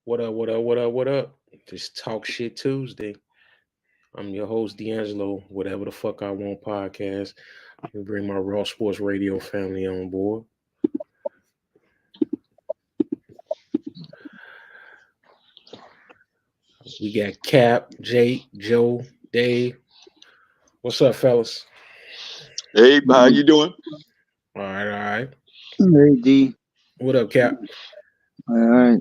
What up, what up, what up, what up? Just Talk Shit Tuesday. I'm your host, D'Angelo, whatever the fuck I want podcast. We bring my Raw Sports Radio family on board. We got Cap, Jake, Joe, Dave. What's up, fellas? Hey, how you doing? All right, all right. Hey D. What up, Cap? All right.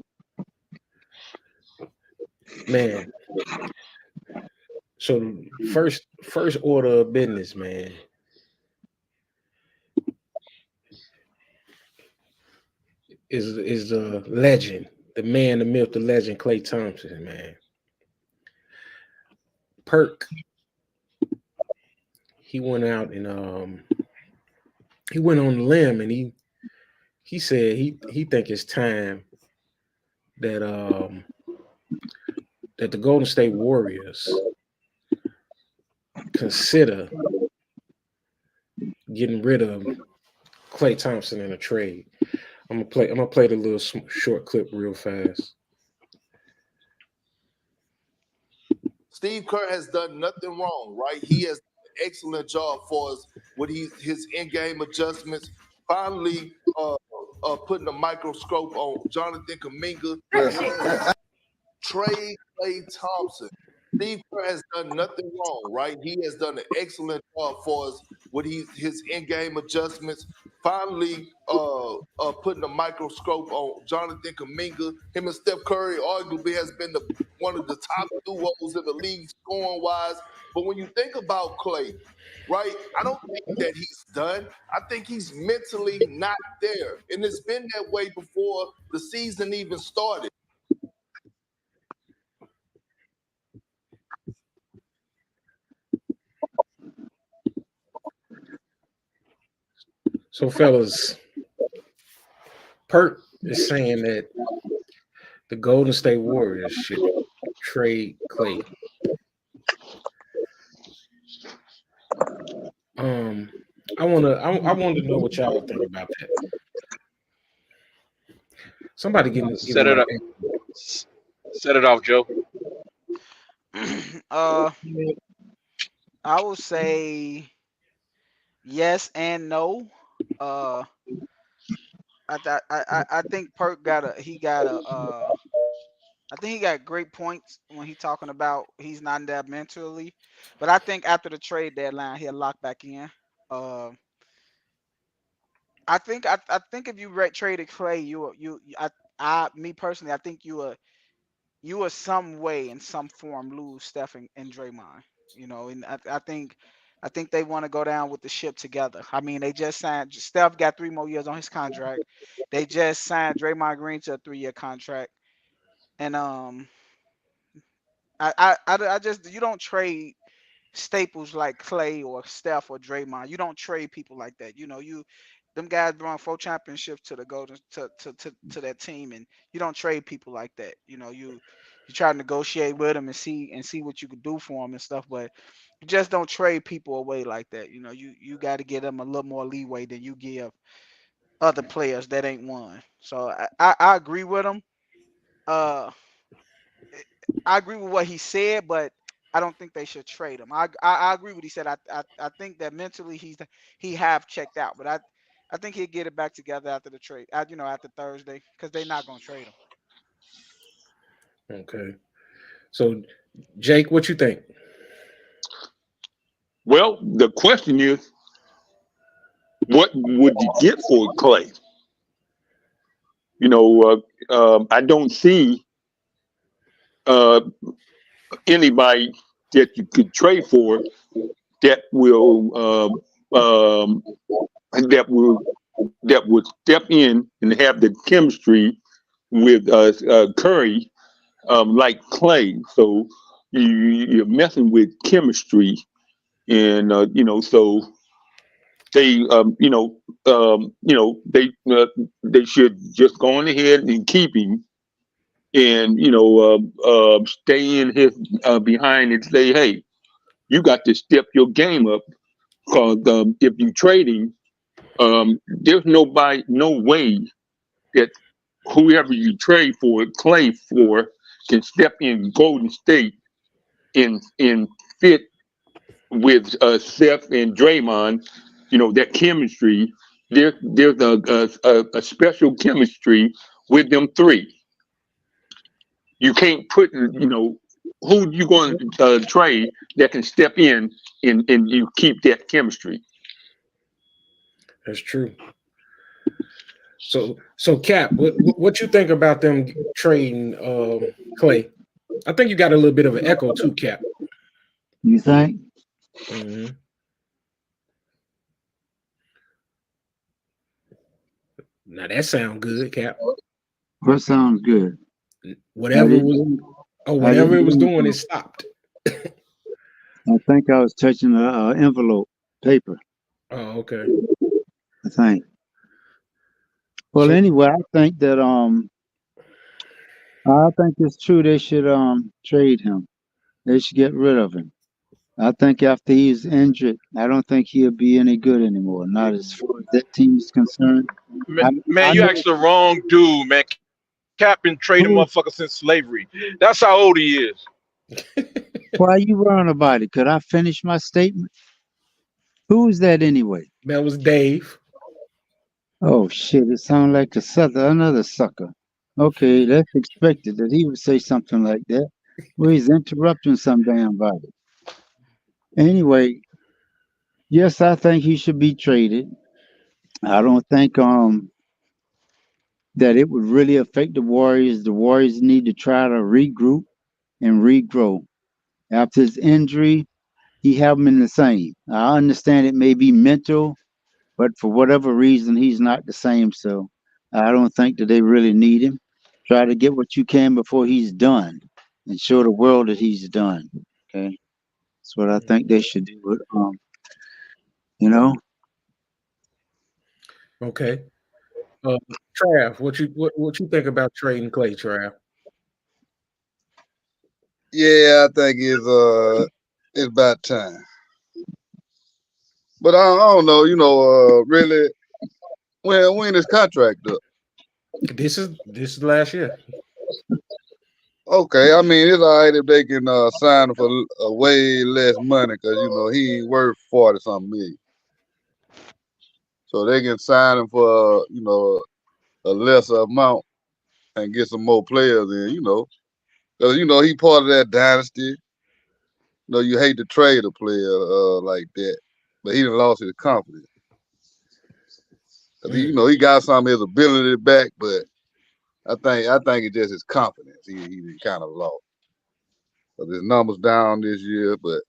Man. So first order of business, man. Is the legend, the man, the myth, the legend, Klay Thompson, man. Perk. He went out and he went on the limb and he said he think it's time that that the Golden State Warriors consider getting rid of Klay Thompson in a trade. I'm gonna play the little short clip real fast. Steve Kerr has done nothing wrong, right? He has done an excellent job for us with his in-game adjustments. Finally, putting a microscope on Jonathan Kuminga. Trade Klay Thompson. Steve Kerr has done nothing wrong, right? He has done an excellent job for us with his in-game adjustments. Finally, putting a microscope on Jonathan Kuminga. Him and Steph Curry arguably has been one of the top duos in the league scoring-wise. But when you think about Klay, right, I don't think that he's done. I think he's mentally not there. And it's been that way before the season even started. So, fellas, Perk is saying that the Golden State Warriors should trade Klay. I want to know what y'all think about that. Somebody give Set it up. Set it off, Joe. I would say yes and no. I think Perk I think he got great points when he's talking about he's not there mentally, but I think after the trade deadline he'll lock back in. I think if you traded Klay, me personally, I think you are some way in some form lose Steph and Draymond. You know, and I think they want to go down with the ship together. I mean, they just signed Steph got 3 more years on his contract. They just signed Draymond Green to a 3-year contract. And I just you don't trade staples like Klay or Steph or Draymond. You don't trade people like that. You know, them guys brought 4 championships to the Golden to that team, and you don't trade people like that. You know, you try to negotiate with them and see what you could do for them and stuff, but you just don't trade people away like that. You know, you got to give them a little more leeway than you give other players that ain't won. So I agree with him. I agree with what he said, but I don't think they should trade him. I agree with what he said. I think that mentally he have checked out, but I think he'll get it back together after the trade. After Thursday, because they're not gonna trade him. Okay. So, Jake, what you think? Well, the question is, what would you get for Klay? You know, I don't see anybody that you could trade for that will that would step in and have the chemistry with Curry like Klay. So you're messing with chemistry, and so they they should just go on ahead and keep him, and stay in his behind and say, hey, you got to step your game up, because if you trade him, there's no way that whoever you trade for, Clay for, can step in Golden State and fit with Steph and Draymond. You know that chemistry. There's a special chemistry with them three. You can't put who you going to trade that can step in and you keep that chemistry. That's true. So Cap, what you think about them trading Clay? I think you got a little bit of an echo too, Cap. You think? Mm-hmm. Now that sounds good, Cap. What sounds good? Whatever it was doing, it stopped. I think I was touching an envelope paper. Oh, okay. I think. Well, anyway, I think that I think it's true they should trade him. They should get rid of him. I think after he's injured, I don't think he'll be any good anymore. Not as far as that team is concerned. Man, you asked the wrong dude, man. Cap been trading motherfucker since slavery. That's how old he is. Why are you worrying about it? Could I finish my statement? Who is that anyway? That was Dave. Oh shit! It sounded like another sucker. Okay, that's expected that he would say something like that. Well, he's interrupting some damn body. Anyway, yes, I think he should be traded. I don't think that it would really affect the Warriors. The Warriors need to try to regroup and regrow. After his injury, he haven't been the same. I understand it may be mental, but for whatever reason, he's not the same. So I don't think that they really need him. Try to get what you can before he's done and show the world that he's done. Okay. That's what I think they should do with you know. Okay. Trav, what you think about trading Clay, Trav? Yeah, I think it's about time. But I don't know, really when his contract up. This is last year. Okay, I mean it's all right if they can sign him for way less money because he ain't worth 40-something million. So they can sign him for a lesser amount and get some more players in, because he part of that dynasty. You hate to trade a player like that, but he done lost his confidence. He got some of his ability back, but I think it's just his confidence. He kind of lost. So his numbers down this year, but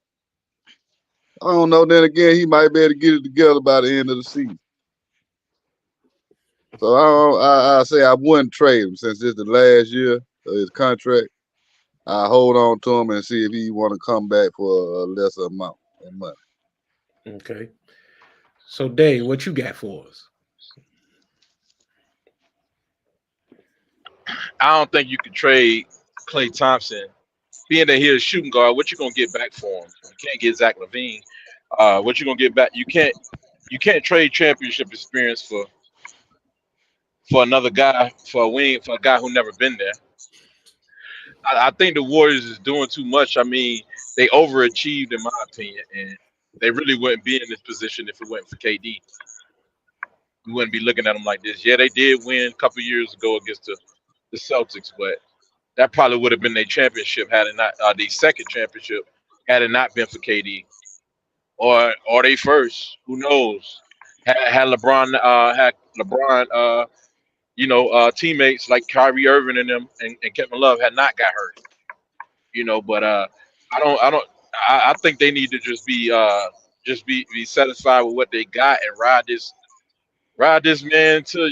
I don't know. Then again, he might be able to get it together by the end of the season. So I say I wouldn't trade him since it's the last year of his contract. I hold on to him and see if he want to come back for a lesser amount of money. Okay. So Dave, what you got for us? I don't think you could trade Klay Thompson. Being that he's a shooting guard, what you gonna get back for him? You can't get Zach LaVine. What you gonna get back? You can't trade championship experience for another guy for a guy who never been there. I think the Warriors is doing too much. I mean, they overachieved in my opinion, and they really wouldn't be in this position if it wasn't for KD. We wouldn't be looking at them like this. Yeah, they did win a couple years ago against the Celtics, but that probably would have been their championship had it not the second championship had it not been for KD or they first. Who knows? Had LeBron teammates like Kyrie Irving and them and Kevin Love had not got hurt. But I think they need to just be satisfied with what they got and ride this man to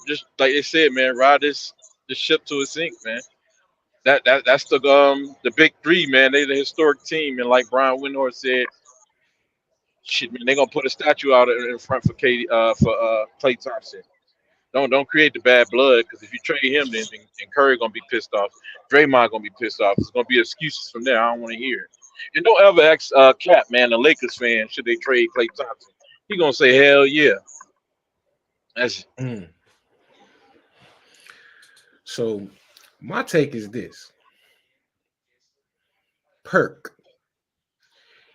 just like they said, man, ride this ship to a sink, man. That's the big three, man. They the historic team, and like Brian Windhorst said, shit, man, they gonna put a statue out in front for Klay Thompson. Don't create the bad blood, because if you trade him, then Curry gonna be pissed off. Draymond gonna be pissed off. It's gonna be excuses from there. I don't want to hear it. And don't ever ask Cap, man, a Lakers fan, should they trade Klay Thompson? He gonna say hell yeah. That's So my take is this: Perk,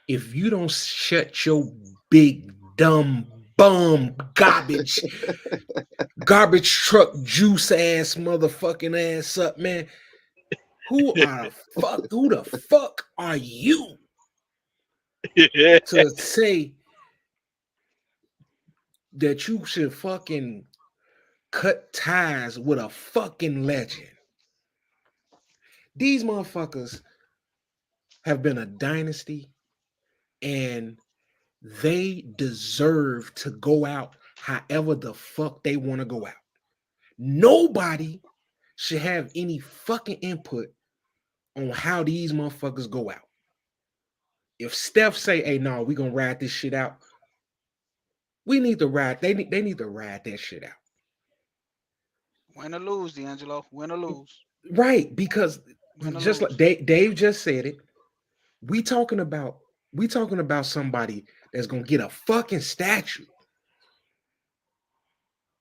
if you don't shut your big dumb bum garbage truck juice ass motherfucking ass up, man. Who the fuck are you to say that you should fucking cut ties with a fucking legend? These motherfuckers have been a dynasty and they deserve to go out however the fuck they want to go out. Nobody should have any fucking input on how these motherfuckers go out. If Steph say, "Hey, no, we gonna ride this shit out," we need to ride. They need to ride that shit out. Win or lose, D'Angelo. Win or lose. Right, because Win or just like lose. Dave just said it, we talking about somebody that's gonna get a fucking statue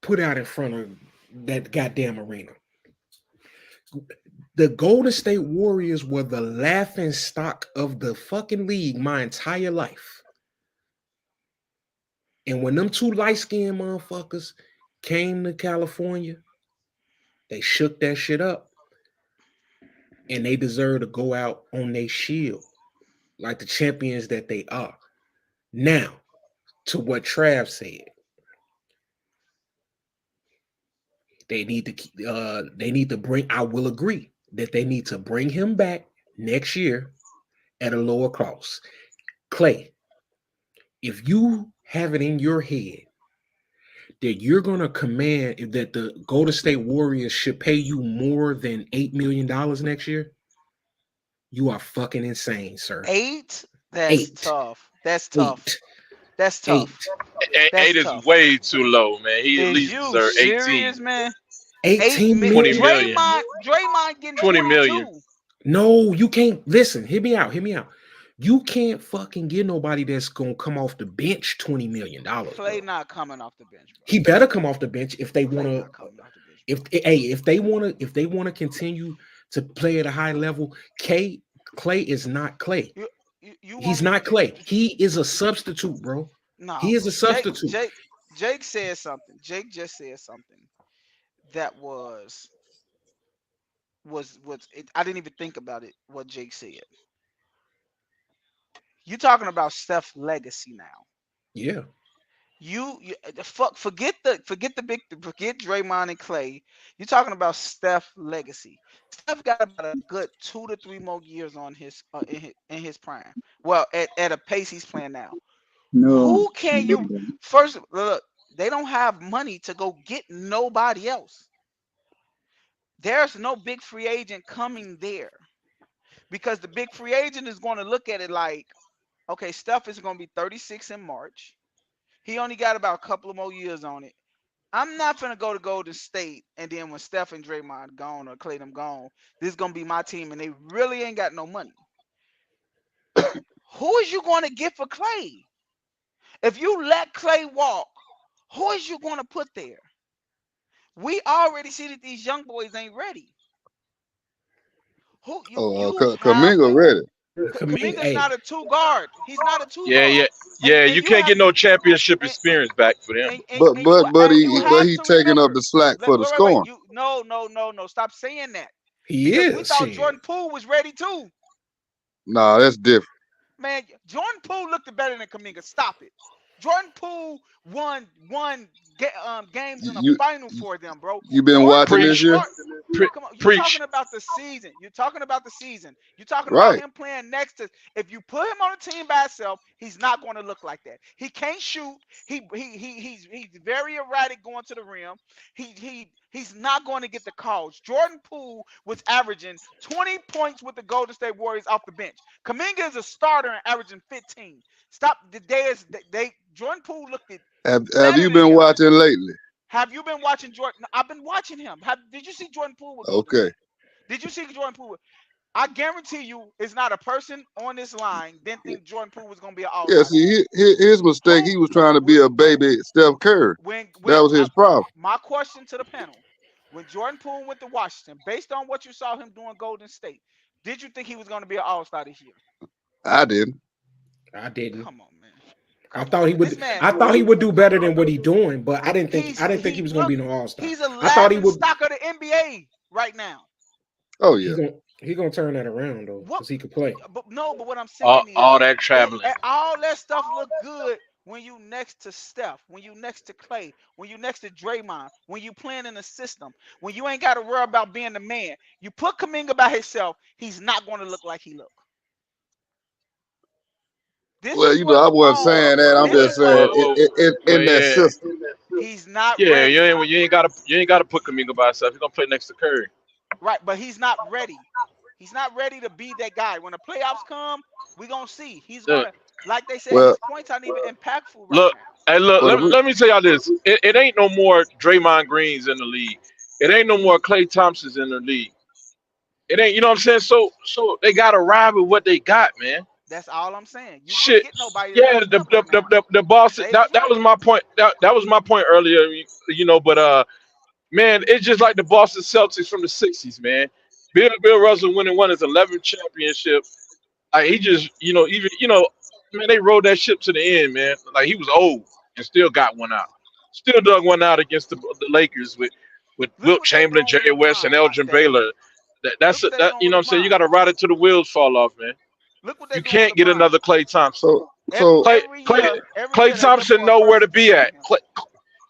put out in front of that goddamn arena. The Golden State Warriors were the laughing stock of the fucking league my entire life. And when them two light-skinned motherfuckers came to California, they shook that shit up. And they deserve to go out on their shield like the champions that they are. Now, to what Trav said, they need to bring, I will agree that they need to bring him back next year at a lower cost. Clay, if you have it in your head that you're going to command that the Golden State Warriors should pay you more than $8 million next year, you are fucking insane, sir. 8? That's Eight. tough. That's tough. Eight. That's tough. That's 8 is tough. way too low, man. He at Is least you deserves 18. serious, man? 18 20 million. million. Draymond getting 20 22. million. No, you can't. Listen, hear me out. You can't fucking get nobody that's gonna come off the bench $20 million. Clay Bro. not coming off the bench, bro. He better come off the bench if they Clay want to. not coming off the bench. If they want to continue to play at a high level, Clay is not Clay. He's not Clay. He is a substitute, bro. No, He is a substitute. Jake said something. Jake just said something that was I didn't even think about it. What Jake said. You talking about Steph's legacy now? Yeah. Forget Draymond and Clay. You're talking about Steph legacy. Steph got about a good 2 to 3 more years on his in his prime. Well, at a pace he's playing now. No. Who can you first look? They don't have money to go get nobody else. There's no big free agent coming there because the big free agent is going to look at it like, okay, Steph is going to be 36 in March. He only got about a couple of more years on it. I'm not going to go to Golden State, and then when Steph and Draymond gone or Clay them gone, this is going to be my team, and they really ain't got no money. Who is you going to get for Clay? If you let Clay walk, who is you going to put there? We already see that these young boys ain't ready. Kaminga ready. Kaminga's not a 2 guard. He's not a 2 guard. Yeah. You can't get no championship experience back for them. But he taking up the slack for the scoring. No. Stop saying that. He is. We thought Jordan Poole was ready too. Nah, that's different. Man, Jordan Poole looked better than Kaminga. Stop it. Jordan Poole won games in the final for them, bro. You been watching this year? Come on, you're talking about the season. You're talking about him playing next to. If you put him on a team by himself, he's not going to look like that. He can't shoot. He's very erratic going to the rim. He's not going to get the calls. Jordan Poole was averaging 20 points with the Golden State Warriors off the bench. Kaminga is a starter and averaging 15. Stop the days. Jordan Poole looked at. Have you been watching lately? Have you been watching Jordan? I've been watching him. Did you see Jordan Poole? Okay. Did you see Jordan Poole? I guarantee you, it's not a person on this line didn't think Jordan Poole was going to be an all-star. Yeah, see, his mistake, he was trying to be a baby Steph Curry. That was his problem. My question to the panel, when Jordan Poole went to Washington, based on what you saw him doing Golden State, did you think he was going to be an All-Star this year? I didn't. I didn't. Come on, man. I Come thought on, he man. This would. man, I thought he would do better than what he's doing, but I didn't think. he's I didn't think he was going to be no All Star. he's a I thought he laughing would. stock of the NBA right now. Oh yeah. He gonna turn that around though, What? because he could play. But what I'm All, saying is, all that traveling. all that stuff look good when you next to Steph, when you next to Clay, when you next to Draymond, when you playing in the system, when you ain't got to worry about being the man. You put Kuminga by himself, he's not going to look like he look. This Well, is you know, what's I wasn't wrong. saying that. I'm This just is why saying Well, in that yeah, system. he's not yeah. ready. You ain't gotta put Kaminga by himself. He's gonna play next to Curry. Right, but he's not ready. He's not ready to be that guy. When the playoffs come, we're gonna see. He's Look, gonna, like they said, Well, his points aren't even impactful right look, now. hey, look. well, Let me tell y'all this. It ain't no more Draymond Greens in the league. It ain't no more Klay Thompsons in the league. It ain't. You know what I'm saying? So they gotta ride with what they got, man. That's all I'm saying. You can't Shit. get nobody to Yeah, do stuff right now. the Boston. Save That his was money. my point. That was my point earlier. You know, but man, it's just like the Boston Celtics from the '60s, man. Bill Russell winning one his 11th championship. Like he just, even man, they rode that ship to the end, man. Like he was old and still got one out. Still dug one out against the Lakers with Look Wilt what they Chamberlain, doing with Jerry West, and LeBron. Watch Elgin that. Baylor. Look what they That doing you with know what I'm saying. You LeBron. got to ride it till the wheels fall off, man. Look what they You doing with can't get LeBron. another Klay Thompson. so so Every year they look Thompson for a know where first to and be second at. for him.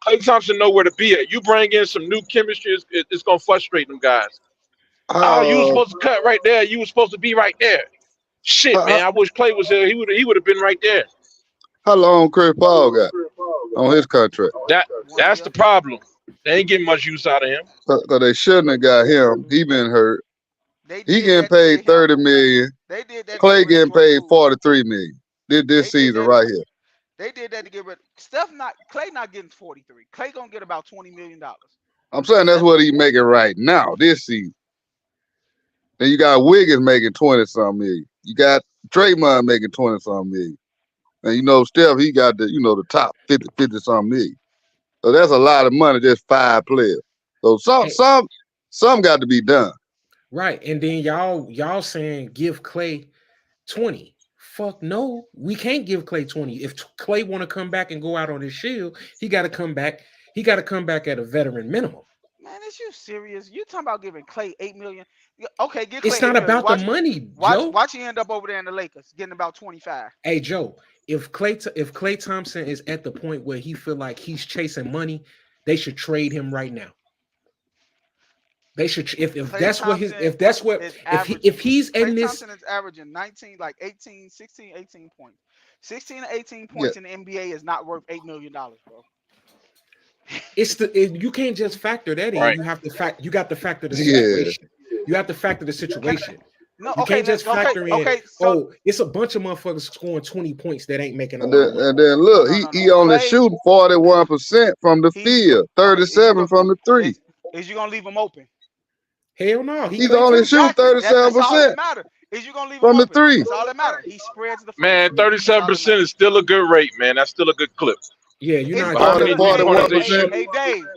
Klay Thompson know where to be at. You bring in some new chemistry, it's gonna frustrate them guys. Oh, you was how supposed to cut right there. You was supposed to be right there. Shit, how, man. I wish Klay was there. He would have been right there. how long Chris Paul got on his contract? That 1 that's year. the problem. They ain't getting much use out of him. Because they shouldn't have got him. He been hurt. They He did getting that to paid get him. 30 million. They did that to get Clay rid of getting Jordan paid Poole. 43 million. This They did season that. right here. They did that to get rid. Steph not Clay not getting 43. Clay gonna get about $20 million. I'm saying that's what he's making right now this season. Then you got Wiggins making 20 something million. You got Draymond making 20 something million. And you know Steph, he got the top 50 something million. So that's a lot of money, just 5 players. So Hey, some got to be done. right, and then y'all saying give Clay 20. Fuck no, we can't give Clay 20. If Clay want to come back and go out on his shield, he got to come back. He got to come back at a veteran minimum. Man, is you serious? You talking about giving Clay $8 million? Okay, get Clay It's not $8 million. about the money, Joe. Watch you end up over there in the Lakers getting about 25. Hey Joe, if Clay Thompson is at the point where he feel like he's chasing money, they should trade him right now. They should if Klay that's what his Thompson if that's what is if he's in Klay this Thompson is averaging 19, like 18, 16, 18 points. 16 to 18 Yeah. points in the NBA is not worth $8 million, bro. you can't just factor that in. Right. You have to you got to factor the Yeah. situation. You have to factor the situation. No, You okay, can't just factor in. okay. So It's a bunch of motherfuckers scoring 20 points that ain't making a And lot then, of money. and then look, no. he only Klay, shooting 41% from the he's field, okay. Is you 37 gonna from the three. is you gonna leave him open? Hell no, he He's Clay only Thompson. shooting Exactly. That's all 37% that matters. Is you gonna leave him from the open? three. That's all that matters. He spreads the floor. Man, That's all that 37% matters. is still a good rate, man. That's still a good clip. Yeah, you're It's not But how good. many 40, three pointers they 41%. shoot?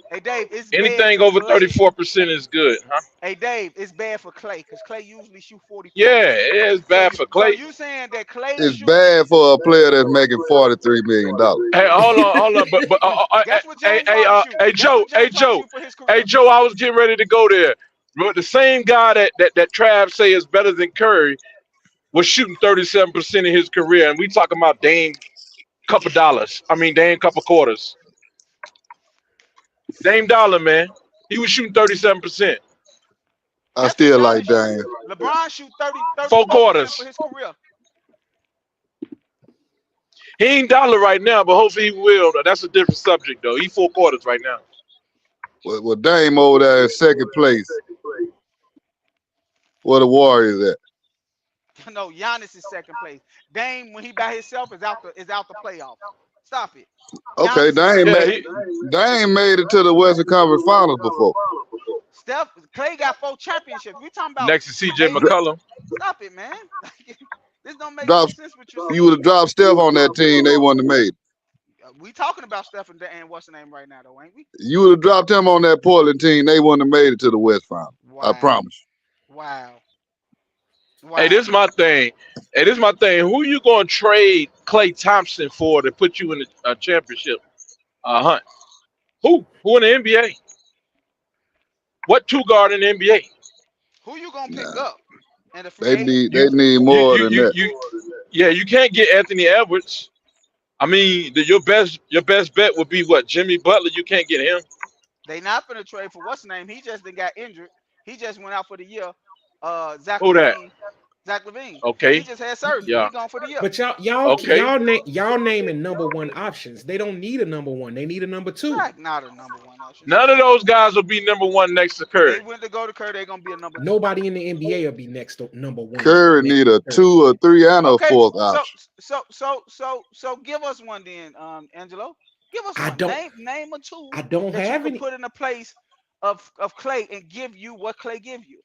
Hey Dave, it's bad Anything for over Clay. 34% is good, huh? Hey Dave, it's bad for Clay because Clay usually shoot 44%. Yeah, it is bad for So Clay. you saying that Clay It's shoot? bad for a player that's making $43 million. Hey, hold on, but Guess what James Harden shoot? hey Guess what James Harden Joe, shoot for his career? hey Joe, I was getting ready to go there. But the same guy that Trav say is better than Curry was shooting 37% in his career, and we talking about Dame couple dollars. I mean Dame couple quarters. Dame Dollar, man, he was shooting 37%. I Guess still what like Giannis shoot? Dame. LeBron shoot 34% 4 quarters. for his career. He ain't Dollar right now, but hopefully he will. That's a different subject though. He 4 quarters right now. Well, Dame over there in second place. Where the Warriors at? No, Giannis is second place. Dame, when he by himself, is out the playoff. Stop it. Okay, Giannis Dame made it to the Western Conference Finals before. Clay got 4 championships. We talking about Next to CJ Dame. McCollum. Stop it, man. This don't make Drop- no sense. What you're You would have dropped Steph on that team, they wouldn't have made it. We talking about Steph and what's the name right now, though, ain't we? You would have dropped him on that Portland team, they wouldn't have made it to the West Final. I Wow, promise wow, Hey, wow. this is my thing. Hey, this is my thing. Who you gonna trade Clay Thompson for to put you in a championship hunt? Who in the NBA? What two guard in the NBA? Who you gonna you. pick Nah, up in the free they agent? need You they need you more you than you that. you. Yeah, you can't get Anthony Edwards. I mean, your best bet would be what? Jimmy Butler. You can't get him. They not finna trade for what's the name? He just done got injured. He just went out for the year. Zach Who that? Levine. Zach Levine. He Okay. just had surgery. Yeah. He gone for the year. But Okay. y'all naming number one options. They don't need a number one. They need a number two. Zach not a number one option. None of those guys will be number one next to They Curry. went to go to Curry. They gonna be a number two. Nobody in the NBA will be next to number one. Curry Next need to a Curry. 2 or 3 and a Okay, 4th so option. so give us one then, Angelo. Give us I one. don't Name a two I don't that you have could any. put in a place of Clay and give you what Clay give you.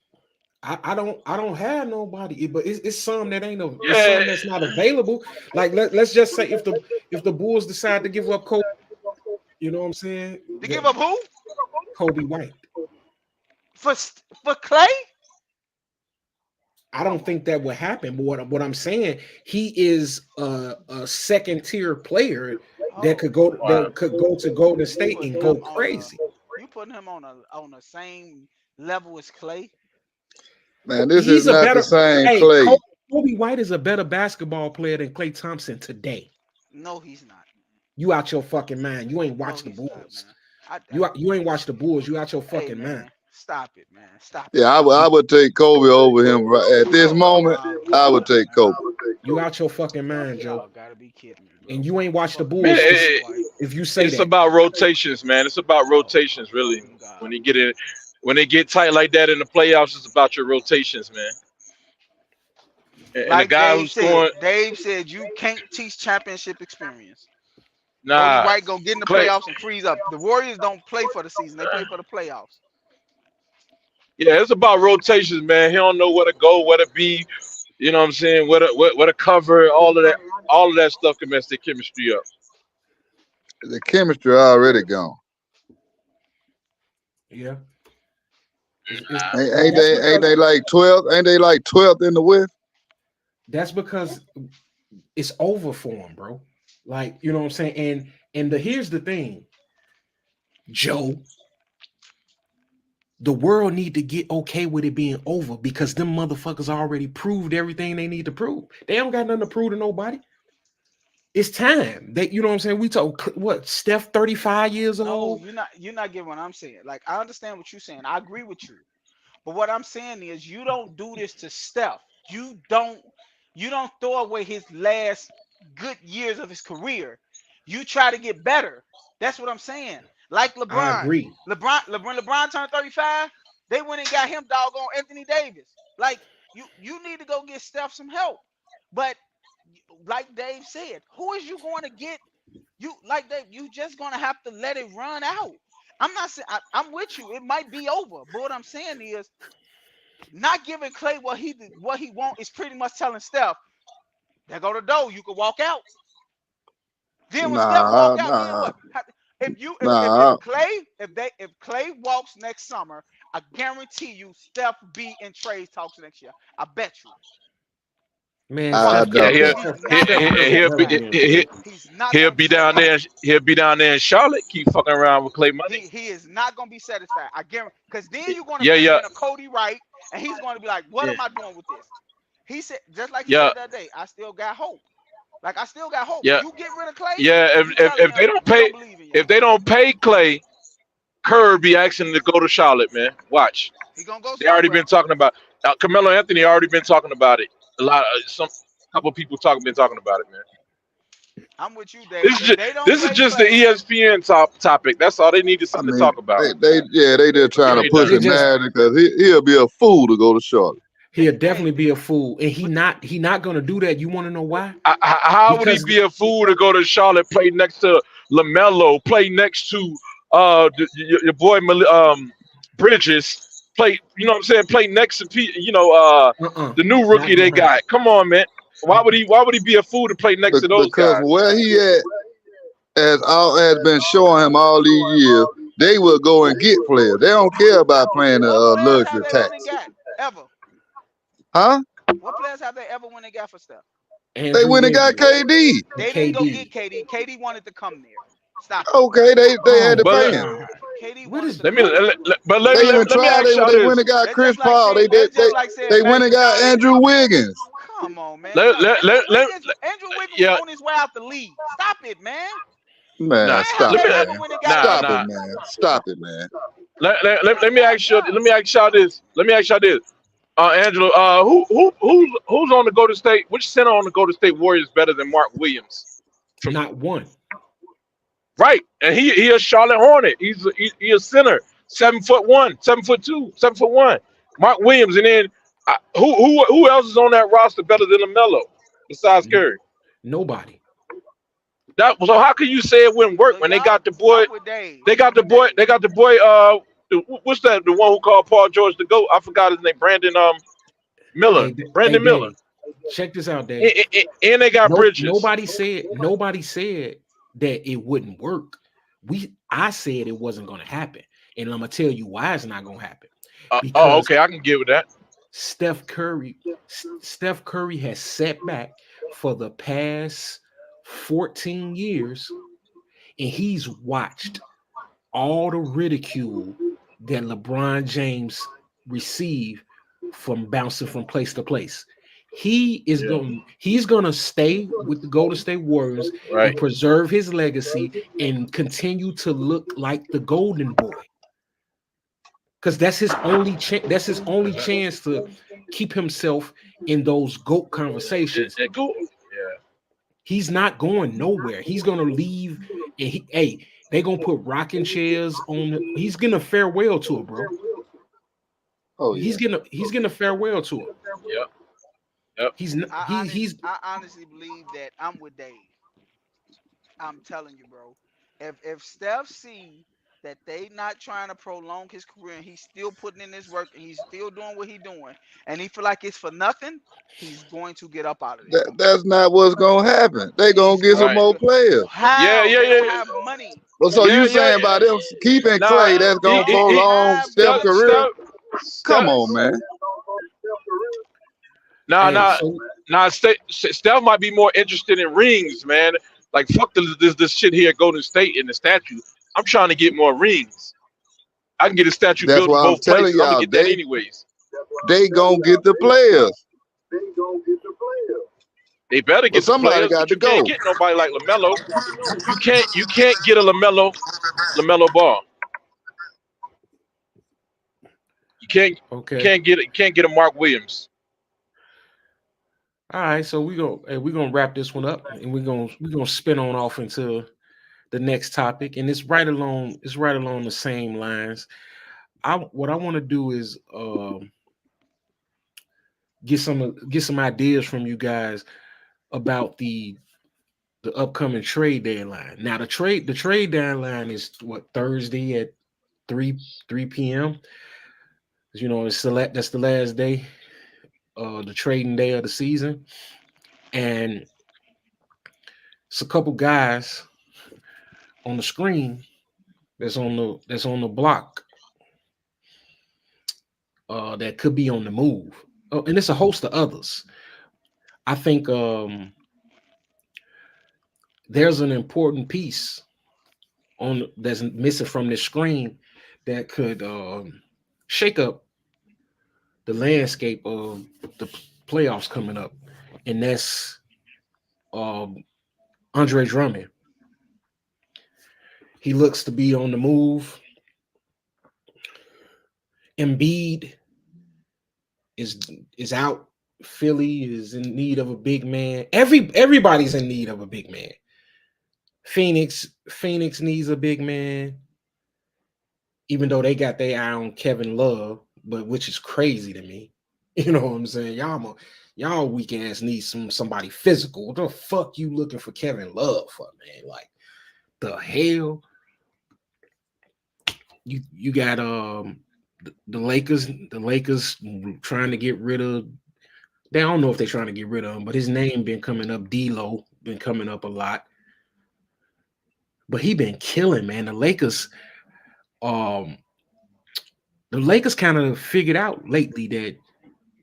I don't have nobody, but it's some that it's Yeah. some that's not available. Like let's just say if the Bulls decide to give up Kobe, you know what I'm saying? To give up who Kobe White. for Clay? I don't think that would happen. But what I'm saying, he is a second tier player that could go Wow. to Golden You State putting and go him on a crazy. you putting him on the same level as Clay? Man, this is He's a not the better same hey Clay. Kobe White is a better basketball player than Klay Thompson today. No, he's not. You out your fucking mind. You ain't No, watched the he's not, Bulls. man. You ain't watched the Bulls. You out your Hey, fucking mind. man, stop it, man. Stop it. Yeah, I would take Kobe over him right at this moment. I would take Kobe. You out your fucking mind, Joe. Y'all gotta be kidding me, bro. And you ain't watched the Man, Bulls if you say it's that. about rotations, man. It's about rotations, really. When you get in, when they get tight like that in the playoffs, it's about your rotations, man. And the Like guy who's scoring, Dave said you can't teach championship experience. Kobe nah, White go get in the Clay. playoffs and freeze up. The Warriors don't play for the season; they play for the playoffs. Yeah, it's about rotations, man. He don't know where to go, where to be. You know what I'm saying? Where to cover, all of that stuff can mess their chemistry up. The chemistry already gone. Yeah. Ain't they like 12th? Ain't they like 12th in the West? That's because it's over for him, bro. Like, you know what I'm saying? And here's the thing, Joe. The world need to get okay with it being over because them motherfuckers already proved everything they need to prove. They don't got nothing to prove to nobody. It's time. You know what I'm saying? We talk what Steph 35 years No, old. you're not getting what I'm saying. Like I understand what you're saying. I agree with you. But what I'm saying is you don't do this to Steph. You don't throw away his last good years of his career. You try to get better. That's what I'm saying. Like I LeBron. agree. LeBron turned 35. They went and got him doggone Anthony Davis. Like you need to go get Steph some help. But like Dave said, who is you going to get? You just gonna have to let it run out. I'm not saying I'm with you. It might be over, but what I'm saying is not giving Clay what he want is pretty much telling Steph, there go the door. You can walk out. Then when Steph walk out, then what? Nah. If Clay walks next summer, I guarantee you Steph be in trade talks next year. I bet you. Man, I Steph, doubt Yeah, that. He's not he'll gonna be be down satisfied. there. He'll be down there in Charlotte. Keep fucking around with Clay Money. He is not gonna be satisfied. I guarantee, because then you're gonna Yeah, bring yeah, in a Cody Wright, and he's gonna be like, "What yeah, am I doing with this?" He said, just like he yeah, said that day, I still got hope. Like I still got hope. yeah, You get rid of Clay, yeah. you telling If they him don't we pay, don't believe in if y'all. they don't pay Clay, Kerr be asking to go to Charlotte, man. Watch. He gonna go They already somewhere. been talking about Carmelo Anthony. Already been talking about it. A lot of some couple people been talking about it, man. I'm with you, Dave. If they don't This is pay just the Clay, ESPN topic. That's all they needed I something to mean, talk about. they just trying to Ain't push they nothing. it just narrative because he'll be a fool to go to Charlotte. he'll hey, definitely be a fool, and he not gonna do that. You want to know why? How would he Because be a fool to go to Charlotte, play next to LaMelo, play next to your boy Bridges, play, you know what I'm saying, play next to the new not rookie gonna they happen. got. Come on, man. Why would he be a fool to play next to those Because guys? where he as all has been showing him all these years, they will go and get players. They don't care about playing the What players have luxury they tax. went and got ever? Huh? What players have they ever went and got for Steph? They Andrew went and got Wiggins, KD. They didn't go KD. get KD. KD wanted to come there. Stop it. Okay, they had Oh to But my pay let, him. God. KD What wanted is to let me come what? there. but They even let me tried. ask y'all They went this. and got That's Chris just like Paul. saying that's just like saying They went and Magic got Johnson. Andrew Wiggins. Come on, man. Let, let, let, let, Andrew Wiggins was yeah, on his way out the league. Stop it, man. nah. Man, When have stop they Let me it, ever man. went and got nah Stop KD? it, nah. man. Stop it, man. Let me ask you. Let me ask y'all this. Let me ask y'all this. Angela, who's on the Golden State? Which center on the Golden State Warriors better than Mark Williams? From Not one. right, and he a Charlotte Hornet. He a center, 7'1", 7'2", 7'1". Mark Williams, and then who else is on that roster better than LaMelo besides No, Curry? nobody. That so how can you say it wouldn't work So when they y'all, got the boy? I'm with Dave. They got I'm the with boy. Dave. They got the boy. What's that? The one who called Paul George the GOAT? I forgot his name. Brandon Miller. Hey, Brandon Miller. Dave. Check this out, Dave. And they got No, Bridges. nobody said that it wouldn't work. I said it wasn't gonna happen. And I'm gonna tell you why it's not gonna happen. Oh, Because okay, I can get with that. Steph Curry, Steph Curry has sat back for the past 14 years and he's watched all the ridicule that LeBron James received from bouncing from place to place. Yeah. He's gonna stay with the Golden State Warriors and Right. preserve his legacy and continue to look like the golden boy. Because that's his only chance to keep himself in those GOAT conversations. Cool. Yeah. He's not going nowhere. He's gonna leave and they gonna put rocking chairs on he's getting a farewell tour, bro. Oh yeah. He's getting a farewell tour. Yep. Yep. He's I honestly believe that I'm with Dave. I'm telling you, bro. If Steph see that they not trying to prolong his career and he's still putting in his work and he's still doing what he's doing and he feel like it's for nothing, he's going to get up out of there. That's not what's gonna happen. They gonna He's get some going Right. more to. players. Yeah. How? Yeah. They Yeah. don't Yeah. have money. Well, so Yeah. you Yeah. saying Yeah. by them keeping Nah. Clay, that's He. gonna He. he prolong Have Steph Steph. money. career? Steph. Come Steph. on, man. Nah. hey, Nah. so Nah. Steph might be more interested in rings, man. Like fuck this shit here at Golden State in the statue. I'm trying to get more rings. I can get a statue That's built in why I'm both telling places. I'm gonna y'all, get that anyways. they gonna get the players. They better But get the somebody players, got but to you can't go. get nobody like LaMelo. You can't get a LaMelo Ball. You can't you okay. can't get it. You can't get a Mark Williams. All right, so we're gonna wrap this one up and we're gonna spin on off into the next topic. And it's right along the same lines. What I want to do is get some ideas from you guys about the upcoming trade deadline. Now the trade deadline is what Thursday at 3 p.m. You know, that's the last day, the trading day of the season, and it's a couple guys on the screen that's on the block that could be on the move. Oh, and it's a host of others. I think there's an important piece on that's missing from this screen that could shake up the landscape of the playoffs coming up, and that's um, Andre Drummond. He looks to be on the move. Embiid is is out. Philly is in need of a big man. Everybody's in need of a big man. Phoenix needs a big man, even though they got their eye on Kevin Love, but which is crazy to me. You know what I'm saying? Y'all weak ass need somebody physical. What the fuck you looking for Kevin Love for, man? Like the hell? You got the Lakers trying to get rid of. They don't know if they're trying to get rid of him, but his name been coming up. D'Lo been coming up a lot. but he been killing, man. Um, the Lakers kind of figured out lately that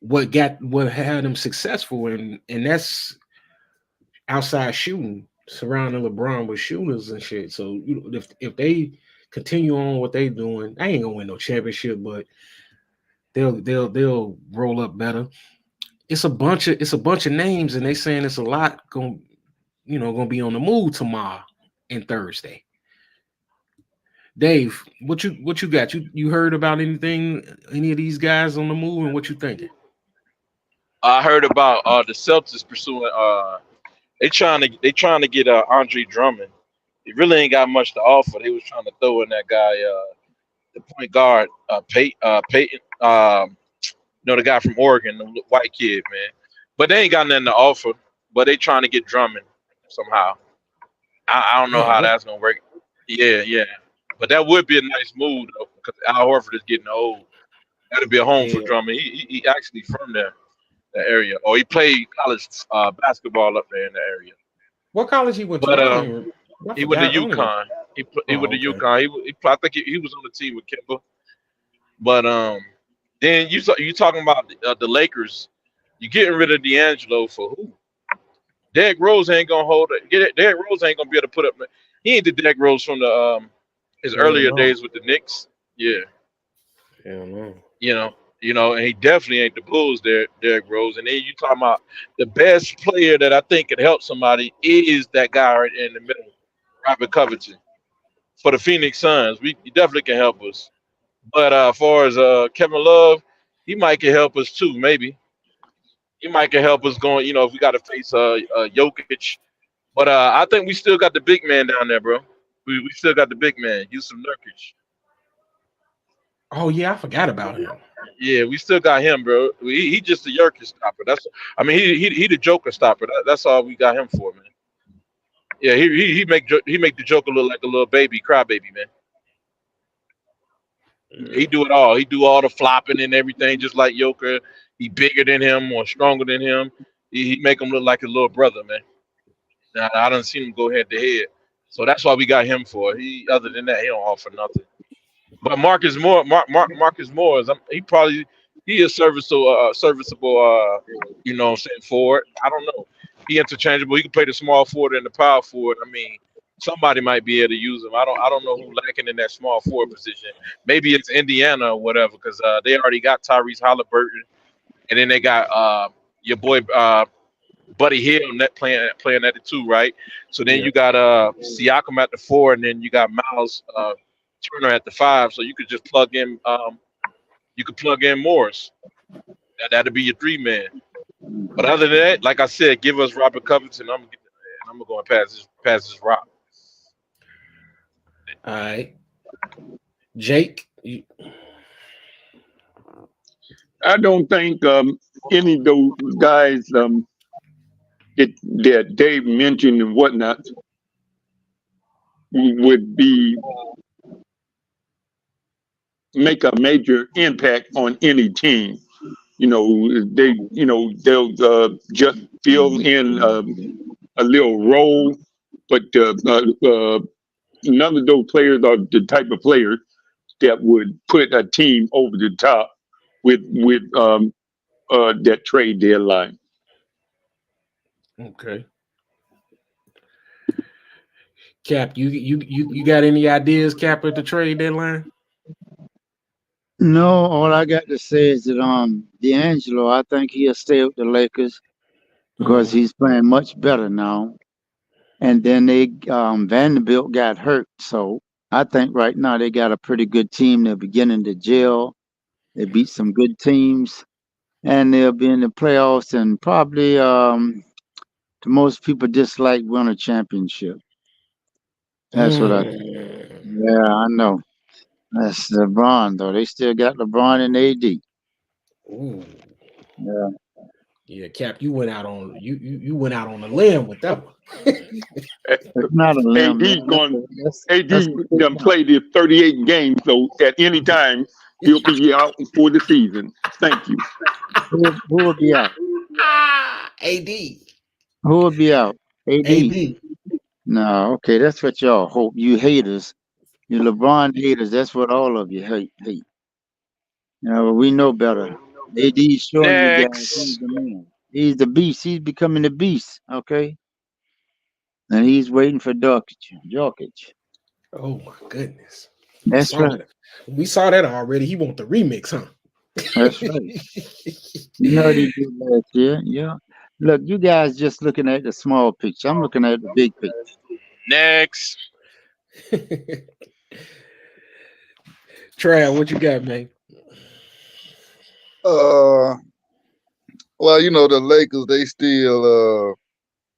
what had them successful, and that's outside shooting, surrounding LeBron with shooters and shit. So if they continue on what they doing, I ain't gonna win no championship, but they'll roll up better. It's a bunch of names, and they saying it's a lot gonna be on the move tomorrow and Thursday. Dave, what you got? You heard about any of these guys on the move, and what you thinking? I heard about the Celtics pursuing. They trying to get Andre Drummond. He really ain't got much to offer. They was trying to throw in that guy, the point guard, Peyton. The guy from Oregon, the white kid, man. But they ain't got nothing to offer. But they trying to get Drummond somehow. I don't know Man, how that's gonna work. Yeah, yeah. But that would be a nice move though, because Al Horford is getting old. That'd be a home for yeah. Drummond. He actually from there, that area, or he played college basketball up there in the area. What college he went to? But I don't even. I he went to forgot. I don't even. UConn. He went Oh, to okay. UConn. I think he was on the team with Kimba. But then you talking about the Lakers? You getting rid of D'Angelo for who? Derrick Rose ain't gonna hold it. Derrick Rose ain't gonna be able to put up. He ain't the Derrick Rose from the his Hell earlier no. days with the Knicks. Yeah, Hell no. you know, and he definitely ain't the Bulls. Derrick Rose. And then you talking about the best player that I think could help somebody is that guy right in the middle, Robert Covington for the Phoenix Suns. He definitely can help us. But as far as Kevin Love, he might can help us too. Maybe he might can help us going. If we got to face Jokic. But I think we still got the big man down there, bro. We still got the big man, Yusuf Nurkic. Oh yeah, I forgot about him. Yeah, we still got him, bro. He just the Nurkic stopper. He the Joker stopper. That's all we got him for, man. Yeah, he make the Joker look like a little baby, crybaby, man. He Yeah. do it all. He do all the flopping and everything, just like Joker. He bigger than him or stronger than him. He make him look like a little brother, man. Now, I done seen him go head to head. So that's why we got him for. Other than that, he don't offer nothing. But Marcus Morris, he is serviceable. What I'm saying, forward. I don't know. He interchangeable. He can play the small forward and the power forward. I mean, somebody might be able to use him. I don't know who lacking in that small forward position. Maybe it's Indiana or whatever, because they already got Tyrese Halliburton, and then they got your boy Buddy Hill net playing at the two, right? So then Yeah. you got Siakam at the four, and then you got Miles Turner at the five. So you could just plug in Morris. That'd be your three man. But other than that, like I said, give us Robert Covington. I'm gonna go and pass this rock. All right. Jake. I don't think any of those guys that Dave mentioned and whatnot would make a major impact on any team. They'll just fill in a little role, but none of those players are the type of players that would put a team over the top with that trade deadline. Okay. Cap, you got any ideas, Cap, at the trade deadline? No, all I got to say is that D'Angelo, I think he'll stay with the Lakers because Mhm. he's playing much better now. And then Vanderbilt got hurt, so I think right now they got a pretty good team. They're beginning to gel. They beat some good teams, and they'll be in the playoffs. And probably the most people dislike win a championship. That's what I think. Mm. Yeah, I know. That's LeBron though. They still got LeBron and AD. Ooh. Yeah, Yeah, Cap, you went out on a limb with that one. it's not a limb, man. AD going That's AD what they done count. played his 38 games, so at any time he'll be out for the season. Thank you. Who will be out? AD. Who will be out? AD. AD. No, okay, that's what y'all hope. You haters, you LeBron haters. That's what all of you hate. We know better. AD's showing you guys he's Next. the man. He's the beast. He's becoming the beast. Okay, and he's waiting for Jokic. Oh my goodness. We That's saw right. that. We saw that already. He want the remix, huh? That's right. You know what he did last year. Yeah. Look, you guys just looking at the small picture. I'm looking at the big picture. Next. Trav, what you got, man? Uh, well, the Lakers, they still,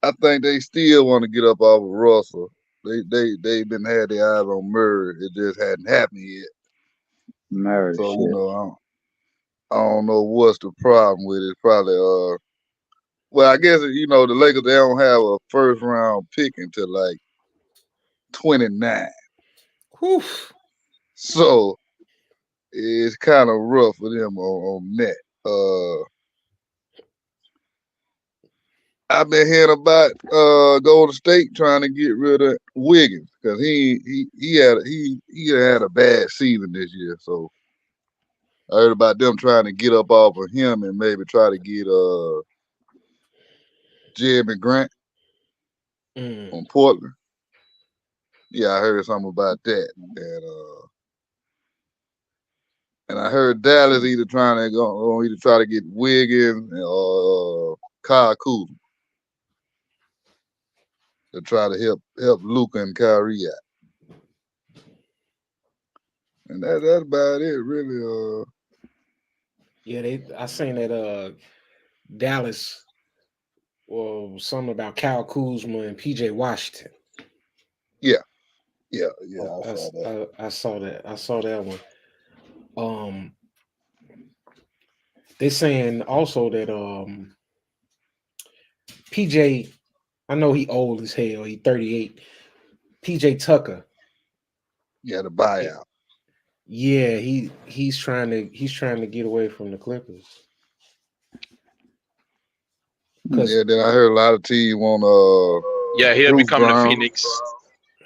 I think they still want to get up off of Russell. They been had their eyes on Murray. It just hadn't happened yet. Mary So shit. I don't know what's the problem with it. Probably well, I guess the Lakers, they don't have a first round pick until like 29. Whew. So it's kind of rough for them on that. I've been hearing about Golden State trying to get rid of Wiggins because he had a bad season this year. So I heard about them trying to get up off of him and maybe try to get Jeremy Grant Mm. on Portland. Yeah, I heard something about that. And I heard Dallas either trying to go either try to get Wiggins or Kyle Kuzma to try to help Luca and Kyrie out. And that's about it, really. Yeah, I seen that Dallas something about Kyle Kuzma and PJ Washington. Yeah, yeah, I I, saw that. I saw that. I saw that one. Um, they saying also that PJ, I know he old as hell. He 38. PJ Tucker. Yeah, the it- buyout. yeah, he's trying to get away from the Clippers because Yeah, then I heard a lot of teams want Yeah, he'll be Bruce coming to Brown. Phoenix.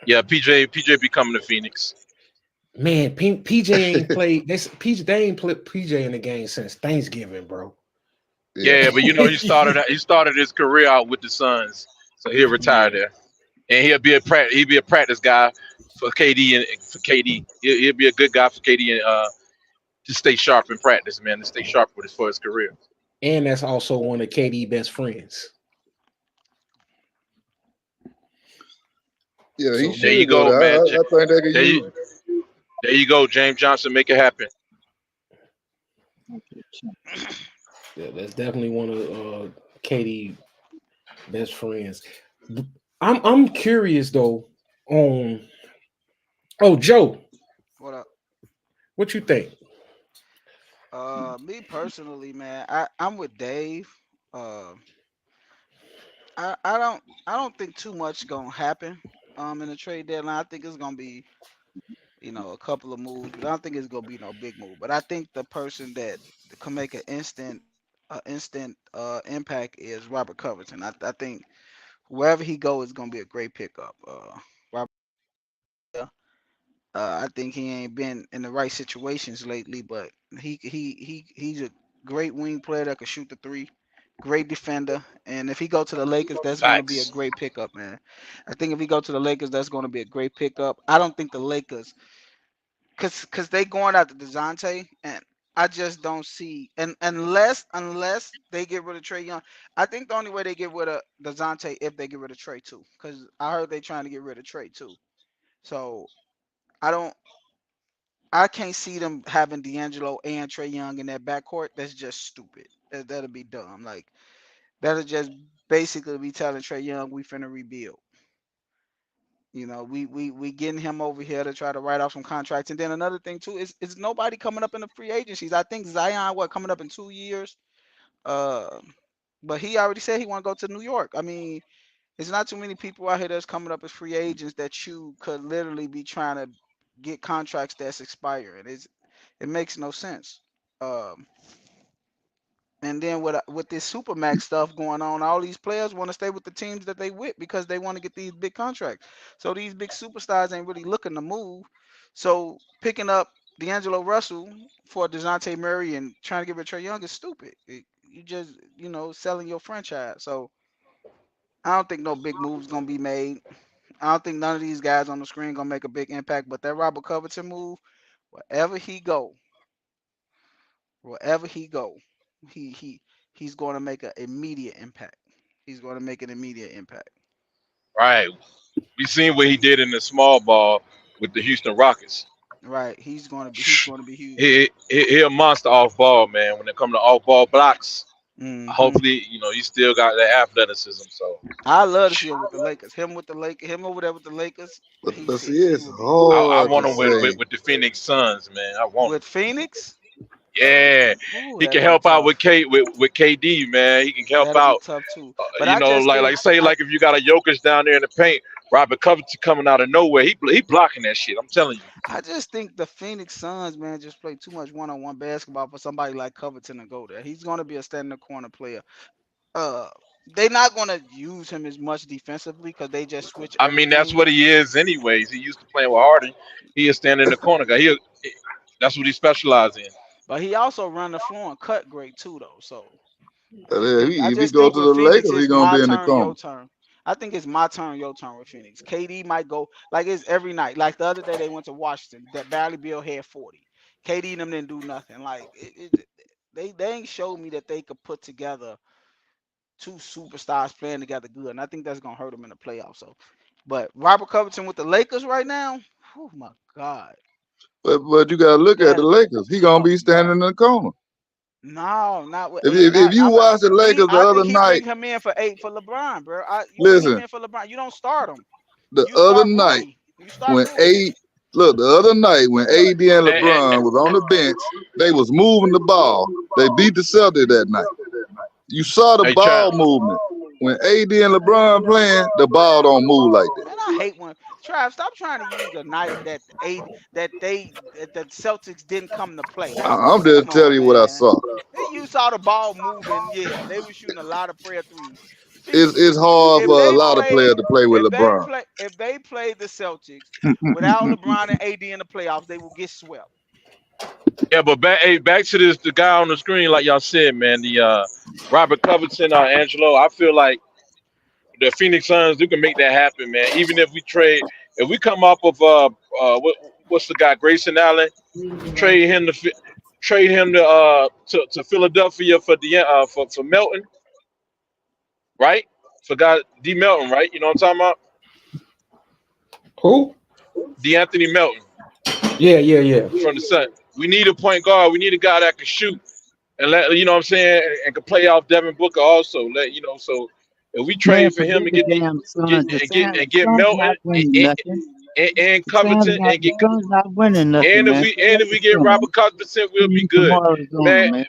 Yeah, PJ be coming to Phoenix. man, PJ ain't played. They ain't put PJ in the game since Thanksgiving, bro. Yeah, Yeah, but he started his career out with the Suns, so he'll retire Yeah, there, and he'll be a practice guy for KD and for KD. He'll be a good guy for KD and to stay sharp in practice, man, to stay sharp for his career. and that's also one of KD best friends. yeah, he So There should you go go, there. I, man. I I think they could There use you him. there you go, James Johnson, make it happen. yeah, that's definitely one of KD best friends. I'm curious though on Joe, What up? what you think? Me personally, man, I'm with Dave. Uh, I don't think too much gonna happen. In the trade deadline, I think it's gonna be a couple of moves, but I don't think it's gonna be no big move. But I think the person that can make an instant impact is Robert Covington. I think wherever he goes is gonna be a great pickup. Robert, I think he ain't been in the right situations lately, but he's a great wing player that can shoot the three. Great defender, and if he go to the Lakers, that's going to be a Facts. great pickup, man. I think if he go to the Lakers, that's going to be a great pickup. I don't think the Lakers, cause they going after Dejounte, and I just don't see, and unless they get rid of Trey Young, I think the only way they get rid of Dejounte if they get rid of Trey too, cause I heard they trying to get rid of Trey too. So I don't. I can't see them having D'Angelo and Trey Young in that backcourt. That's just stupid. That'll be dumb. Like that'll just basically be telling Trey Young we finna rebuild. We getting him over here to try to write off some contracts. And then another thing too is nobody coming up in the free agencies. I think Zion coming up in 2 years. Uh, but he already said he want to go to New York. I mean, it's not too many people out here that's coming up as free agents that you could literally be trying to get contracts that's expiring. It makes no sense. Um, And then with this supermax stuff going on, all these players want to stay with the teams that they with because they want to get these big contracts. So these big superstars ain't really looking to move. So picking up D'Angelo Russell for Dejounte Murray and trying to get rid of Trae Young is stupid. You just selling your franchise. So I don't think no big moves gonna be made. I don't think none of these guys on the screen gonna make a big impact. But that Robert Covington move, wherever he go, wherever he go, he he he's going to make an immediate impact. He's going to make an immediate impact. Right. We seen what he did in the small ball with the Houston Rockets. Right. He's going to be huge. He a monster off ball, man. When it comes to off ball blocks, Hmm. hopefully, he still got that athleticism. So I love to see him with the Lakers. Him over there with the Lakers. But see, He it's will be I hard to want him with, say. with, with the Phoenix Suns, man. I want him. with Phoenix. Yeah, Ooh, he that'll can be help out with tough. KD, man. He can help That'll be out. tough too. But I You know, just like think say I like if you got a Jokic down there in the paint, Robert Covington coming out of nowhere, he blocking that shit. I'm telling you. I just think the Phoenix Suns, man, just play too much one-on-one basketball for somebody like Covington to go there. He's going to be a stand in the corner player. uh they're not gonna use him as much defensively because they just switch I mean, that's everything. what he is, anyways. He used to playing with Harden. He is standing in the corner guy. That's what he specialized in. But he also run the floor and cut great too, though. So I If he just go think to with the Phoenix, Lakers, he it's gonna my be in the turn, corner. your turn. I think it's my turn, your turn with Phoenix. KD might go like it's every night. Like the other day they went to Washington. That Bradley Beal had 40. KD and them didn't do nothing. Like they ain't showed me that they could put together two superstars playing together good, and I think that's gonna hurt them in the playoffs. So, but Robert Covington with the Lakers right now, oh my God. But you gotta look at the That'll be Lakers. He gonna tough, be bro. standing in the corner. No, not with If eight. if, if Not you I'm not. watch the He. Lakers the I other think he night, bring him in for 8 for LeBron, bro. You bring him listen, in for LeBron. You don't start him. the You other start night Rui. You start when Rui. A look the other night when AD and And, and, LeBron was on the bench, they was moving the ball. They beat the Celtics that night. You saw the hey, Chad. ball movement. When AD and LeBron playing, the ball don't move like that. Man, I hate when Trav. Stop trying to use the night that Celtics didn't come to play. I'm just Come telling on, you what I man. saw. You saw the ball moving. Yeah, they were shooting a lot of prayer threes. It's hard If for a they lot of players played, to play with LeBron. if they played the Celtics without LeBron and AD in the playoffs, they will get swept. Yeah, but back to this the guy on the screen, like y'all said, man. The Robert Covington, Angelo. I feel like the Phoenix Suns, you can make that happen, man. Even if if we come up with what's the guy, Grayson Allen, trade him to to Philadelphia for for Melton, right? For guy D Melton, right? You know what I'm talking about? Who? D Anthony Melton Yeah, yeah, yeah. from the Sun. We need a point guard. We need a guy that can shoot and let you know what I'm saying, and can play off Devin Booker also. So if we Man, trade for him forget and the damn Suns. get Suns not Melton winning nothing. and The Suns Covington and get not winning nothing, and man. if we get Suns. Robert Covington, we'll be Team from good. Arizona, Man, man.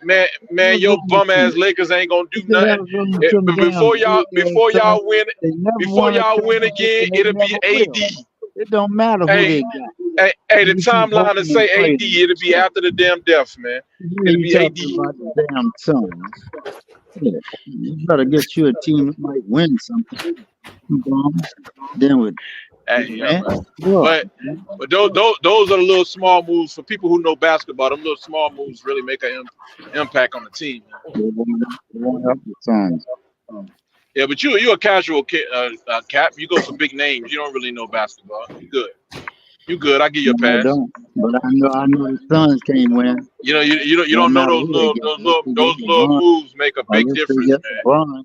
man, What's your wrong with bum you? ass Lakers ain't gonna do What the nothing. hell's wrong with them But damn before Suns? y'all win They never before won a y'all win championship again, and they it'll be never will. AD. It don't matter who Hey, they got. hey, the You keep timeline to hoping and say AD, praying. it'll be after the damn death, man. Here It'll you be talking AD. about the damn Suns. Yeah. You better get you a team that might win something. Then with Hey, yeah, man, man. look, But those are the little small moves for people who know basketball. Them little small moves really make an impact on the team, man. they won't help the Suns. Yeah, but you a casual cap. You go for big names. You don't really know basketball. You good. You good. I give you a No, I pass. don't. But I know the Suns can't win. You No don't know matter who they got. Unless they those get little LeBron. moves make a big Unless they difference, get man. LeBron.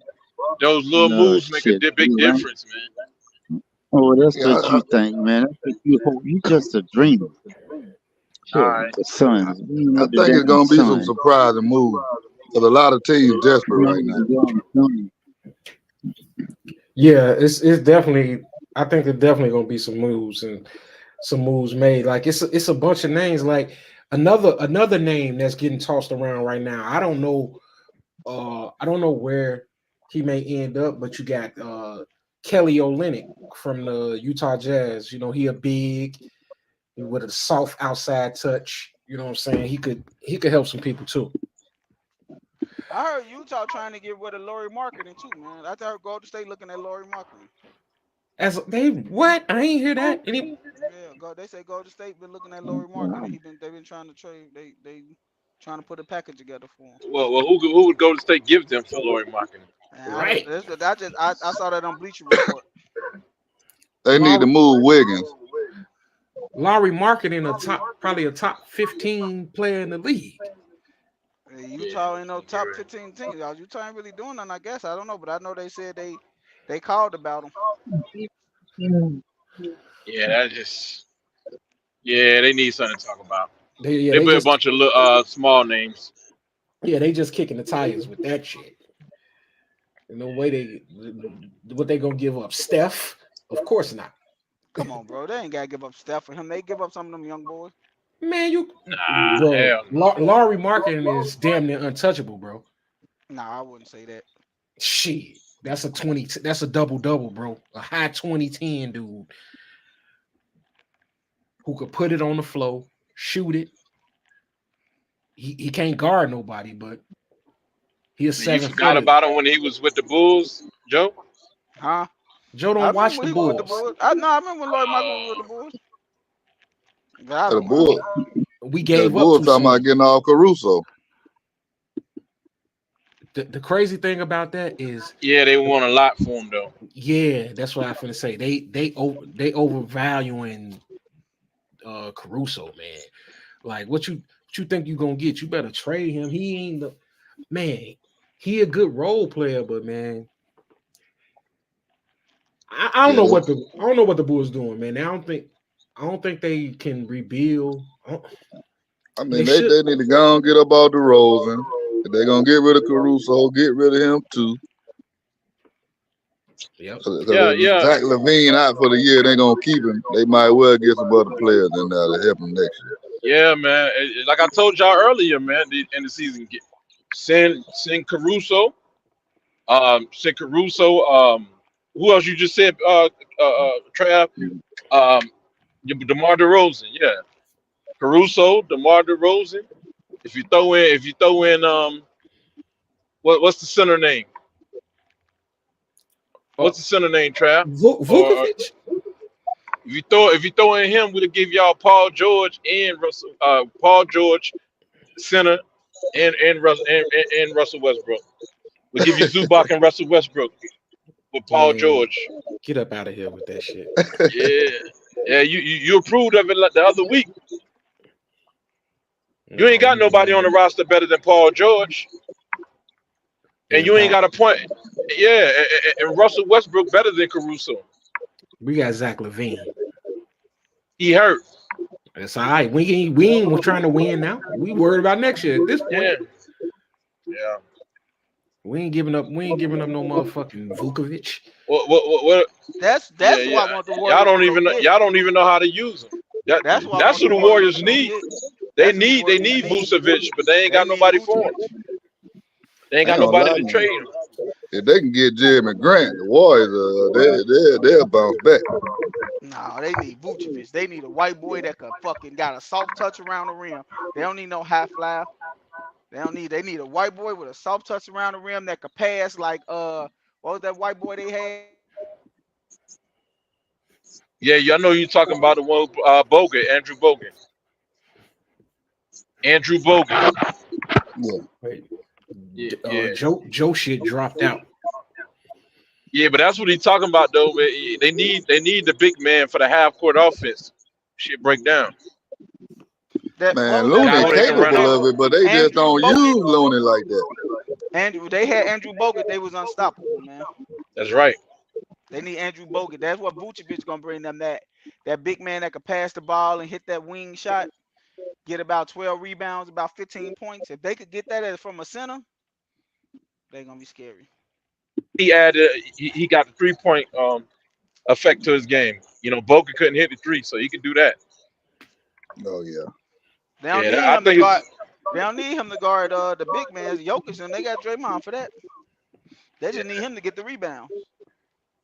Those little moves make a Shit. big You right. difference, man. Oh, that's Yeah, what you think, man. That's what you hope. You just a dreamer. All Shit, right. the Suns. We I need the think it's damn gonna be some Suns. surprising moves because a lot of teams desperate We right need now. the damn Suns. Yeah, it's definitely. I think there's definitely gonna be some moves and some moves made. Like it's a bunch of names. Like another name that's getting tossed around right now. I don't know. I don't know where he may end up, but you got Kelly Olynyk from the Utah Jazz. You know, he a big with a soft outside touch. You know what I'm saying? He could help some people too. I heard Utah trying to get rid of Laurie Marketing too, man. I heard Golden State looking at Laurie Marketing. As they what? I ain't hear that. Yeah, go. They say Golden State been looking at Laurie Marketing. They've been trying to trade. They trying to put a package together for him. Well, who would Golden State give them for Laurie Marketing? And I don't. Right. I saw that on Bleacher Report. They need to Laurie, move Wiggins. Laurie Marketing probably a top 15 player in the league. Hey, Yeah, Utah ain't no top you're right. 15 team. Utah ain't really doing nothing. I guess I don't know, but I know they said they called about him. Yeah, that just yeah, they need something to talk about. They They put a just bunch of small names. they just kicking the tires with that shit. No way what they gonna give up? Steph? Of course not. Come on, bro. They ain't gotta give up Steph for him. They give up some of them young boys. Man, you Nah, bro, hell no. Laurie Marketing is damn near untouchable, bro. Nah, I wouldn't say that. Shit. That's a 20, that's a double-double, bro. A high 2010 dude who could put it on the floor, shoot it. He can't guard nobody, but he a You forgot 7-footer. about him when he was with the Bulls, Joe. Huh? Joe I don't remember watch when the he was with the Bulls. Bulls. I remember when Lloyd Martin was with the Oh, Bulls. But I The don't. I Bull, mean, We the gave up Bull too talking about soon. getting off Caruso. The crazy thing about that is, yeah, they want a lot for him though. yeah, that's what I finna say. They overvaluing Caruso, man. Like what you think you gonna get? You better trade him. He ain't the man. He a good role player, but man, I don't Yeah, know what the Bulls doing, man. I don't think they can rebuild. I They mean should. they need to go and get up out the Rosen. If they're gonna get rid of Caruso, get rid of him too. Yep. Because Yeah, if yeah, Zach Levine out for the year, they gonna keep him. They might well get some other players in there to help him next year. yeah, man. Like I told y'all earlier, man, in the season, send Caruso, send Caruso. Who else you just said? Trav, um, DeMar DeRozan, yeah, Caruso, DeMar DeRozan. If you throw in, what's the center name? Uh, What's the center name, Trav? Or Vukovic. if you throw in him, we'll give y'all Paul George and Russell, Paul George center and Russell Westbrook. We'll give you Zubac and Russell Westbrook with Paul Man, George. get up out of here with that shit. Yeah, yeah. You approved of it like the other week. You ain't No, got nobody on the roster better than Paul George, and and you ain't Paul. got a point. Yeah, and Russell Westbrook better than Caruso. We got Zach Levine. He hurt. That's all right. We ain't trying to win now. We worried about next year. At this point, Yeah, yeah. We ain't giving up no motherfucking Vukovic. What? Yeah, that's who yeah. I want the Warriors to go get. Y'all don't even know how to use them. That That's who I that's want who the the Warriors Warriors to go need. get. That's who the They Warriors need need. Vucevic, but they ain't They got need nobody for him. Vucevic. They ain't I ain't got gonna nobody lie, to man. trade him. If they can get Jeremy Grant, the Warriors, they'll bounce back. No, they need Vucevic. They need a white boy that could fucking got a soft touch around the rim. They don't need no high flyer. They need a white boy with a soft touch around the rim that could pass like what was that white boy they had? Yeah, y'all know you talking about the one Bogut, Andrew Bogut. Andrew Bogut. Yeah. Wait, Yeah. Joe shit dropped out. Yeah, but that's what he's talking about though. They need the big man for the half court offense. Shit break down. That what Man, was that Guy Looney who boy they can name? run capable on. of it, but they just Andrew don't Bogut. use Looney like that. They had Andrew Bogut. They was unstoppable, man. That's right. They need Andrew Bogut. That's what Vucevic gonna bring them. That big man that could pass the ball and hit that wing shot, get about 12 rebounds, about 15 points. If they could get that from a center, they're gonna be scary. He added he got the 3 point effect to his game. You know, Bogut couldn't hit the three, so he could do that. Oh yeah. They don't Yeah, need I him to think it's guard. They don't need him to guard the big man, Jokic, and they got Draymond for that. They yeah, just need him to get the rebounds.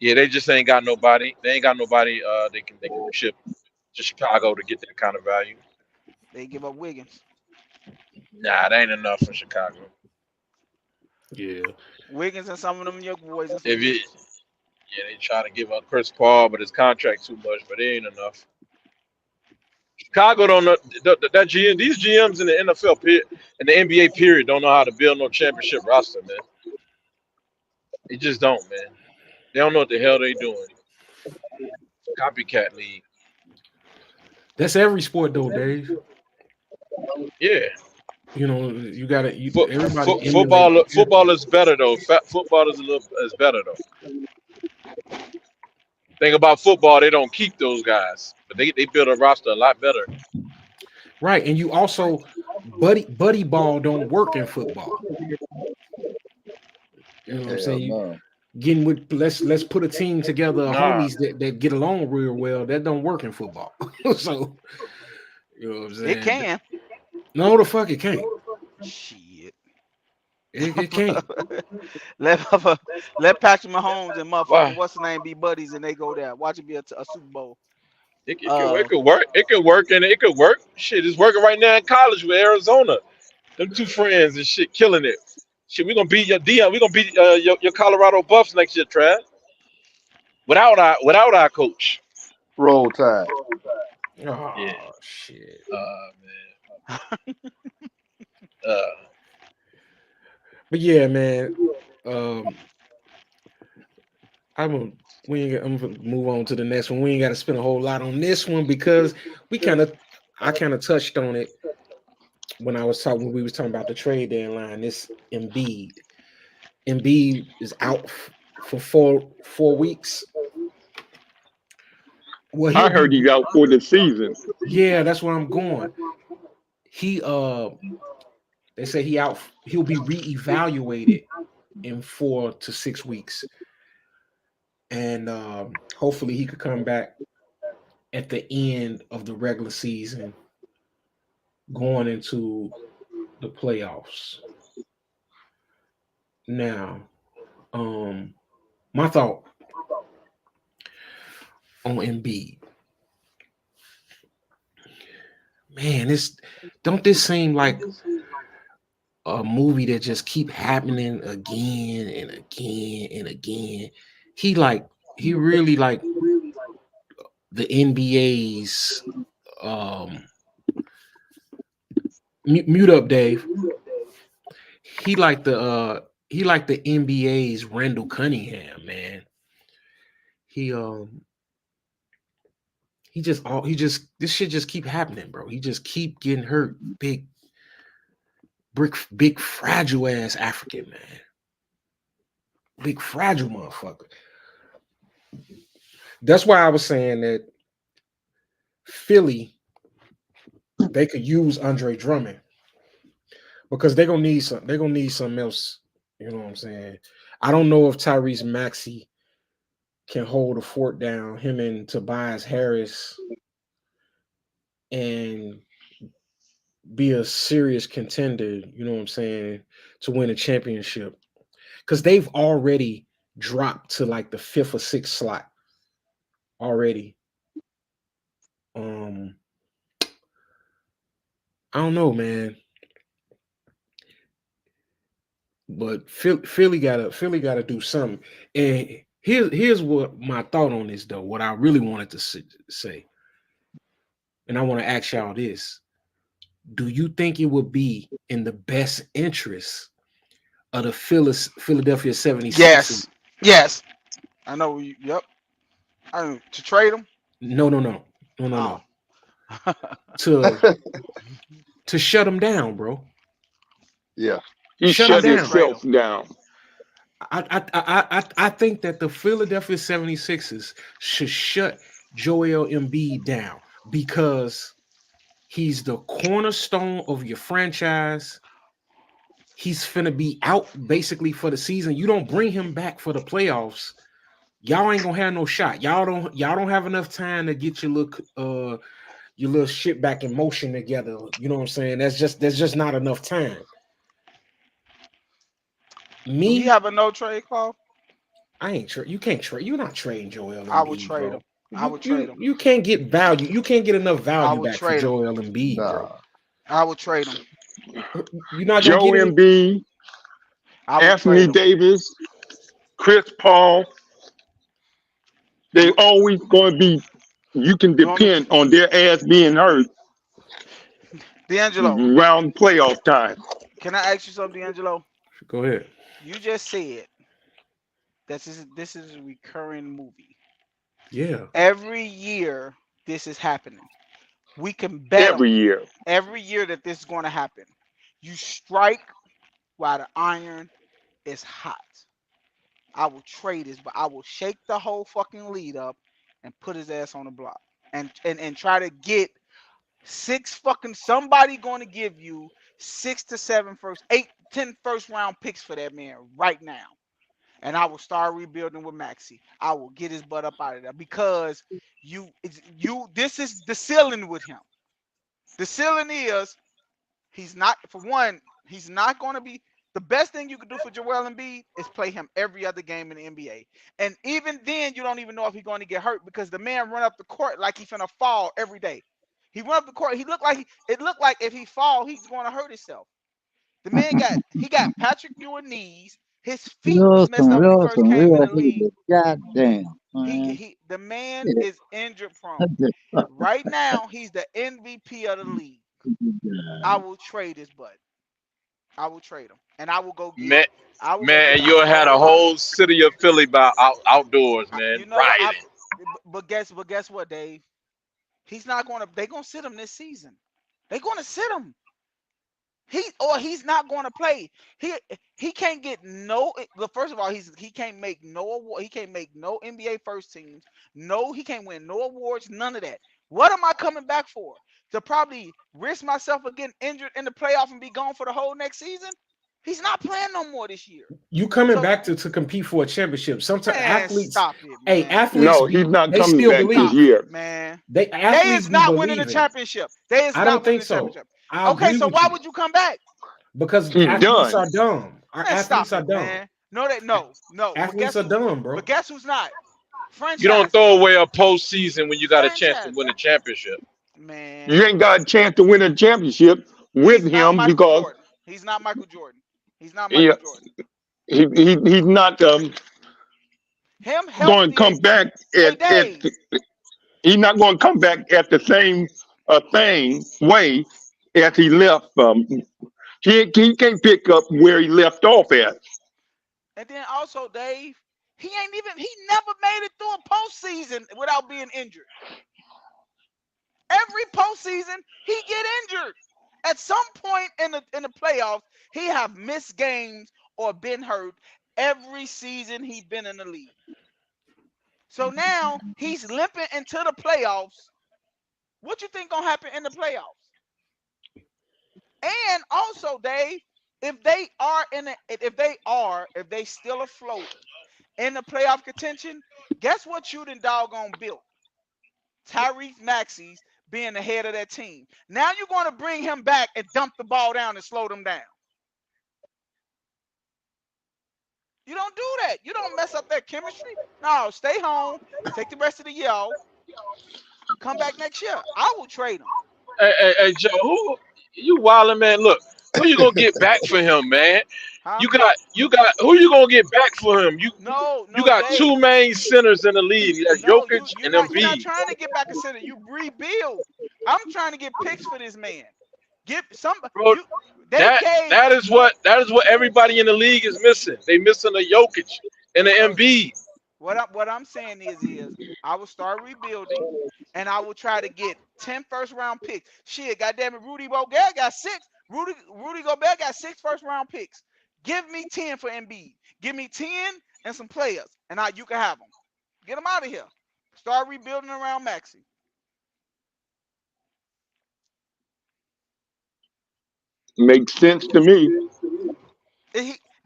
yeah. They just ain't got nobody. They ain't got nobody. They can ship to Chicago to get that kind of value. They give up Wiggins. Nah, that ain't enough for Chicago. Yeah. Wiggins and some of them young boys and some If it, youths. yeah, they try to give up Chris Paul, but his contract too much, but it ain't enough. Chicago don't know that GM. These GMs in the NFL period, in the NBA period, don't know how to build no championship roster, man. They just don't, man. They don't know what the hell they doing. Copycat league. That's every sport though, Dave. Yeah. You know, you gotta everybody emulate Football, the football template. is better though. Football is a little is better though. Thing about football, they don't keep those guys, but they build a roster a lot better. Right. And you also buddy ball don't work in football. You know what I'm Hell saying? You no. getting with let's put a team together of Nah, homies that get along real well. That don't work in football. So you know what I'm It saying? can. No, the fuck it can't. Shit. It can't. let let Patrick Mahomes and motherfucking why? what's the name be buddies and they go there. Watch it be a Super Bowl. It Uh, could work. It could work, and it could work. Shit, it's working right now in college with Arizona. Them two friends and shit, killing it. Shit, we gonna beat your Dion. We gonna beat your Colorado Buffs next year, Trav. Without our coach. Roll Tide. Yeah. Oh shit. Man. Uh, But yeah, man. Um, I'm gonna move on to the next one. We ain't got to spend a whole lot on this one because I kind of touched on it when we was talking about the trade deadline. This Embiid is out for four weeks. Well, I he'll be heard he's out for the season. yeah, that's where I'm going. He they say he'll be reevaluated in 4 to 6 weeks. And hopefully he could come back at the end of the regular season going into the playoffs. Now, my thought on Embiid, man, this seem like a movie that just keep happening again and again and again. He like he really like the NBA's mute up, Dave. He like the NBA's Randall Cunningham, man. He he just this shit just keep happening, bro. He just keep getting hurt. Big fragile ass African man. Big fragile motherfucker. That's why I was saying that Philly, they could use Andre Drummond because they're gonna need something else. You know what I'm saying? I don't know if Tyrese Maxey can hold the fort down, him and Tobias Harris, and be a serious contender, you know what I'm saying, to win a championship. Because they've already dropped to like the fifth or sixth slot already. I don't know, man. But Philly gotta do something. And here's what my thought on this though. What I really wanted to say, and I want to ask y'all this: do you think it would be in the best interest of the Philadelphia 76ers? yes, yes. I know. Yep. To trade them. No, no, no, no, no, Oh. no. To shut them down, bro. Yeah. He Shut them shut Just down. trade himself them. down. I think that the Philadelphia 76ers should shut Joel Embiid down because he's the cornerstone of your franchise. He's finna be out basically for the season. You don't bring him back for the playoffs. Y'all ain't gonna have no shot. Y'all don't have enough time to get your little shit back in motion together. You know what I'm saying? There's just not enough time. Do he Me, have a no trade clause? I ain't trade. You can't trade. You're not trading Joel I would Embiid, trade bro. him. I would trade him. You can't get value. You can't get enough I value would back for trade him. Joel Embiid, bro. Nah. I would trade him. You're not gonna Joe get any. Embiid I would Anthony trade him. Davis, Chris Paul, they always going to be. You can You want me, depend on their ass being hurt D'Angelo? around playoff time. Can I ask you something, D'Angelo? Go ahead. You just said this is a recurring movie. Yeah. Every year this is happening. We can bet Every on it. year. Every year that this is going to happen. You strike while the iron is hot. I will trade this, but I will shake the whole fucking lead up and put his ass on the block. And try to get six fucking somebody going to give you 6 to 7 first, 8, 10 first round picks for that man right now. And I will start rebuilding with Maxi. I will get his butt up out of there because this is the ceiling with him. The ceiling is he's not, for one, he's not going to be. The best thing you can do for Joel Embiid is play him every other game in the NBA. And even then, you don't even know if he's going to get hurt because the man run up the court like he's finna fall every day. He run up the court. It looked like if he fall, he's going to hurt himself. The man got Patrick Ewing knees. His feet was messed up when he first Some came in real the league. haters. Goddamn, man. The man Yeah. is injury prone. Right now, he's the MVP of the league. I will trade his butt. I will trade him, and I will go get. Man, I will go man, get and a you'll had a home run. whole city of Philly by outdoors, man, You know what? riding. But guess what, Dave? He's not going to. They're going to sit him this season. They're going to sit him. He's not going to play. He he can't get no. Well, first of all, he can't make no award. He can't make no NBA first teams. No, he can't win no awards. None of that. What am I coming back for? To probably risk myself of getting injured in the playoff and be gone for the whole next season? He's not playing no more this year. You coming So back to compete for a championship. Sometimes man, athletes, stop it, hey, man. athletes No, be he's not they coming still back this Stop believe. it, year. man. They They athletes is be not winning the believing. championship. They is I not don't winning think the so. championship. I Okay, agree so with why you would you come back? because He's athletes done. are dumb. Our Man, athletes stop are it, dumb. man. No. But Athletes guess are who? dumb, But bro. guess who's not? You don't Franchises. throw away a postseason when you got a chance to win Franchises. a championship. You Man, ain't got a chance to win a championship with he's not him Michael because Jordan. He's not Michael Jordan. He's not he, Michael Jordan. he's not Him going to healthy come as back hey at Dave. he's not going to come back at the same thing way as he left. He can't pick up where he left off at. And then also Dave, he never made it through a postseason without being injured. Every postseason, he get injured. At some point in the playoffs, he have missed games or been hurt every season he been in the league. So now he's limping into the playoffs. What you think gonna happen in the playoffs? And also, Dave, if they still afloat in the playoff contention, guess what you done doggone built? Tyrese Maxey's being the head of that team. Now you're going to bring him back and dump the ball down and slow them down. You don't do that. You don't mess up that chemistry. No, stay home. Take the rest of the year off. Come back next year. I will trade him. Hey, Joe, who you wildin', man? Look, who you gonna get back for him, man? Huh? You got who you gonna get back for him? No, You no, got two Dave. main centers in the league. That's No, Jokic and you're not Embiid. trying to get back a center. You rebuild. I'm trying to get picks for this man. Give some Bro, you they that gave that is what everybody in the league is missing. They missing a Jokic and an so Embiid. what I'm saying is I will start rebuilding and I will try to get 10 first round picks. Shit, goddamn it, Rudy Gobert got six. Rudy Gobert got 6 first round picks. Give me 10 for Embiid. Give me 10 and some players, and you can have them. Get them out of here. Start rebuilding around Maxi. Makes sense to me.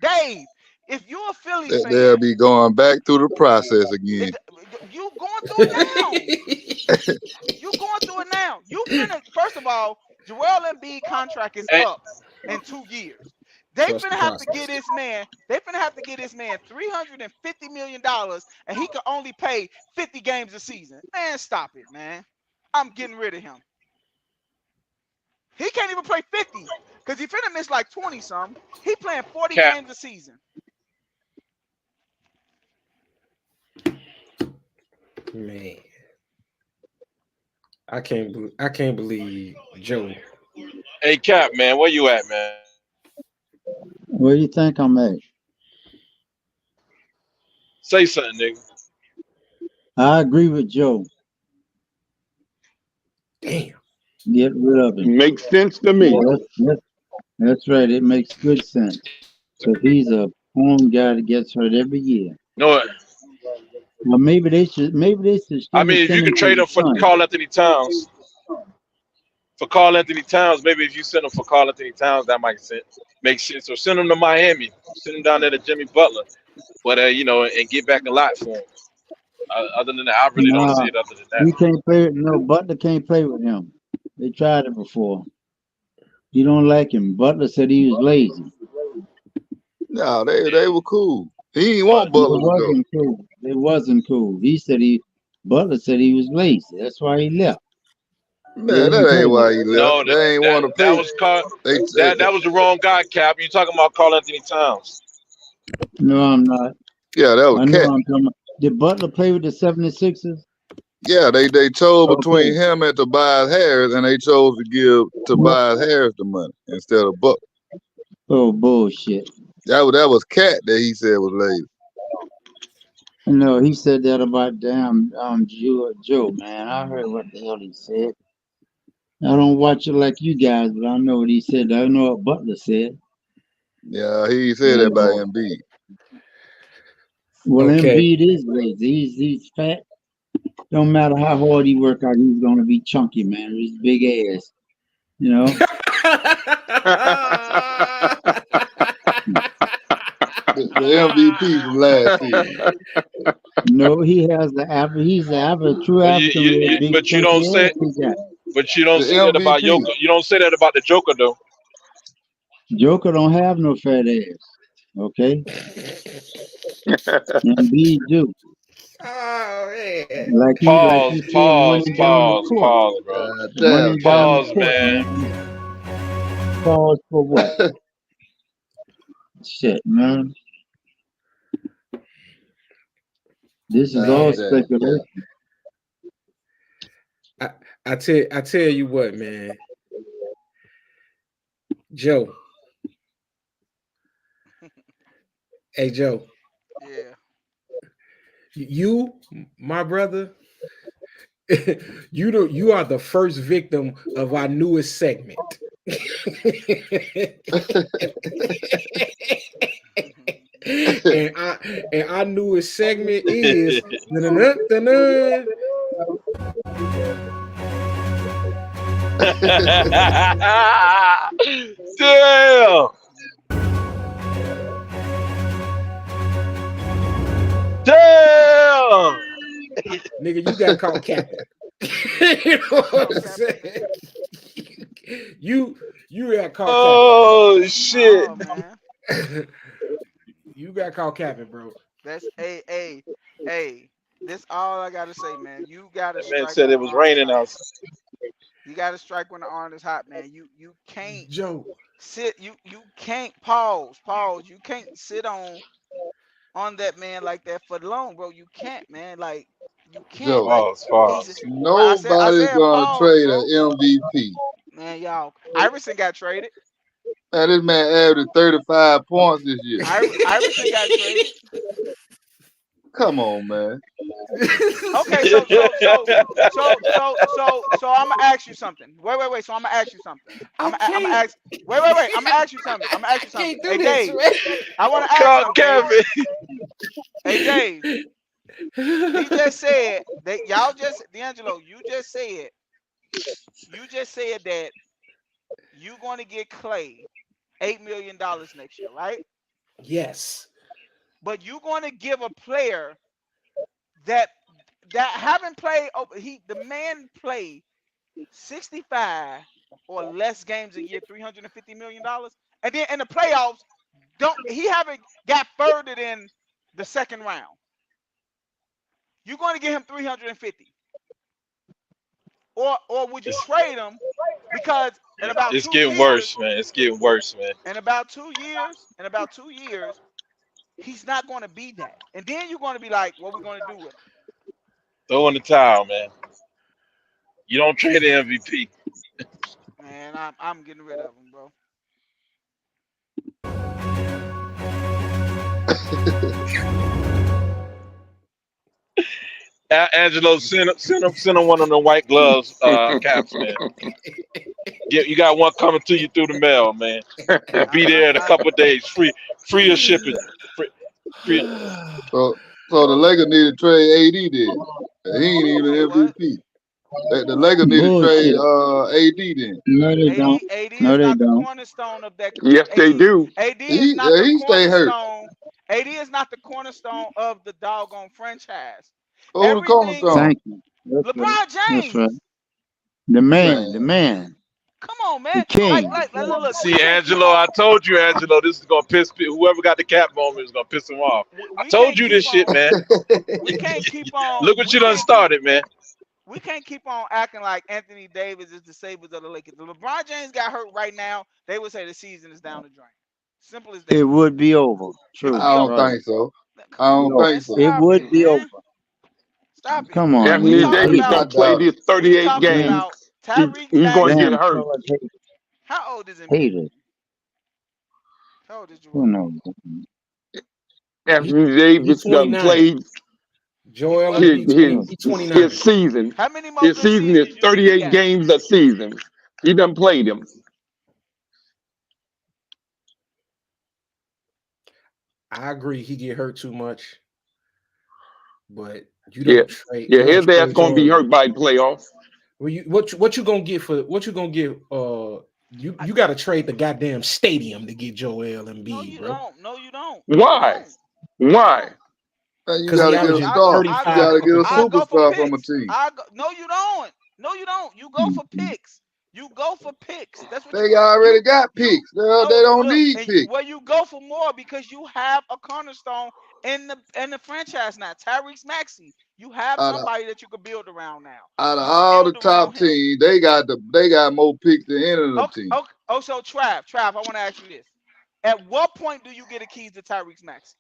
Dave, if you're a Philly They'll fan, be going back through the process again. you going through it now. You going through it now. You finna first of all, Joel Embiid contract is And, up in 2 years. They Trust the finna have to process. get this man. They finna have to get this man $350 million, and he can only pay 50 games a season. Man, stop it, man. I'm getting rid of him. He can't even play 50 because he finna miss like 20 some. He playing 40 Cap. games a season. Man, I can't believe Joe. Hey, Cap, man, where you at, man? Where do you think I'm at? Say something, nigga. I agree with Joe. Damn. Get rid of him. Makes sense to me. That's right. It makes good sense. Because he's a home guy that gets hurt every year. No, Well, maybe they should I shouldn't have mean, if you sent can him to trade the him for Sun. Carl Anthony Towns, maybe if you send him for Carl Anthony Towns, that might make sense. Or send him to Miami, send him down there to Jimmy Butler, but and get back a lot for him. Other than that, I really don't see Nah, it. Other than he that, can't play. No, Butler can't play with him. They tried it before. He don't like him. Butler said he was lazy. No, they were cool. He didn't but want It Butler to go. wasn't cool. It wasn't cool. Butler said he was lazy. That's why he left. They Man, didn't that play ain't with why him. he left. no, They ain't want to that pay. was Carl. They, That was the wrong guy, Cap. You talking about Carl Anthony Towns? No, I'm not. yeah, that was I know cat. I'm talking about. Did Butler play with the 76ers? Yeah, they chose between Okay. him and Tobias Harris, and they chose to give No. Tobias Harris the money instead of Buck. Oh, bullshit. That was cat that he said was lazy. No, he said that about damn Joe, man. I heard what the hell he said. I don't watch it like you guys, but I know what he said. I know what Butler said. Yeah, he said that And about Embiid. well, Okay. Embiid is lazy. He's fat. Don't matter how hard he work out, he's gonna be chunky, man. With his big ass, you know. The MVP from last season. No, he has the He's the true African with a big But you chunky don't ass. say. He got. But you don't The say that about MVP. Joker. You don't say that about the Joker, though. Joker don't have no fat ass. Okay, Embiid do. Oh man. Like Pause, you see him pause, running down the pause, court, pause, bro. God damn, running cat. down the Pause, court, man. man. Pause for what? Shit, man. This is God all Man, damn, cat. speculation. I, I tell you what, man. Joe. Hey Joe. Yeah. You, my brother, you are the first victim of our newest segment. and our newest segment is dun-dun-dun-dun-dun. Damn. Damn. Nigga, you got caught capping. You know what I'm saying? You got caught capping, bro. Oh shit. No, man. You got caught capping, bro. That's hey. This all I gotta say, man. You gotta That man strike said when it the was iron is raining hot. outside. You gotta strike when the iron is hot, man. You can't Joe, sit. You can't pause. You can't sit on that man like that for long, bro. You can't, man. Like you can't. Joe, Like Pause, he's, pause. bro. I nobody's said gonna pause, trade an bro. MVP. Man, y'all. Iverson got traded. Man, this man averaged 35 points this year. Iverson got traded. Come on, man. Okay, so I'm gonna ask you something. Wait. So I'm gonna ask you something. I'm gonna okay. ask. Wait. I'm gonna ask you something. I'm gonna ask I you something. can't do Hey this, Dave, man. I want to ask Call something, Dave. Kevin. Hey Dave, he just said that y'all just D'Angelo. You just said that you going to get Clay $8 million next year, right? Yes. But you going to give a player that haven't played. Oh, the man played 65 or less games a year, $350 million, and then in the playoffs, he haven't got further than the second round. You're going to give him 350, or would you trade him? Because in about It's 2 getting years, worse, man. It's getting worse, man. in about 2 years, he's not going to be that. And then you're going to be like, what we going to do with him? Throw in the towel, man. You don't trade the MVP. Man, I'm getting rid of him, bro. Angelo, send him one of the white gloves caps, man. You got one coming to you through the mail, man. It'll be there in a couple of days, free of shipping. Free. So the Lakers need to trade AD then. He ain't even Say an what? MVP. The Lakers need to trade Bullshit. AD then. No, they don't. AD No, is they not the don't. cornerstone of that. Yes, they do. AD is not the He stay hurt. cornerstone. AD is not the cornerstone of the doggone franchise. Who the Everything. cornerstone? Thank you. That's right. LeBron That's right. James. The man. Man. Come on, The man. king. Look. We See, can't keep Angelo, on. I told you, Angelo, this is gonna piss whoever got the cap moment is gonna piss him off. I We told can't you keep this shit, on. man. We can't keep on. Look what We you done can't keep. started, man. We can't keep on acting like Anthony Davis is the saviors of the Lakers. If LeBron James got hurt right now, they would say the season is down the drain. Simple as that. It would be over. It would True. I be don't over. Right. think so. Come I on, don't man. think so. It Stop would it, be man. over. Stop it. Come on. We Anthony You talking Davis hate about. don't play it. this We 38 talking games. about Tyrese He's going to Maxey. get Damn hurt. charge hate. How old is Embiid? Hater. How old is Who Joel? knows? Anthony He Davis done 29. played Joel What? Embiid 20, he his 29. season. How many more His good season is seasons you think he 38 got? games a season. He done played them. I agree he get hurt too much, but you Yeah, don't trade yeah. His ass gonna be Joel. hurt by playoffs. Well, what you gonna get for what you gonna get? You got to trade the goddamn stadium to get Joel No, Embiid, you bro. don't. No, you don't. Why? You Why? don't. And you Because he gotta get a averaging star. You 35 gotta get a fucking I points. go for superstar from a picks. team. No, you don't. No, you don't. You go for picks. You go for picks. That's what They already got you picks. They no don't look. need And picks. well, you go for more because you have a cornerstone in the franchise now. Tyrese Maxey. You have Out of, somebody that you could build around now. out of You all the build around top him. teams, they got more picks than any of the Okay, teams. okay. Oh, so Trav, I want to ask you this. At what point do you get the keys to Tyrese Maxey?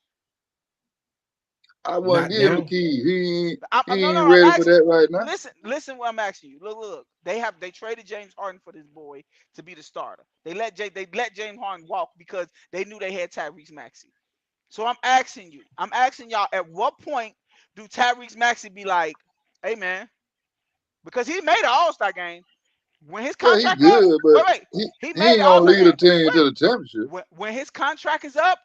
I wouldn't Not give him the now. keys. He No, ain't I'm ready for asking. that right now. Listen. What I'm asking you. Look. They traded James Harden for this boy to be the starter. They let James Harden walk because they knew they had Tyrese Maxey. So I'm asking y'all. At what point do Tyrese Maxey be like, "Hey man," because he made an All-Star game when his Yeah, he contract up. good, but Wait. he He made ain't an gonna All-Star lead a game. team to Wait. the championship. When his contract is up,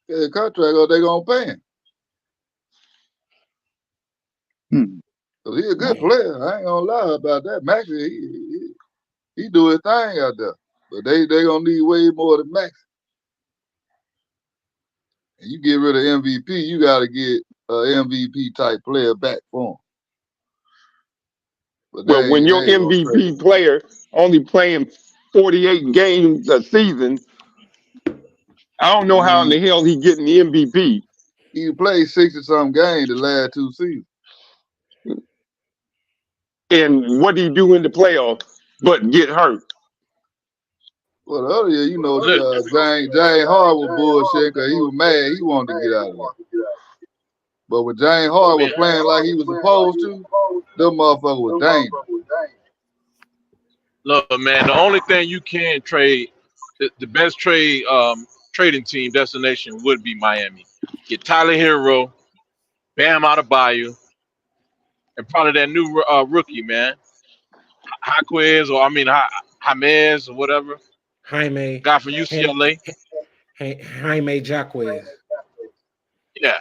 Yeah, contract, or they gonna pay him. Hmm. Cause he a good Man. player. I ain't gonna lie about that. Maxie, he do his thing out there. But they gonna need way more than Max. And you get rid of MVP, you gotta get an MVP type player back for him. But Well, when they your ain't gonna trade him. MVP player only playing 48 games a season, I don't know how in the hell he getting the MVP. He played 60-something games the last 2 seasons. And what do you do in the playoffs but get hurt? Well, the other year, Look, James Harden was bullshit because he was mad. He wanted to get out of there. But when James Harden was man, playing like he was supposed to, them motherfucker was dangerous. look, man. The only thing you can trade, the best trading team destination would be Miami. Get Tyler Hero, Bam Adebayo, and probably that new rookie, man, Jaquez, or I mean James or whatever, Jaime guy from Ham, UCLA. Jaime Jaquez. Yeah,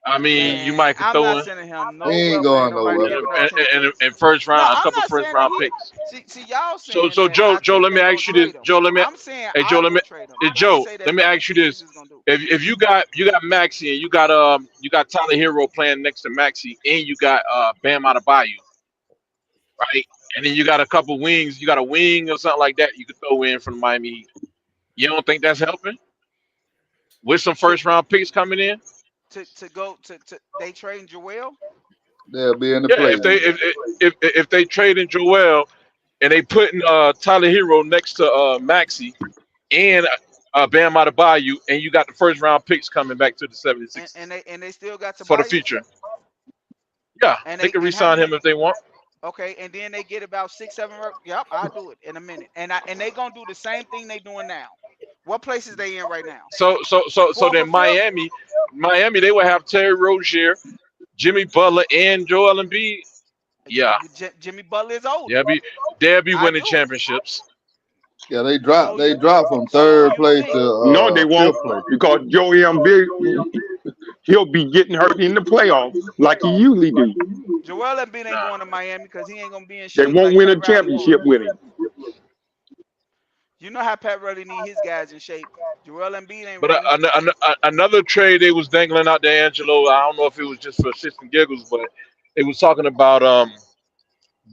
I mean you man, might could I'm throw not in sending him He ain't nowhere where ain't going nobody nowhere. giving up 10 picks. first No, round, a I'm couple not first saying that round picks. See, y'all So saying so that Joe, I think let me they gonna ask you this. trade him. Joe, I'm saying Joe, I will trade him. I didn't Joe, say let that's me what ask you Anthony Davis this. is gonna do. If you got Maxi and you got Tyler Hero playing next to Maxi and you got Bam Adebayo, right? And then you got a couple wings, you got a wing or something like that you could throw in from the Miami Heat. You don't think that's helping? With some To first round picks coming in? to go to they trading Joel. They'll be in the Yeah, play. if they trade in Joel and they putting Tyler Hero next to Maxi and Bam Adebayo, and you got the first round picks coming back to the 76ers And they still got for the Tobias. future. Yeah, And they they can and how re-sign many? him if they want. Okay, and then they get about 6, 7. Yep, I'll do it in a minute. And they gonna do the same thing they doing now. What places they in right now? So Fourth or then fifth? Miami, they will have Terry Rozier, Jimmy Butler, and Joel Embiid. Yeah, Jimmy Butler is older. they'll be I winning do it. championships. Yeah, they So dropped from so third you place think No, they to won't, fifth place. because Joey Embiid, he'll be getting hurt in the playoffs like he usually do. Joel Embiid ain't Nah. going to Miami because he ain't gonna be in They shape won't like win a Pat Riley championship was. with him. You know how Pat Riley need his guys in shape. Joel Embiid ain't But ready. another trade they was dangling out there, Angelo. I don't know if it was just for shits and giggles, but they was talking about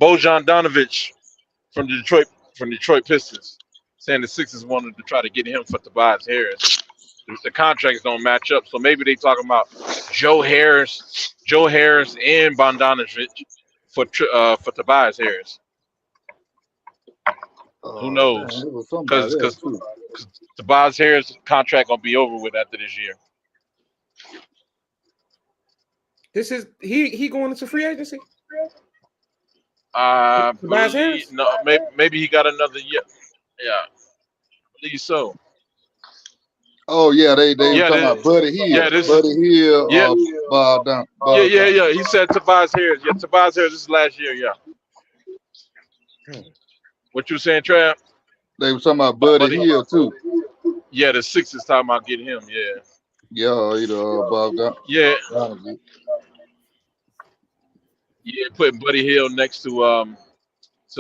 Bojan Donovich from Detroit Pistons, saying the Sixers wanted to try to get him for Tobias Harris. The contracts don't match up, so maybe they talking about Joe Harris and Bogdanovich for Tobias Harris. Who Damn, knows? it was somebody else Because too. Tobias Harris contract gonna be over with after this year. This is he going into free agency? I Tobias believe Harris? no, maybe he got another year. Yeah, I believe so. Oh yeah, they were Yeah, talking about Buddy Hill. this Buddy Hill, yeah Bogdan. yeah. He said Tobias Harris. Yeah, Tobias Harris. This is last year. Yeah. Hmm. What you saying, Trav? They were talking about Buddy Buddy. Hill too. Yeah, the Sixers talking about getting him. Yeah. Yeah, either Bogdan. Yeah. Yeah. Putting Buddy Hill next to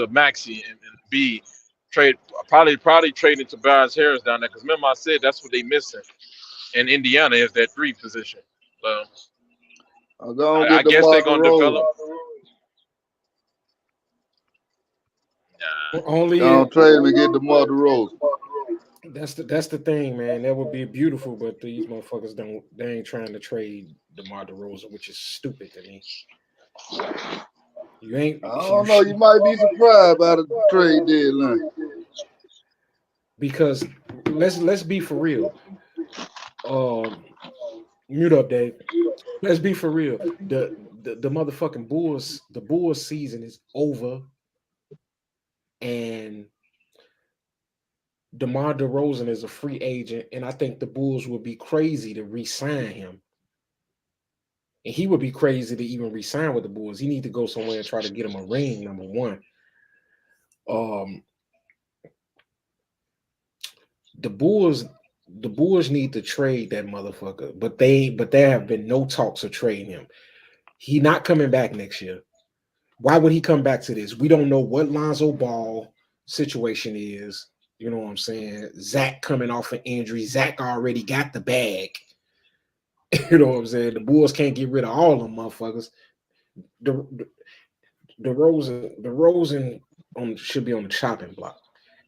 Maxi and B trade probably trading Tobias Harris down there because remember I said that's what they missing in Indiana is that three position. So I'm gonna I get the guess they're Martha gonna develop. Rose. Only Gonna trade him and get the Martha Rose. that's the thing, man. That would be beautiful, but these motherfuckers they ain't trying to trade DeMar DeRozan, which is stupid to me. You ain't I don't know. You might be surprised by the trade deadline. because let's be for real. Mute up, Dave. Let's be for real. The motherfucking Bulls season is over, and DeMar DeRozan is a free agent, and I think the Bulls would be crazy to re-sign him. And he would be crazy to even re-sign with the Bulls. He need to go somewhere and try to get him a ring, number one. The Bulls need to trade that motherfucker, but there have been no talks of trading him. He not coming back next year. Why would he come back to this? We don't know what Lonzo Ball situation is. You know what I'm saying? Zach coming off an injury. Zach already got the bag. You know what I'm saying? The Bulls can't get rid of all them motherfuckers. The Rosen should be on the chopping block,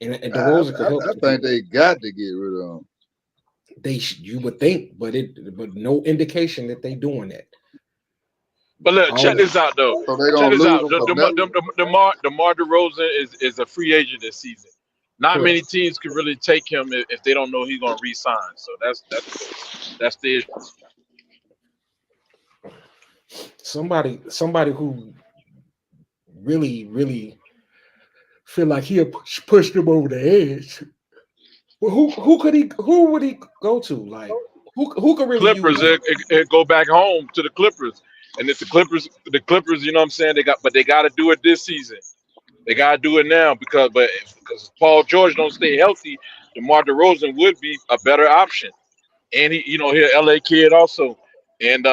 and DeRozan could help. I think they got to get rid of him. You would think, but no indication that they doing that. But look, check this out though. So they Check gonna this lose out. him for nothing. DeMar DeRozan is a free agent this season. Not Correct. many teams can really take him if they don't know he's gonna re-sign. So that's the issue. Somebody who really feel like he'll push them over the edge. Well, who would he go to? Like who could really Clippers, use him? it go back home to the Clippers. And if the Clippers, you know what I'm saying, they got to do it this season. They got to do it now because Paul George don't stay healthy, DeMar DeRozan would be a better option. And he's a LA kid also. And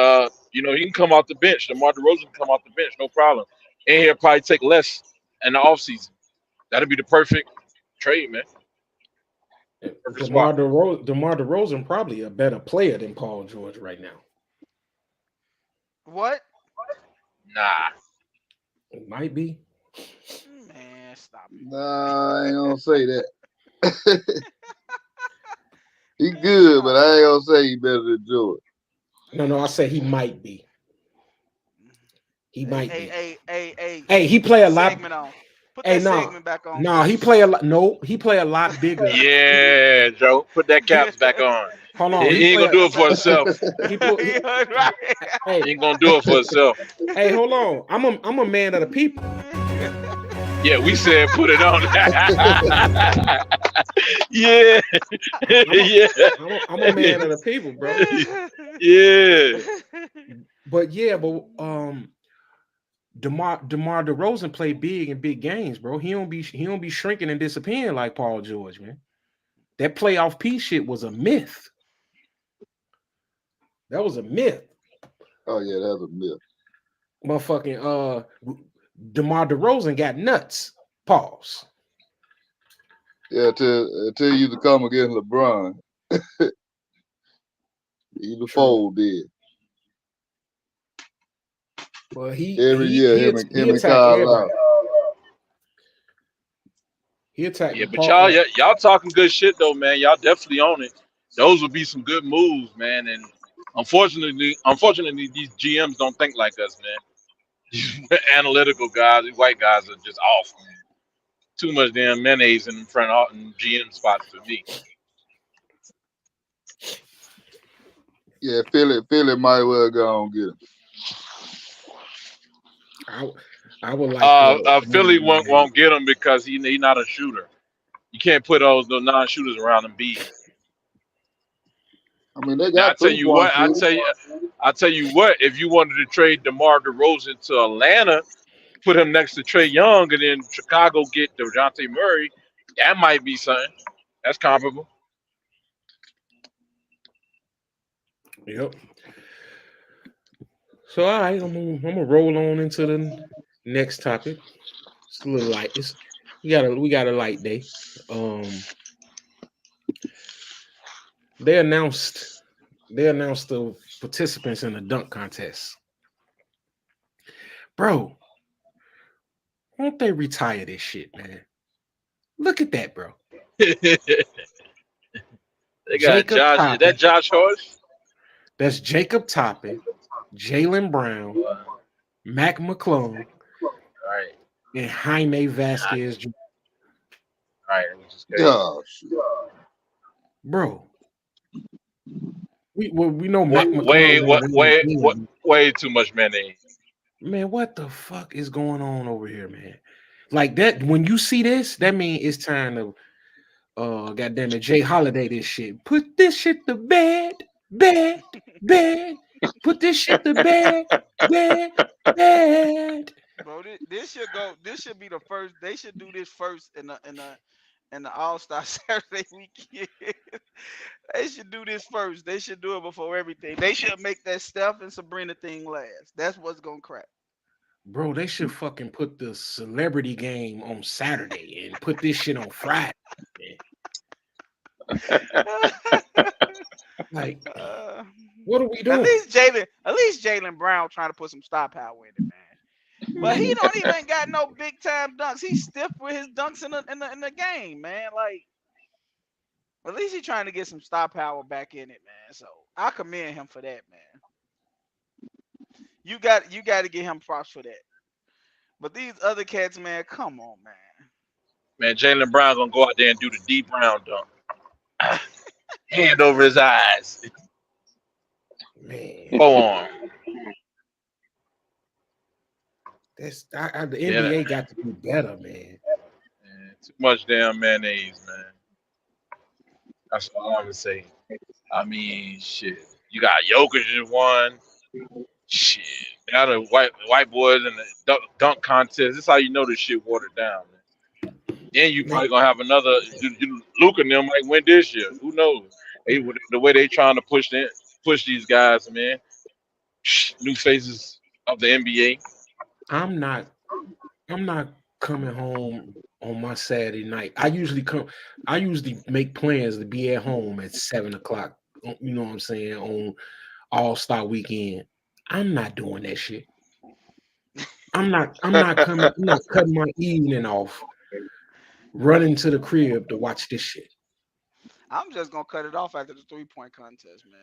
he can come off the bench. DeMar DeRozan can come off the bench, no problem. And he'll probably take less in the offseason. That'd be the perfect trade, man. Perfect DeMar swap. DeRozan probably a better player than Paul George right now. What? Nah. It might be. Man, stop it. Nah, I ain't gonna say that. He good, but I ain't gonna say he better than George. No, I said he might be. He Hey, might hey, be. hey, hey, hey. Hey, he Put play a that lot. segment on. Put Hey, that no, segment back on, no, he Jay. play a lot. No, he play a lot bigger. Yeah, Joe, put that caps back on. Hold He on, he he ain't play. gonna do it for himself. He put. He, Yeah, right. He hey, ain't gonna do it for himself. hey, hold on. I'm a man of the people. Yeah, we said put it on. Yeah, I'm a yeah, I'm a man of the people, bro. yeah. But DeMar DeRozan play big in big games, bro. He don't be shrinking and disappearing like Paul George, man. That playoff P shit was a myth. That was a myth. Oh yeah, that's a myth. Motherfucking DeMar DeRozan got nuts. Pause. Yeah, till you to come against LeBron, he the True. fold did But he every he year. he Him at- and he him and attack Kyle Lowry. everybody. He attacked Yeah, but Paul. y'all talking good shit though, man. Y'all definitely on it. Those would be some good moves, man. And unfortunately, these GMs don't think like us, man. These analytical guys, these white guys are just off, man. Too much damn mayonnaise in front of in GM spots for me. Yeah, Philly might well go and get him. I I would like for Philly won't get him because he not a shooter. You can't put those no non-shooters around him. B. I mean, they Now got 3-point shooters. I tell you what. If you wanted to trade DeMar DeRozan to Atlanta, put him next to Trey Young, and then Chicago get DeJounte Murray, that might be something. That's comparable. Yep. So all right, I'm gonna roll on into the next topic. It's a little light. We got a light day. Um, they announced the participants in the dunk contest. Bro, won't they retire this shit, man? Look at that, bro. They got Jacob Josh. Is that Toppin. Josh Horse? That's Jacob Toppin, Jalen Brown, All Mac McClung, right, and Jaime all Vasquez. right, which is crazy. Oh shit. Bro, we know Mac Way, McClung what, won't win way, what, again. way too much mayonnaise. Man, what the fuck is going on over here, man? Like that, when you see this, that means it's time to goddamn it, Jay Holiday this shit. Put this shit to bed, bed, bed. Put this shit to bed, bed, bed. Bro, this should go. This should be the first. They should do this first in the All Star Saturday weekend. They should do this first. They should do it before everything. They should make that Steph and Sabrina thing last. That's what's gonna crack. Bro, they should fucking put the celebrity game on Saturday and put this shit on Friday. Like, Uh, what are we at doing? least Jalen Brown trying to put some star power in it, man. But he don't even got no big time dunks. He's stiff with his dunks in the game, man. Like at least he's trying to get some star power back in it, man. So I commend him for that, man. You got to give him props for that. But these other cats, man, come on, man. Man, Jalen Brown gonna go out there and do the D Brown dunk. Hand over his eyes. Man, Forearm. the Yeah, NBA got to do better, man. man, too much damn mayonnaise, man. That's all I'm gonna say. I mean, shit. You got Jokic in one. Shit. Now the white boys in the dunk contest. This is how you know this shit watered down, man. Then you Man, probably gonna have another. Luke and them might win this year. Who knows? The way they trying to push these guys, man. New faces of the NBA. I'm not I'm not coming home on my Saturday night. I usually make plans to be at home at 7 o'clock. You know what I'm saying? On All-Star weekend. I'm not doing that shit. I'm not cutting my evening off running to the crib to watch this shit. I'm just gonna cut it off after the 3-point contest, man.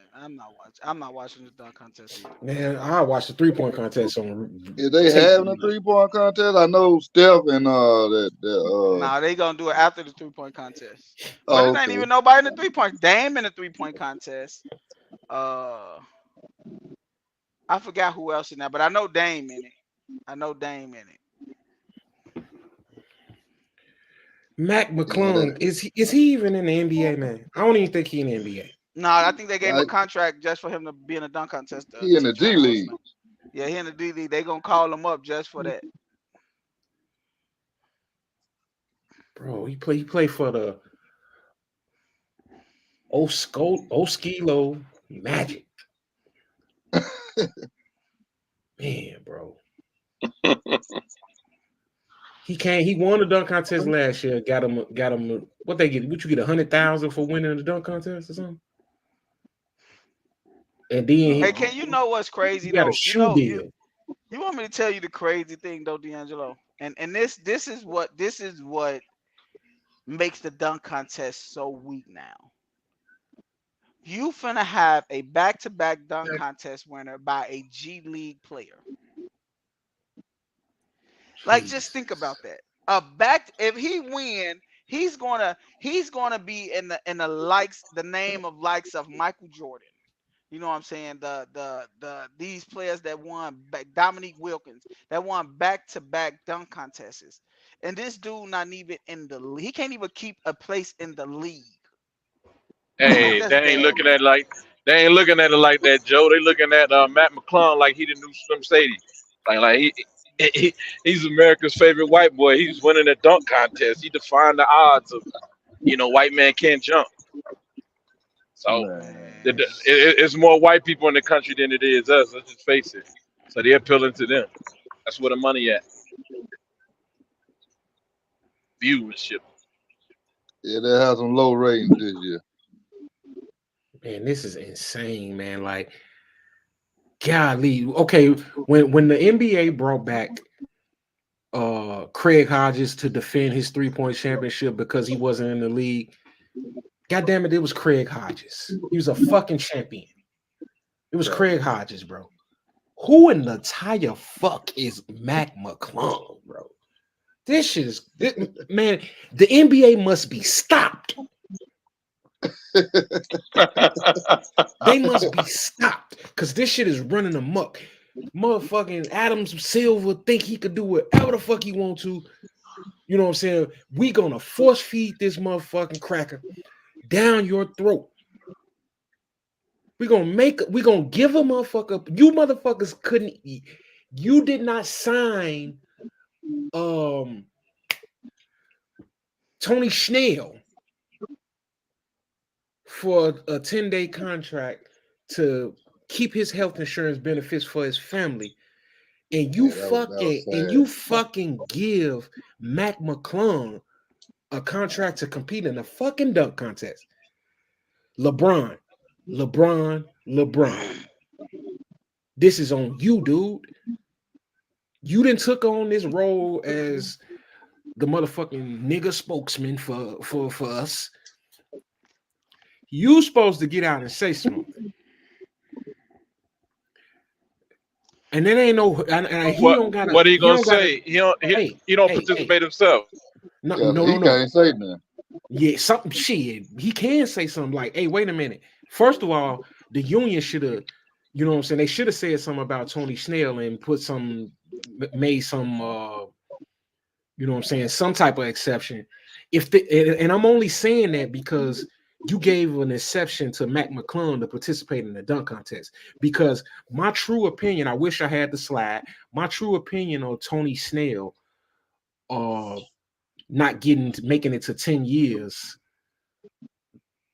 I'm not watching the dunk contest either. Man, I watched the 3-point contest on Is they tape. having a 3-point contest? I know Steph and Nah, they gonna do it after the 3-point contest. But oh, it ain't okay. even nobody in the 3-point. Dame in the 3-point contest. Uh, I forgot who else in that, but I know Dame in it. I know Dame in it. Mac Yeah, that McClung, is he even in the NBA, man? I don't even think he in the NBA. No, I think they gave him a like contract just for him to be in the dunk contest he in to the try G to what's the League. name? Yeah, he in the D League. They gonna call him up just for that. Bro, he played for the Oskilo Magic. Man, bro. He won the dunk contest last year. Got him what they get? What you get 100,000 for winning the dunk contest or something? And then Hey, Uh, can you know what's he crazy got a though? shoe deal. You want me to tell you the crazy thing though, D'Angelo? And this is what makes the dunk contest so weak now. You finna have a back-to-back dunk contest winner by a G League player. Like, just think Jesus. about that. A back if he win, he's gonna be in the likes the name of likes of Michael Jordan. You know what I'm saying? The these players that won back Dominique Wilkins that won back-to-back dunk contests. And this dude not even in the league. He can't even keep a place in the league. Like Hey, that's bad, man. they ain't looking at it like that, Joe. They looking at Matt McClung like he the new Slim Shady. He's America's favorite white boy. He's winning a dunk contest. He defined the odds of white man can't jump. So man. it's more white people in the country than it is us. Let's just face it. So they're appealing to them. That's where the money at. Viewership. Yeah, they have some low ratings this year. Man, this is insane, man. Like, golly. Okay, when the NBA brought back Craig Hodges to defend his 3-point championship because he wasn't in the league. God damn it, it was Craig Hodges. He was a fucking champion. It was Right. Craig Hodges, bro. Who in the entire fuck is Mac McClung, bro? Man, the NBA must be stopped. They must be stopped because this shit is running amok. Motherfucking Adam Silver think he could do whatever the fuck he want to. You know what I'm saying? We gonna force feed this motherfucking cracker down your throat. We gonna give a motherfucker. You motherfuckers couldn't eat. You did not sign Tony Schnell for a 10-day contract to keep his health insurance benefits for his family. And Yeah, that was you sad. fucking give Mac McClung a contract to compete in a fucking dunk contest. LeBron. This is on you, dude. You didn't took on this role as the motherfucking nigga spokesman for us. You supposed to get out and say something. And then ain't no and What are you he gonna don't gotta say? He don't hey. participate himself. No, Yeah, no, no, he no. can't say nothing. Yeah, something shit. He can say something like, hey, wait a minute. First of all, the union should have, you know what I'm saying? They should have said something about Tony Snell and made some you know what I'm saying, some type of exception. And I'm only saying that because you gave an exception to Mac McClung to participate in the dunk contest. Because my true opinion, I wish I had the slide. My true opinion on Tony Snell not making it to 10 years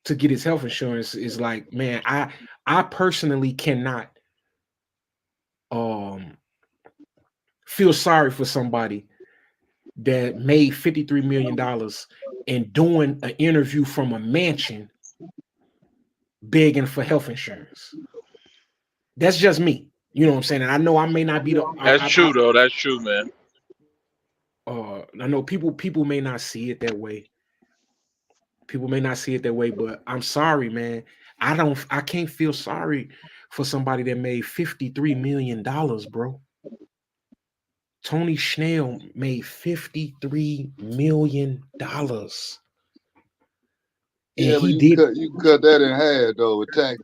to get his health insurance is like, man, I personally cannot feel sorry for somebody that made $53 million and doing an interview from a mansion begging for health insurance. That's just me. You know what I'm saying? And I know I may not be That's true though. That's true, man. I know people may not see it that way. People may not see it that way, but I'm sorry, man. I can't feel sorry for somebody that made $53 million, bro. Tony Schnell made $53 million. And Yeah, but he did you can cut that in half though with tax.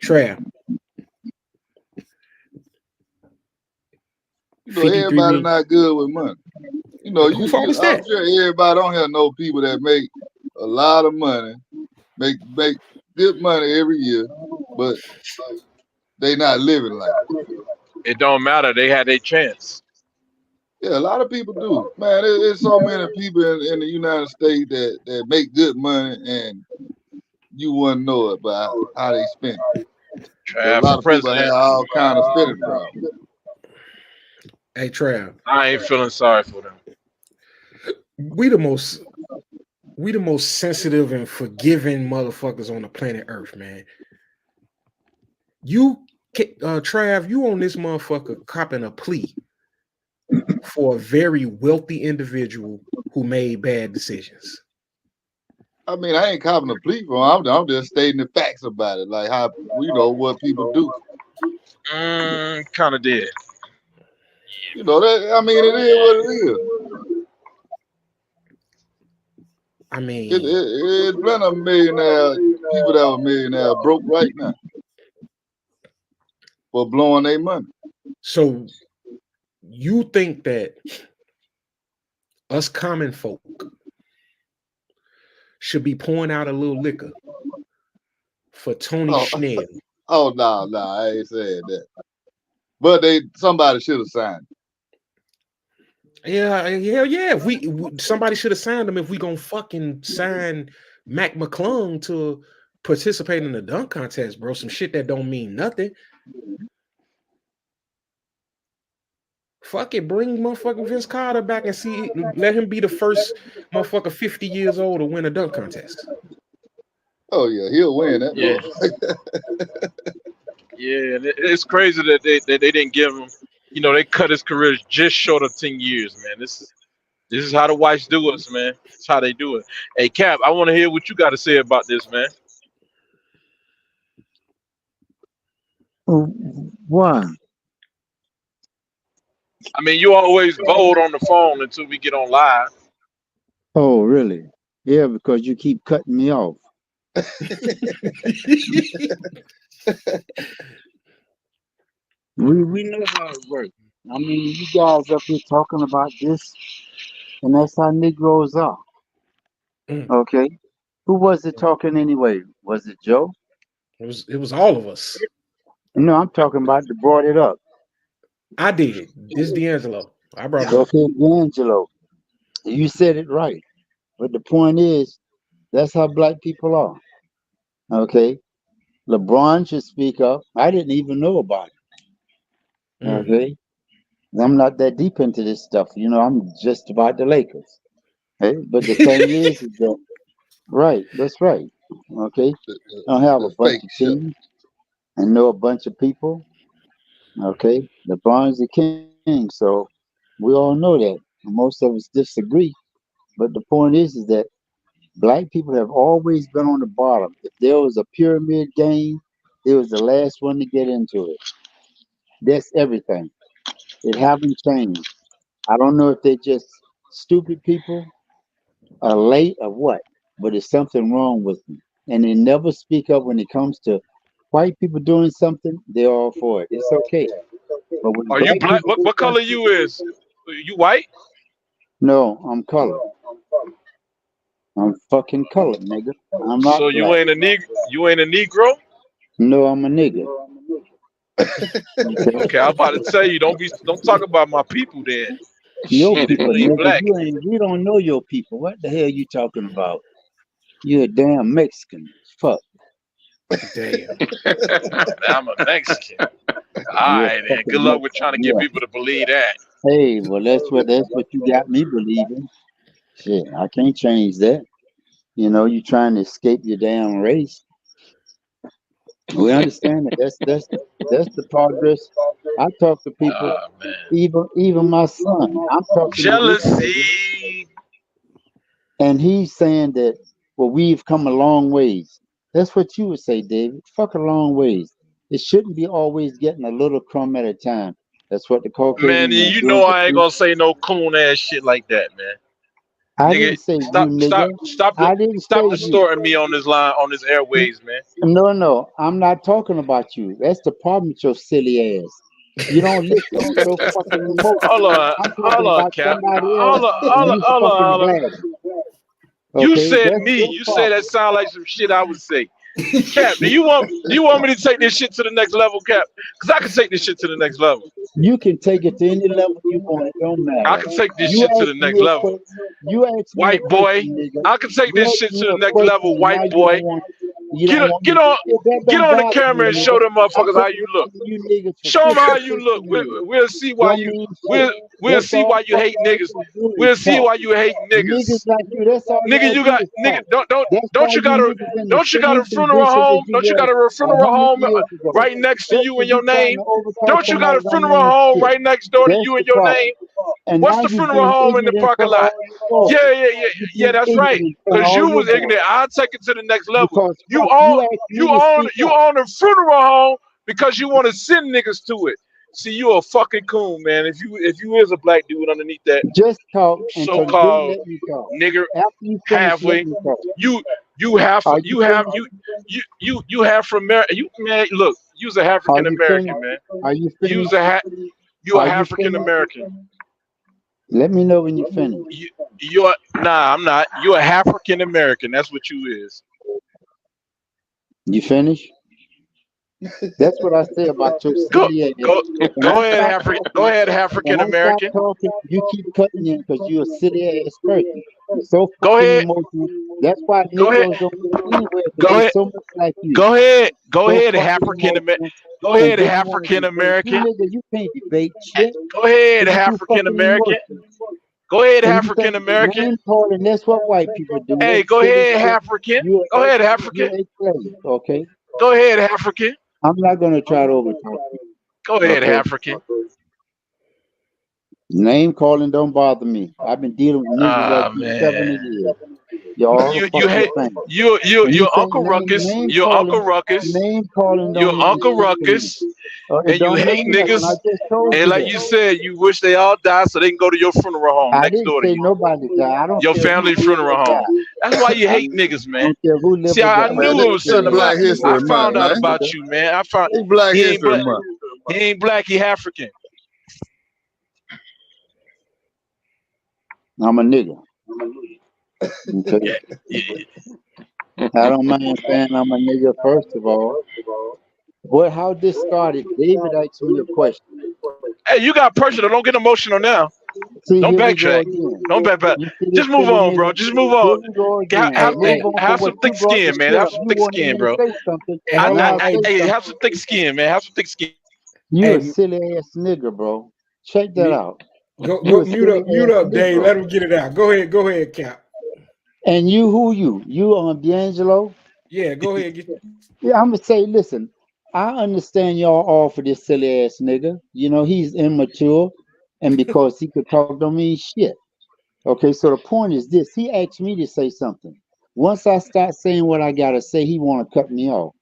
Trav, You know, 53 everybody million. not good with money. You know, Who fault is I'm that? sure everybody on here know people that make a lot of money, make good money every year, but they not living like it. It don't matter. They had their chance. Yeah, a lot of people do. Man, there's so many people in the United States that make good money and you wouldn't know it by how they spend it. Because a Trav for lot of people have president. all kind of spending problems. Hey Trav, I ain't feeling sorry for them. we the most we the most sensitive and forgiving motherfuckers on the planet Earth, man. You Trav, you on this motherfucker copping a plea for a very wealthy individual who made bad decisions. I mean, I ain't copping a plea for 'em. I'm just stating the facts about it, like how we know what people do. Kind of did. You know that. I mean, it is what it is. I mean, It's plenty of millionaire people that were millionaire broke right now for blowing their money. so you think that us common folk should be pouring out a little liquor for Tony Oh, Schnell? oh no, I ain't saying that. But somebody should have signed. Yeah, hell yeah. If somebody should have signed him if we gonna fucking sign Mac McClung to participate in the dunk contest, bro. Some shit that don't mean nothing. Fuck it, bring motherfucking Vince Carter back and let him be the first motherfucker 50 years old to win a dunk contest. Oh yeah, he'll win that Yeah, motherfucker. yeah. It's crazy that they didn't give him. You know, they cut his career just short of 10 years, man. This is how the whites do us, man. It's how they do it. Hey, Cap, I want to hear what you got to say about this, man. Why? I mean, you always bold on the phone until we get on live. Oh, really? Yeah, because you keep cutting me off. We know how it works. I mean, you guys up here talking about this, and that's how Negroes are. Mm. Okay. Who was it talking anyway? Was it Joe? It was all of us. No, I'm talking about that brought it up. I did. This D'Angelo. I brought it up. Okay, D'Angelo. You said it right. But the point is, that's how black people are. Okay. LeBron should speak up. I didn't even know about it. Mm. Okay. I'm not that deep into this stuff. I'm just about the Lakers. Okay. But the thing is that, right, that's right. Okay. I don't have a The bunch fake of show. teams and know a bunch of people. Okay. LeBron's the king. So we all know that. Most of us disagree. But the point is that black people have always been on the bottom. If there was a pyramid game, they was the last one to get into it. That's everything. It haven't changed. I don't know if they're just stupid people or late or what, but there's something wrong with them. And they never speak up when it comes to white people doing something. They're all for it. It's okay. But when Are you black black? people do What color something, you is? You white? no, I'm colored. I'm fucking colored, nigga. I'm not So black. you ain't a Negro? No, I'm a nigga. Okay. Okay, I'm about to tell you, don't talk about my people then. Your Shit, if people, you ain't nigga. black. You don't know your people. What the hell you talking about? You a damn Mexican. Fuck. Damn. I'm a Mexican. All You're a right, then. Good fucking luck with trying Mexican. to get Yeah. people to believe that. Hey, well that's what you got me believing. Shit, I can't change that. You trying to escape your damn race. We understand that that's the progress. I talk to people, Oh man, even my son. I'm talking to this kid, jealousy. and he's saying that Well, we've come a long ways. That's what you would say, David. Fuck a long ways. It shouldn't be always getting a little crumb at a time. That's what the Man, Caucasian was you know doing. I ain't gonna say no coon ass shit like that, man. I Nigga, didn't say you, nigga. I didn't say stop you. distorting me on this line, on this airways, man. No, no, I'm not talking about you. That's the problem with your silly ass. You don't listen. You so fucking Hold emotional. on, I'm talking about Cap. somebody else, and you fucking Hold on. blabbing. You Okay, said that's me. your You said problem. that sound like some shit I would say. Cap, do you want me to take this shit to the next level, Cap? Because I can take this shit to the next level. You can take it to any level you want. It don't I matter. can take this You shit to the asked next me a level. question. You asked me a White boy. question, nigga. I can take You this asked shit me to the a next question, level, and now white boy. you don't want me. That Get don't on the bother camera me, and show nigga. them I've motherfuckers been how you look. listening to you niggas for Show them how 50, you 60 look. years. We'll see why Don't you mean we'll shit. we'll That's see all why you fuck hate all niggas. you do is We'll see talk. why you hate Niggas niggas. like you, that's all Nigga, y'all you do got is nigga. talk. Don't That's don't why you you got a niggas in the don't you got same a funeral condition as home? you Don't you was got a funeral 100 home years ago. right next to Just you in 'cause you your trying name? to overtalk Don't you got somebody a don't funeral mean home shit. right next door to That's you in the your problem. name? And What's now the you funeral being home in the ignorant parking for lot? all your faults. You Yeah, being that's right. ignorant for Cause all you your was ignorant. faults. I'll take it to the next level. Because fuck, you asked me to speak You up. own a funeral home because you want to send niggas to it. See, you a fucking coon, man. If you is a black dude underneath that Just talk and then so-called let me talk. nigger After you finish, let halfway, me talk. you you have Are you finished? you have from America. You man, look, you's a Are African you American, finished? man. Are you You's finished? a you a Are you African finished? American. Let me know when you finish. You're nah, I'm not. You're a African American. That's what you is. You finish? That's what I say about your Go silly ass. go When I stop Go talking, ahead, when African I stop American. talking, you keep cutting in because you're a silly ass person. You're so Go fucking ahead. emotional. That's why Go ahead. Negroes don't get anywhere because Go they ahead. so much like you. Go ahead. Go So ahead, fucking African American. emotional Go and ahead, didn't want to African debate. You American. nigga, you can't debate shit Go ahead, because you too African fucking American. emotional. Go ahead, And you think African American. name calling, that's what white people do. Hey, That's go silly ahead, shit. African. You're Go ahead, you're African. a slave, okay? Go ahead, African. I'm not gonna try to overtalk you, Go ahead, okay? African. Name calling don't bother me. I've been dealing with niggas like Ah you 70 man. years. Y'all the You fucking hate same. And you your think Uncle Ruckus. Your Uncle Ruckus. name calling Your don't mean Uncle shit to me. Ruckus. It And you don't hate mean nothing. I niggas. just told And you like that. you said, you wish they all died so they can go to your funeral home I next didn't door to say you. nobody die. I don't Your care who family live funeral or home. die. That's why you I hate niggas, man. don't care who live See, or I die. Man, knew That's it was this silly something ass about. Black nigga. I History found Month, out man. about you, man. I found It's Black he ain't History black. Month. He ain't black. He African. I'm a nigga. Okay. Yeah. Yeah. I don't mind saying I'm a nigga first of all. But how this started, David asked me a question. Hey, you got personal. Don't get emotional now. See, Don't here we go backtrack. again. Don't backtrack. You see this Just move silly on, nigga? bro. Just move Here on. we go again. Hey, Move hey, on from Have what some you thick brought the skin, man. shit Have up. some You thick wanted skin, me to bro. say something, and now I say Hey, something. have some thick skin, man. Have some thick skin. You a hey, silly ass nigga, bro. Check that me, out. go You a mute silly mute ass up, Dave. nigga. Let him get it out. Go ahead, Cap. And you who you? You on D'Angelo? Yeah, go ahead. Get Yeah, I'm gonna say, listen, I understand y'all all for this silly ass nigga. You know, he's immature, and because he could talk don't mean shit. Okay, so the point is this: he asked me to say something. Once I start saying what I gotta say, he wanna cut me off.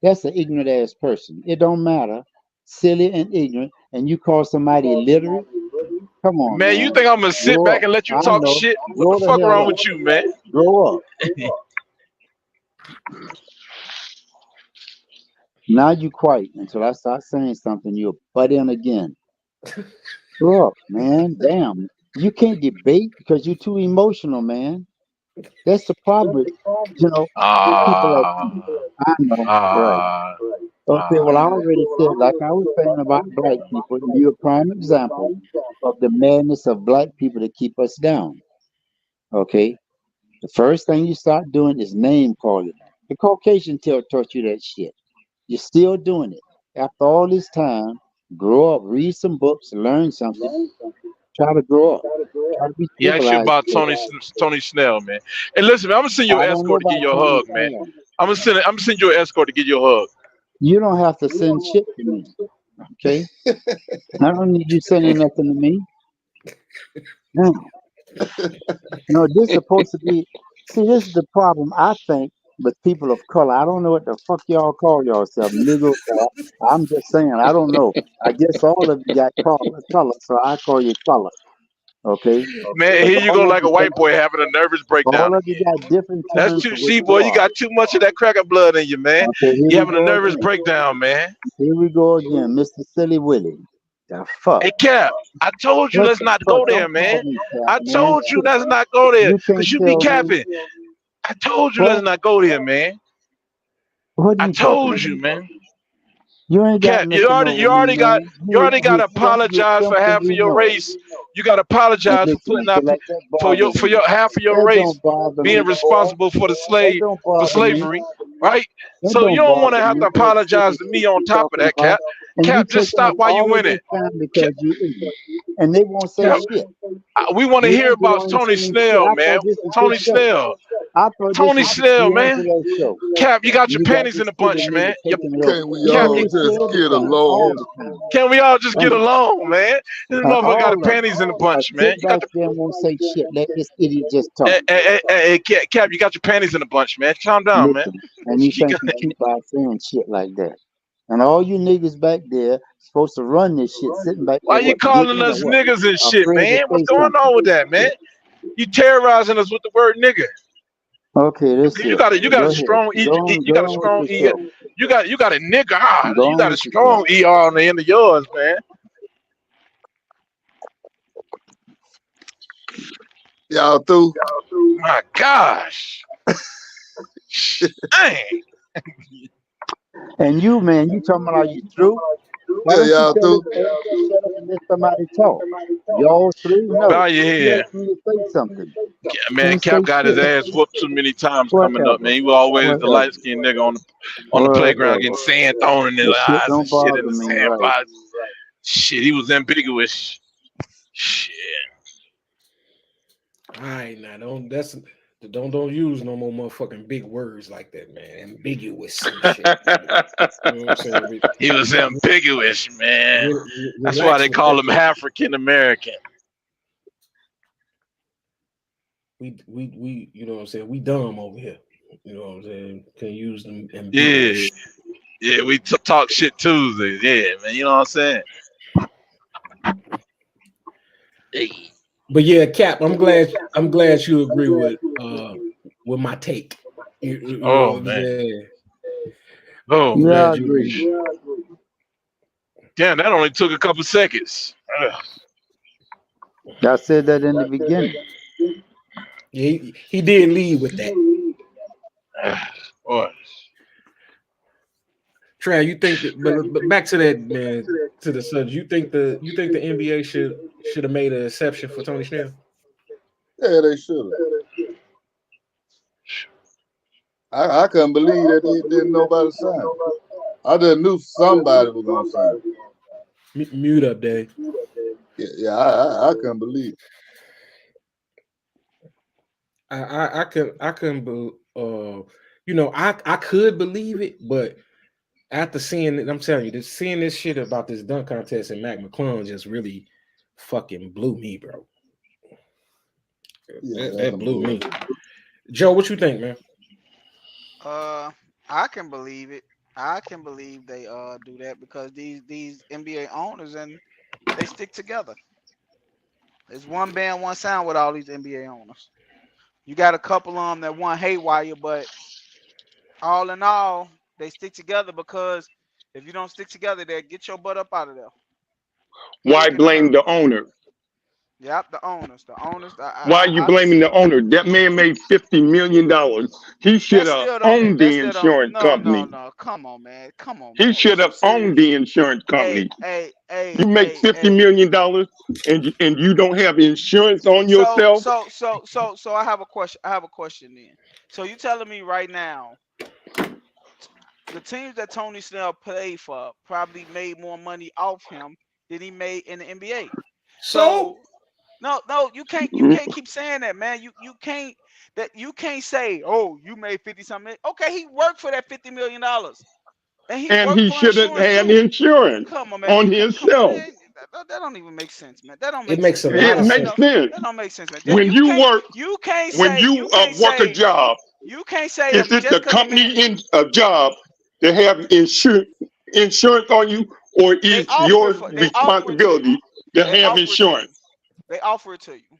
That's an ignorant ass person. It don't matter, silly and ignorant, and you call somebody illiterate. Come on, Man, you man, think I'm gonna sit grow back up. and let you I talk know. shit? What the Grow the fuck hell wrong up. with you, man? Grow up. Now you quiet until I start saying something. You'll butt in again. Grow up, man. Damn. You can't debate because you're too emotional, man. That's the problem with, you know, people like Ah, you. I know, right. ah, Okay, ah. well, I already said, like I was saying about black people, you're a prime example of the madness of black people to keep us down. Okay, the first thing you start doing is name calling. The Caucasian taught you that shit. You're still doing it. After all this time, grow up, read some books, learn something, try to grow up, try to be He asked you civilized. about Tony Snell, man. And listen, man, I'm gonna send you I an don't know escort to about give you a Tony hug, man. Snell. I'm gonna send you an escort to give you a hug. You don't have to send shit to me. Okay? I don't need you sending nothing to me. No. No, this is supposed to be See, this is the problem, I think, with people of color. I don't know what the fuck y'all call yourself, nigga. I'm just saying, I don't know. I guess all of you got color, so I call you color. Okay? Man, 'Cause here you go like a white boy having a nervous breakdown all of you again. got different That's terms too for what see, you boy. You are. got too much of that cracker blood in you, man. Okay, here You we having a go nervous again. breakdown, man. Here we go again, Mr. Silly Willie. The fuck? Hey, Cap, I told you What let's the not fuck? go there, Don't man. call me Cap, I man. told you Shit. let's not go there You because can't you be tell me capping. I told you let's what? not go there, man. What are I you talking told about? you, man. You ain't got Cap, you nothing already over you me, already got man. you already got You to apologize for half of simply your know. race. You got to And apologize for listen, putting I feel up like that for bothers me. your half of your That race don't bother me, being boy. responsible for the That slave don't for bother me. slavery, right? That So you don't don't want to bother have me. to That apologize stupid to me shit on you top of talking that, about. Cap. And you Cap, just taking stop up while you all of winning. this time Cap, because you ignorant. And they won't say Cap, shit. we want to You hear don't get about on and Tony say shit. Snell, I man. thought this was his Tony show. Snell. I thought this Tony was the Snell, man. D'Angelo show. Cap, you got And your you got panties in this a silly bunch, nigga man. taking it over. Can't we And Cap, you all you, ain't just scared to get talk all along? the time. can we all just get Thank you. along, man? This motherfucker got the All of panties in a bunch, sit man. You got back the there and won't say shit. Let this idiot just talk. Cap, you got your panties in a bunch, man. Calm down, man. Listen. And you You think got, you keep out saying shit like that. And all you niggas back there supposed to run this shit, sitting back why there, you what, calling giggling or us what? niggas and shit, Afraid to man? What's say going something. on with that, man? You terrorizing us with the word nigga. Okay, that's You it. got Go a ahead. strong you got a Go on with strong your e show. you got a nigga Go you on got a with your show. strong er on the end of yours, man. Y'all through? My gosh, dang. And you, man, you talking about are you through? Why Yeah, don't you y'all tell through? us all to shut up and let somebody talk? Y'all through? No. Bow your You head. asked me to say something. Man, Can't say Cap got his shit. ass whooped too many times coming up, Whatever. man. He was always the Whatever. light skinned nigga on the playground getting Whatever. sand thrown in his The shit eyes and don't shit in bother the me, right? sandbox. Shit, he was ambiguous. Shit. All right, now don't use no more motherfucking big words like that, man. Ambiguous and shit. You know what I'm saying? He was ambiguous, man. That's why Relax they with call that. him African American. We you know what I'm saying? We dumb over here. You know what I'm saying? Can use them Yeah, ambiguous. yeah. We talk shit Tuesdays. Yeah, man. You know what I'm saying? Hey. But yeah, Cap, I'm glad you agree with my take. You know Oh what I'm man. saying? Oh I'm Yeah, man. I glad you agree. agree. Damn, that only took a couple seconds. I said that in the beginning. Yeah, he did lead with that. Boy. Trey, you think that, but back to that, man, to the subject. You think the NBA should have made an exception for Tony Snell? Yeah, they should have. I couldn't believe that they didn't nobody sign. I just knew somebody was gonna sign. Mute up, Dave. Yeah, I couldn't believe it. I couldn't I could believe it, but after seeing it, I'm telling you, seeing this shit about this dunk contest and Mac McClung just really fucking blew me, bro. Yeah, that's That some blew me. bullshit. Joe, what you think, man? I can believe it. I can believe they do that because these NBA owners and they stick together. It's one band, one sound with all these NBA owners. You got a couple of them that want haywire, but all in all, they stick together because if you don't stick together, they get your butt up out of there. Why Quick and blame early. the owner? Yep, the owners. The owners. Why are you blaming the owner? That man made $50 million. He should That have still don't. owned That the still don't. insurance No, no, company. no. Come on, man. Come on, He man. should have owned the insurance Hey, company. hey, hey, You make hey, fifty hey. million dollars and you don't have insurance on So, yourself. so, so, so, so, I have a question. I have a question then. So you telling me right now, the teams that Tony Snell played for probably made more money off him than he made in the NBA. So So no, no, you can't keep saying that, man. You can't say, oh, you made 50 something. Okay, he worked for that $50 million. And he And worked he for should have insurance had too. insurance Come on, man. on You can't come on, himself. man. That don't even make sense, man. That don't It make makes sense, a man. lot It of You makes sense. know, sense. that don't make sense, man. When You you can't, work, you can't when say, you work a job, you can't say is if it just the because a man, company in a job that have insurance on you, or they is offer your it for, they offer it to you. responsibility to They have offer it to you. insurance? They offer it to you.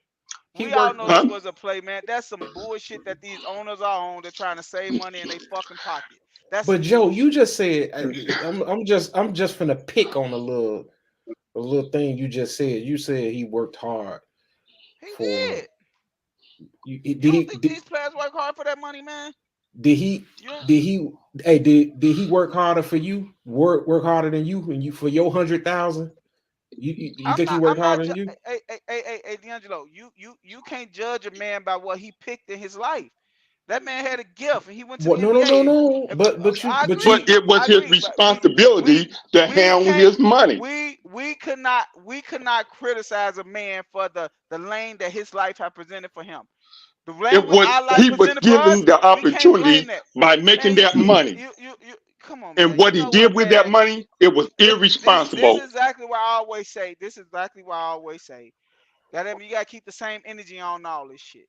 He We all worked, know but this Huh? was a play, man. That's some bullshit that these owners are on. They're trying to save money in their fucking pocket. That's some Joe, you bullshit. just said I'm just finna pick on a little thing you just said. You said he worked hard He for did. you. You don't think these players work hard for that money, man? Did he You don't, did he hey did he work harder for you? Work harder than you and you for your 100,000? You think he worked I'm not. harder than you? Hey, D'Angelo, you can't judge a man by what he picked in his life. That man had a gift, and he went to What? the No. NBA. But But you it was I his agree, but responsibility to we handle can't his money. we could not criticize a man for the lane that his life had presented for him. The lane It was our life he was presented for us, given the we can't blame opportunity that. by Man, making that money. you come on, And man. You what he know what, did with that man? money, it was This irresponsible. is exactly why I always say. This is exactly why I always say. Goddamn, you gotta keep the same energy on all this shit.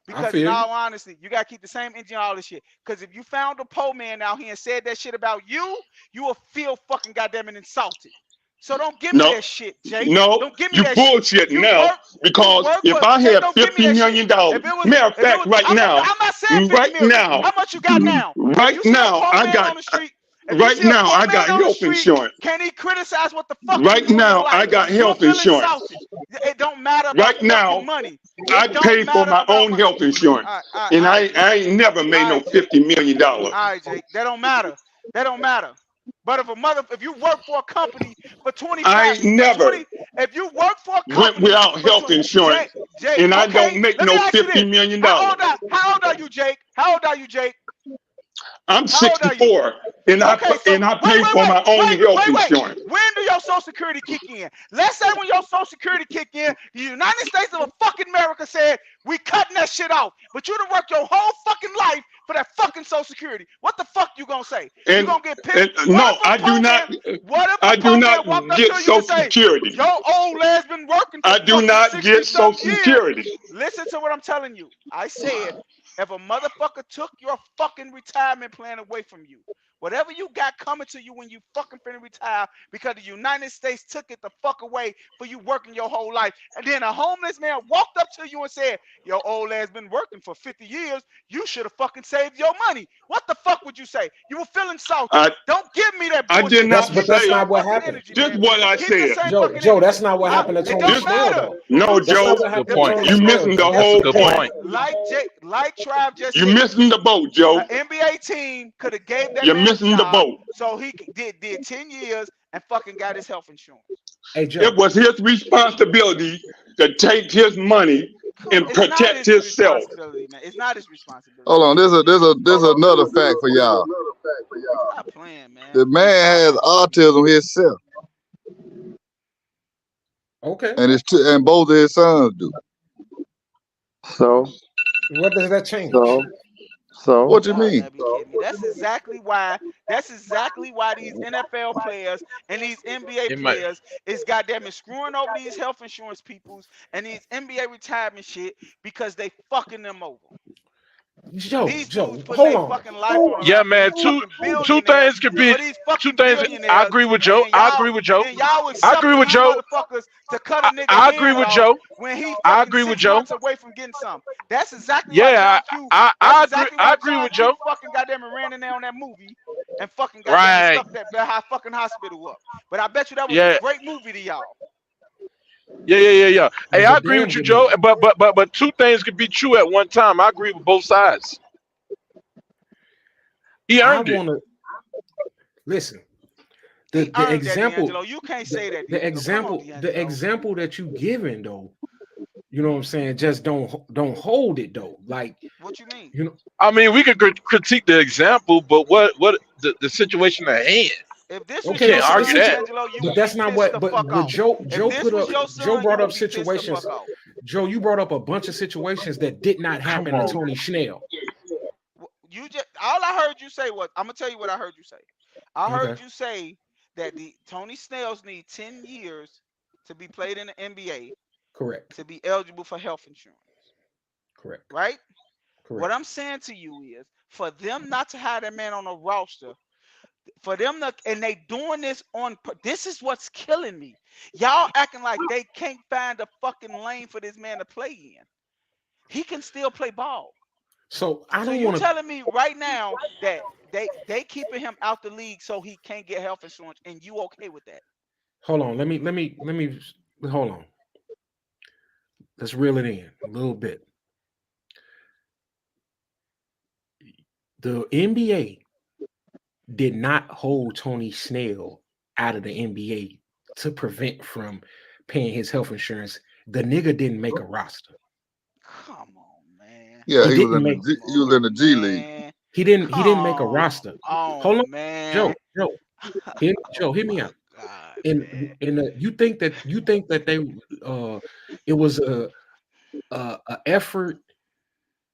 I Because in feel you. all honesty, you gotta keep the same energy on all this shit. Because if you found a poor man out here and said that shit about you, you will feel fucking goddamn it insulted. So don't give me No, that shit, Jake. no, Don't give me you that shit. bullshit You now work, you because work if for I Jake. had Don't give me $50 that shit. million, matter of If it fact, was, right now, I'm not saying 50 right million. now, How much you got now? If right you see a now, poor man on the street, if you right see a now, poor I man got on the health street, insurance. can he criticize what the fuck you Right do in your now, I life? got You will health feel insurance. insulted. It don't matter about Right fucking now, money. I It don't pay for matter my about own money. health insurance, and All right, Jake. I ain't never made All no right, Jake. $50 million. All right, Jake. That don't matter. That don't matter. But if you work for a company for I 25 ain't for never 20, if you work for a went company without for health 20, Jake, insurance, Jake, and I don't okay. make Let me no ask you this: $50 million. How old are you, Jake? How old are you, Jake? I'm How old are you? 64, and Okay, so I pay for my own health insurance. When do your Social Security kick in? Let's say when your Social Security kick in, the United States of fucking America said we cutting that shit off, but you done work your whole fucking life for that fucking Social Security. What the fuck you gonna say? You And, gonna get pissed? What no, if a poor man? What if a I do poor man not walked up get to you and Social say, Security. "Your old ass been working for I do fucking not 60 get some Social years"? Security. Listen to what I'm telling you. I said, if a motherfucker took your fucking retirement plan away from you, whatever you got coming to you when you fucking finna retire, because the United States took it the fuck away for you working your whole life, and then a homeless man walked up to you and said, "Your old ass been working for 50 years. You should have fucking saved your money." What the fuck would you say? You were feeling salty. I Don't give me that I did bullshit. not Keep the That's say same not what fucking happened. energy, just man. what I Keep the said. same fucking Joe, energy. that's not what happened to It Tony don't This Snell matter. though. no, That's Joe. not That's what a good happened to point. Tony You Snell, missing the Joe. That's a whole good point. point. Like Trav just You said, missing the boat, Joe. an NBA team could have gave that You're man a missing the job, boat. so he did 10 years and fucking got his health insurance. Hey It Joe. was his responsibility to take his money Come on, and it's not protect his himself. responsibility, man. It's not his responsibility, Hold on, man. there's another fact for y'all. Stop playing, man. The man has autism himself, Okay. and both of his sons do. So, What does that change? so, so, What you Y'all mean? gotta be kidding me. That's exactly why. That's exactly why these NFL players and these NBA It might. players is goddamn it screwing over these health insurance peoples and these NBA retirement shit because they fucking them over. These Joe, dudes putting hold their on. fucking life on the Yeah, line for man. these Two fucking two billionaires, things could be for these two fucking things. I billionaires, agree with and Joe. I agree with Joe. y'all I agree accepting with these Joe. motherfuckers to cut a nigga I agree head with off Joe. when he I fucking agree with 6 months Joe. away from getting some. That's exactly why Yeah, John Q. That's I agree. exactly I why agree John with Q. Joe. fucking goddamn ran in there on that movie and fucking goddamn it Right. stuck that fucking hospital up. But I bet you that was a Yeah. great movie to y'all. Yeah. It Hey, was a I agree damn with you, good Joe. movie. But two things could be true at one time. I agree with both sides. He I earned it. want to listen. He The earned that, example, D'Angelo. You can't say that, the D'Angelo. Come on, example, the D'Angelo. example that you giving though, you know what I'm saying? Just don't hold it though. Like, What you mean? you know, I mean, we could critique the example, but what the situation at hand? If this You was okay, your can't the argue son, that. D'Angelo, you but would be that's not pissed what. the fuck But off. If this was your Joe son, you brought would up be pissed the fuck situations. off. Joe, you brought up a bunch of situations that did not Come happen to on. Tony Snell. You just all I heard you say was I'm gonna tell you what I heard you say. I Okay. heard you say that the Tony Snells need 10 years to be played in the NBA Correct. to be eligible for health insurance, Correct. right? What Correct. I'm saying to you is for them not to have that man on a roster, for them to, and they doing this on, this is what's killing me. Y'all acting like they can't find a fucking lane for this man to play in. He can still play ball. So I So don't you want to telling me right now that they keeping him out the league so he can't get health insurance, and you okay with that? hold on. Let me hold on. Let's reel it in a little bit. The NBA did not hold Tony Snell out of the NBA to prevent from paying his health insurance. The nigga didn't make a roster. Come on, man. Yeah, He he was didn't in make he was in the G League. Man. he didn't make a roster. Hold on, Man. Joe, hear me My out. God, And man. you think that they it was a effort.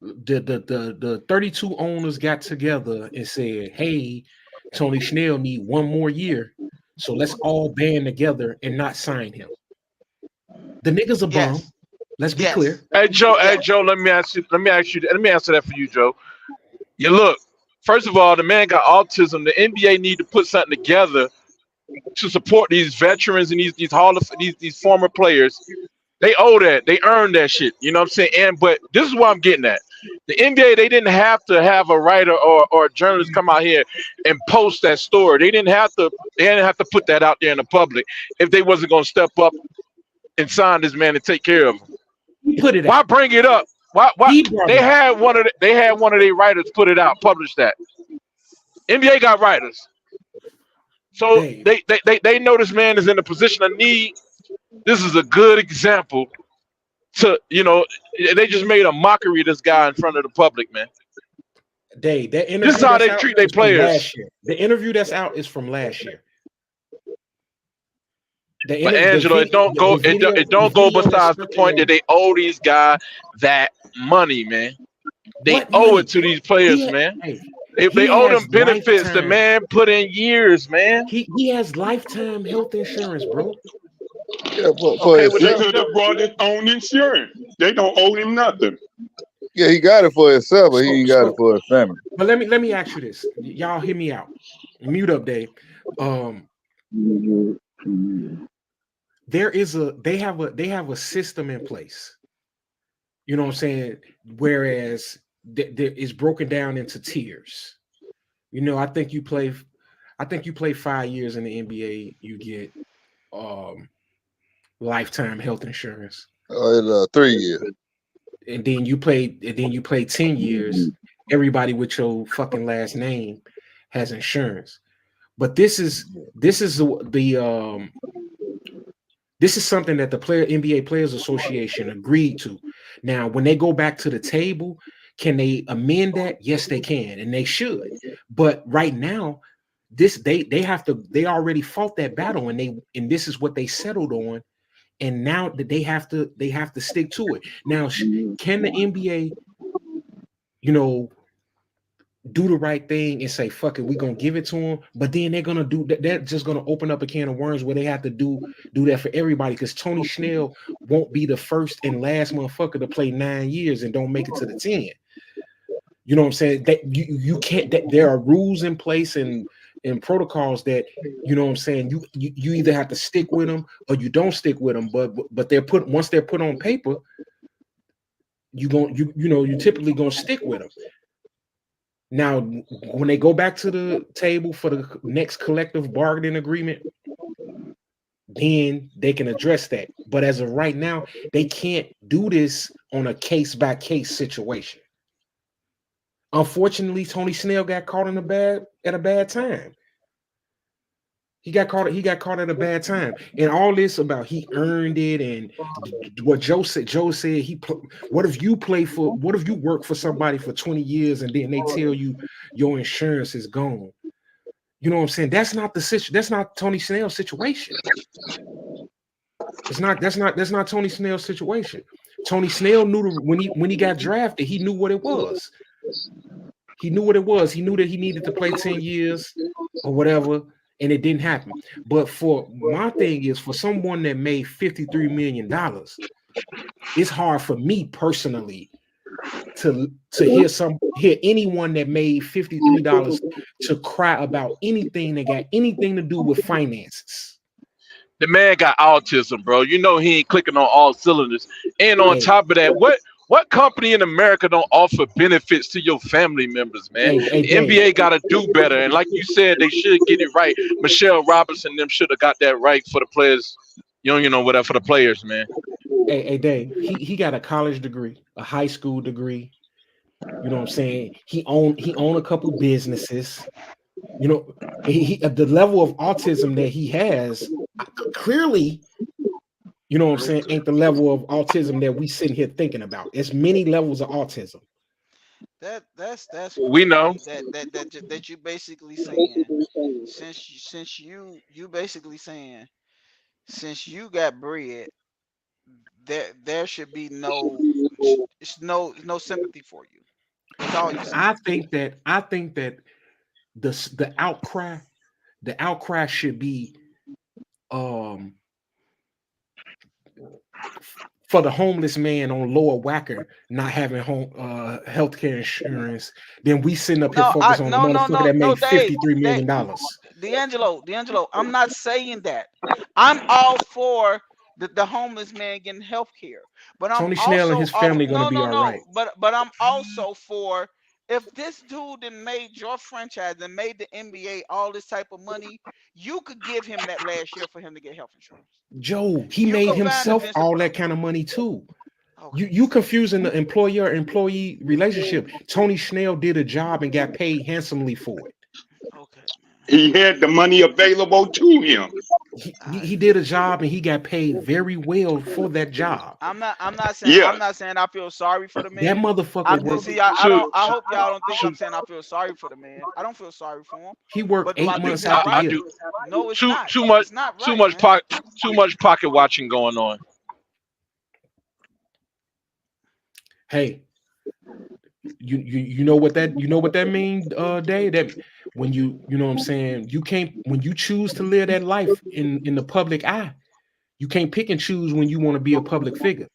The 32 owners got together and said, "Hey, Tony Snell need one more year, so let's all band together and not sign him." The nigga's a bum. Yes. Let's be Yes. clear. Hey Yes. Joe, let me answer that for you, Joe. You look, first of all, the man got autism. The NBA need to put something together to support these veterans and these former players. They owe that. They earned that shit. You know what I'm saying? But this is what I'm getting at. The NBA, they didn't have to have a writer or a journalist come out here and post that story. They didn't have to put that out there in the public if they wasn't gonna step up and sign this man and take care of him. He put it Why out. bring it up? Why He brought it out. they had one of their writers put it out, publish that. NBA got writers. So Dave, they know this man is in a position of need. This is a good example to, they just made a mockery of this guy in front of the public, man. that This is interview how that's they out treat their is from players. last year. The interview that's out is from last year. But Angela, it The don't go video that's besides the point that circulating. they owe these guys that money, man. They What owe it money? to these He players, ha- man. hey, They he owe them has benefits. The lifetime. man put in years, man. He has lifetime health insurance, bro. Yeah, for Okay, well He himself. could have brought his own insurance. They don't owe him nothing. Yeah, he got it for himself, but he So ain't got it so for his family. but let me ask you this. Y'all hear me out. Mute up, Dave. Um, they have a system in place. You know what I'm saying? Whereas it's broken down into tiers. I think you play 5 years in the NBA, you get um lifetime health insurance. It's 3 years. And then you play 10 years, everybody with your fucking last name has insurance. But this is something that the NBA Players Association agreed to. Now, when they go back to the table, can they amend that? Yes, they can, and they should. But right now, they already fought that battle, and this is what they settled on, and now that they have to stick to it. Now, can the NBA, you know, do the right thing and say, fuck it, we're gonna give it to them, but then they're gonna do that, they're just gonna open up a can of worms where they have to do that for everybody, because Tony Snell won't be the first and last motherfucker to play 9 years and don't make it to the 10. You know what I'm saying? That you can't, that there are rules in place and protocols that, you know what I'm saying, you either have to stick with them or you don't stick with them, but once they're put on paper, you typically gonna stick with them. Now, when they go back to the table for the next collective bargaining agreement, then they can address that. But as of right now, they can't do this on a case by case situation. Unfortunately, Tony Snell got caught at a bad time. He got caught at a bad time, and all this about he earned it, and what Joe said. Joe said what if you work for somebody for 20 years and then they tell you your insurance is gone? You know what I'm saying? That's not the situation. That's not Tony Snell's situation. That's not Tony Snell's situation. Tony Snell knew when he got drafted, he knew what it was. He knew what it was. He knew that he needed to play 10 years or whatever, and it didn't happen. But for my thing is, for someone that made $53 million, it's hard for me personally to hear anyone that made $53 to cry about anything that got anything to do with finances. The man got autism, bro. You know he ain't clicking on all cylinders. And on Hey, top of that, what company in America don't offer benefits to your family members, man? hey, The Dave. NBA got to do better. And like you said, they should get it right. Michelle Robinson them should have got that right for the players. You know whatever for the players, man. Hey, Dave. He got a college degree, a high school degree. You know what I'm saying? He own a couple businesses. You know, the level of autism that he has clearly, you know what I'm saying, ain't the level of autism that we sitting here thinking about. It's many levels of autism. That's We know. crazy. That you basically saying since you basically saying since you got bread, there should be no sympathy for you. That's all you saying. I think that the outcry should be um for the homeless man on Lower Wacker not having home healthcare insurance. Then we sitting up here No, focus on the no, no, motherfucker no, that no, made Dave, $53 million. D'Angelo, I'm not saying that. I'm all for the homeless man getting health care, but I'm Tony Snell and also his off. family gonna No, be no, all no. right. But I'm also for if this dude that made your franchise and made the NBA all this type of money, you could give him that last year for him to get health insurance. Joe, he You made could find a himself Vincent. all that kind of money too. You Okay, you confusing the employer-employee relationship. Tony Snell did a job and got paid handsomely for it. okay, man. He had the money available to him. He did a job and he got paid very well for that job. Yeah. I'm not saying I feel sorry for the That man. motherfucker I worked. see. I Shoot, don't. I hope y'all don't think I'm shoot. saying I feel sorry for the man. I don't feel sorry for him. He worked But do eight I I do. think months it's out the I right? year. do. No, it's Too not. too much It's not too right, much man. too much pocket watching going on. Hey, you know what that means, Dave? That when you know what I'm saying, you can't when you choose to live that life in the public eye, you can't pick and choose when you want to be a public figure.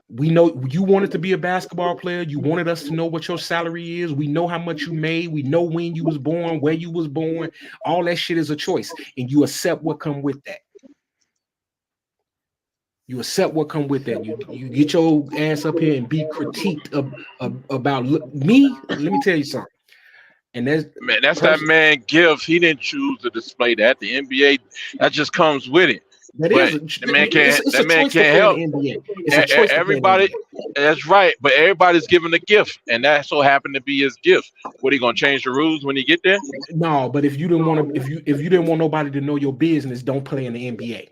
We know you wanted to be a basketball player. You wanted us to know what your salary is. We know how much you made. We know when you was born, where you was born. All that shit is a choice, and you accept what come with that. You accept what come with that. You get your ass up here and be critiqued about me. Let me tell you something. And that's Man, that's that person man gift. He didn't choose to display that. The NBA, that just comes with it. that is But a, the man it's, can't. it's a That man choice to can't play in help. the NBA. It's a choice to play in the Everybody. NBA. That's right. But everybody's given a gift, and that so happened to be his gift. What, he gonna change the rules when he get there? No, but if you didn't want to, if you didn't want nobody to know your business, don't play in the NBA.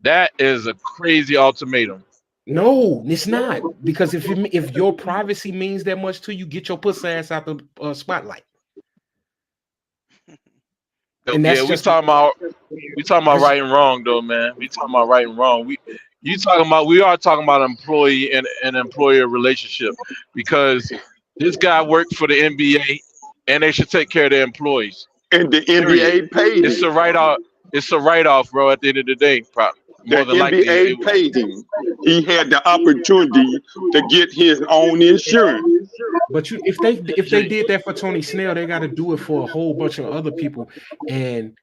That is a crazy ultimatum. No, it's not, because if your privacy means that much to you, get your pussy ass out the spotlight. And Yeah, that's just we talking about that's right and wrong though, man. We talking about right and wrong. We are talking about employee and an employer relationship because this guy worked for the NBA and they should take care of their employees. And the Period. NBA paid It's him. a write off. It's a write off, bro. At the end of the day, probably more The than likely, NBA paid him. He had the opportunity to get his own insurance. but you if they did that for Tony Snell, they got to do it for a whole bunch of other people, and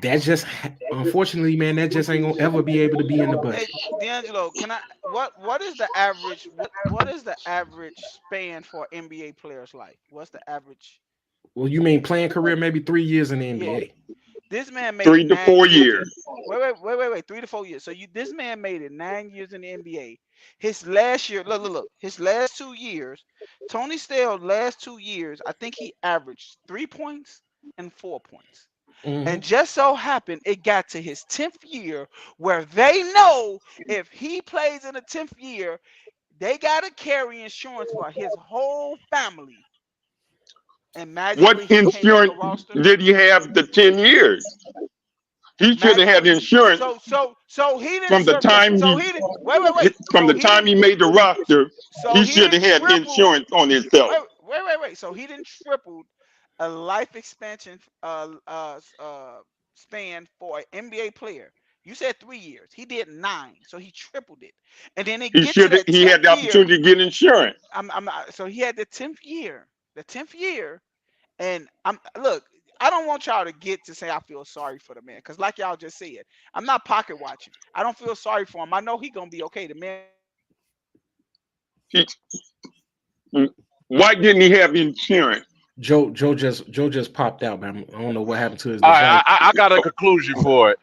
that's just unfortunately, man, that just ain't gonna ever be able to be in the Hey, budget. D'Angelo, can I? What is the average? What is the average span for NBA players' life? What's the average? Well, you mean playing career, maybe 3 years in the Yeah, NBA. this man made it Three to nine four years. years. Wait, 3 to 4 years. So this man made it 9 years in the NBA. His last year, look. His last 2 years, Tony Snell last 2 years, I think he averaged 3 points and 4 points. And Hmm. just so happened it got to his 10th year where they know if he plays in the 10th year, they gotta carry insurance for his whole family. And What magically he can't make insurance a roster. did he have the 10 years? He should Mag have had insurance so he didn't from the triple. time So he he didn't wait. from So the he time didn't he made the roster. so He he should didn't have had triple. insurance on himself. Wait. So he didn't triple a life expansion span for an NBA player. You said 3 years. He did 9, so he tripled it. And then it He get to should. that He had tenth the year. opportunity to get insurance. So he had the 10th year. The 10th year, and I'm look. I don't want y'all to get to say I feel sorry for the man, because like y'all just said, I'm not pocket watching. I don't feel sorry for him. I know he gonna be okay. The man He, why didn't he have insurance? Joe just popped out, man. I don't know what happened to his All right, device. I got a conclusion for it.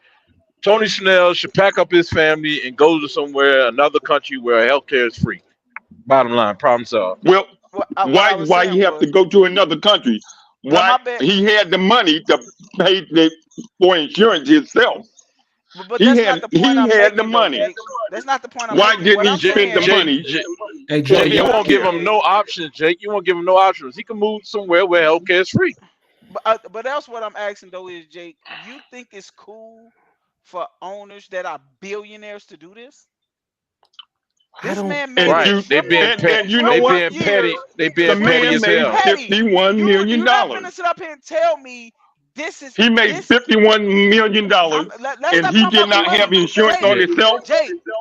Tony Snell should pack up his family and go to somewhere, another country where healthcare is free. Bottom line, problem solved. Well, what I was why saying you have to was, go to another country? now Why my bad. he had the money to pay for insurance himself? But that's not the point He I'm had the making, though, money. Jake. That's not the point I'm Why making. didn't What he I'm spend the saying, Jake, money Hey for Joe, Jake, you what I'm won't give healthcare? him saying, no options, Jake. You won't give him no options. He can move somewhere where healthcare is free. but else what I'm asking though is, Jake, you think it's cool for owners that are billionaires to do this? I This don't. man And made a Right. to and you know They what? triple being petty. years. They The being petty man as made hell. Petty. $51 million. You're not finna sit up here and tell me this is He made this. $51 million, Let's and stop he talking did about the not have money, insurance on Jake. Yeah. himself.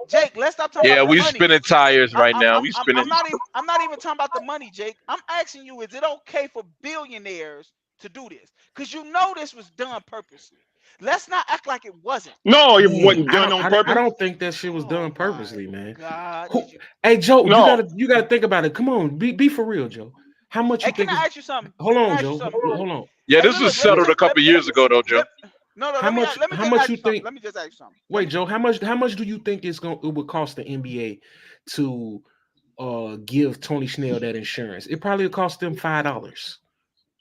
Jake, let's stop talking Yeah, about the we money. spinning tires I, right I'm, now. I'm, We I'm, spinning. I'm not even. I'm not even talking about the money, Jake. I'm asking you: is it okay for billionaires to do this? Because you know this was done purposely. Let's not act like it wasn't. No, it Man, wasn't done on I purpose. don't think that shit was Oh done my purposely, man. God! Who, Did you? hey Joe, No, you gotta think about it. Come on, be for real, Joe. How much Hey, you can think is? I ask you something? Hold Can I on, ask you Joe. something? Hold on. Yeah, Hey, this look, was look. Let me settled just a couple years ago, though, Joe. let. No, no. How much? Let me How just much ask you you something. think? Let me just ask you something. Let Wait, me. Joe. How much do you think it would cost the NBA to give Tony Snell that insurance? It probably would cost them $5.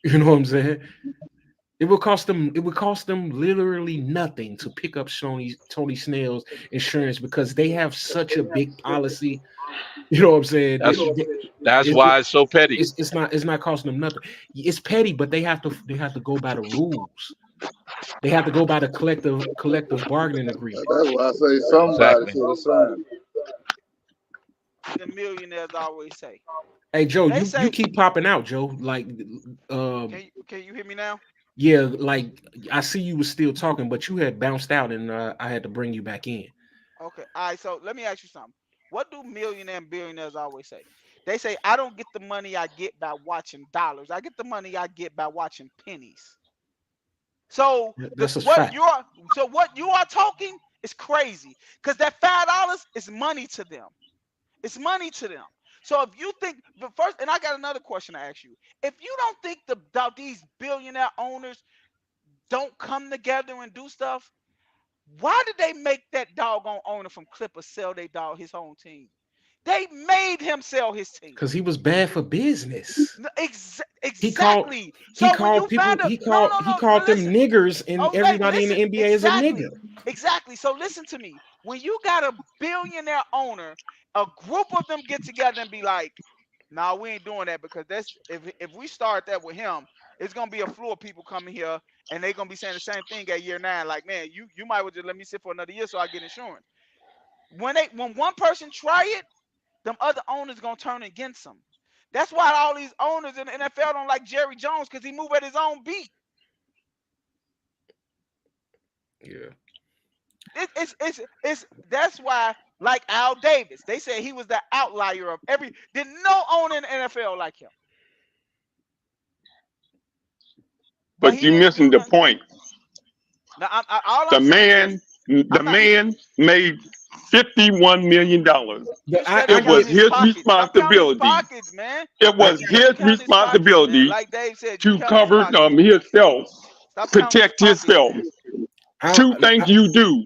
You know what I'm saying? It would cost them. It would cost them literally nothing to pick up Tony Snell's insurance because they have such a big policy. You know what I'm saying? That's that's It, why it's so petty. it's not costing them nothing. It's petty, but they have to go by the rules. They have to go by the collective bargaining agreement. That's why I say somebody Exactly. should have signed. The millionaires always say. Hey Joe, They you say. keep popping out, Joe. Like, Can you hear me now? yeah, like I see you was still talking, but you had bounced out, and I had to bring you back in. Okay. All right. So let me ask you something. What do millionaire and billionaires always say? They say, I don't get the money I get by watching dollars. I get the money I get by watching pennies. So That's a fact. what you are talking is crazy. Because that $5 is money to them. It's money to them. So if you think, but first, and I got another question to ask you. If you don't think these billionaire owners don't come together and do stuff, why did they make that doggone owner from Clippers sell his own team? They made him sell his team. Because he was bad for business. He called Exactly. he So when you called people find a no, no, he no, called them listen. niggers, and Oh, everybody in the listen. NBA is a nigger. Exactly. So listen to me. When you got a billionaire owner, a group of them get together and be like, "Nah, we ain't doing that because that's if we start that with him, it's gonna be a floor of people coming here and they're gonna be saying the same thing at year 9. Like, man, you might well just let me sit for another year so I get insurance. When one person try it, them other owners gonna turn against them. That's why all these owners in the NFL don't like Jerry Jones because he move at his own beat. Yeah. It's that's why, like Al Davis, they said he was the outlier of every. Did no owner in the NFL like him, but but he you're didn't missing do the nothing. point. Now, all The I'm saying is, the I'm not. He, man made $51 million. you But steady It counting was his his pockets. Stop counting his responsibility. pockets, man. It I, was You his counting his pockets, man. responsibility Like Dave said, you to counting his cover pockets. himself, Stop counting his protect pockets, himself. man. I, Two things I you do: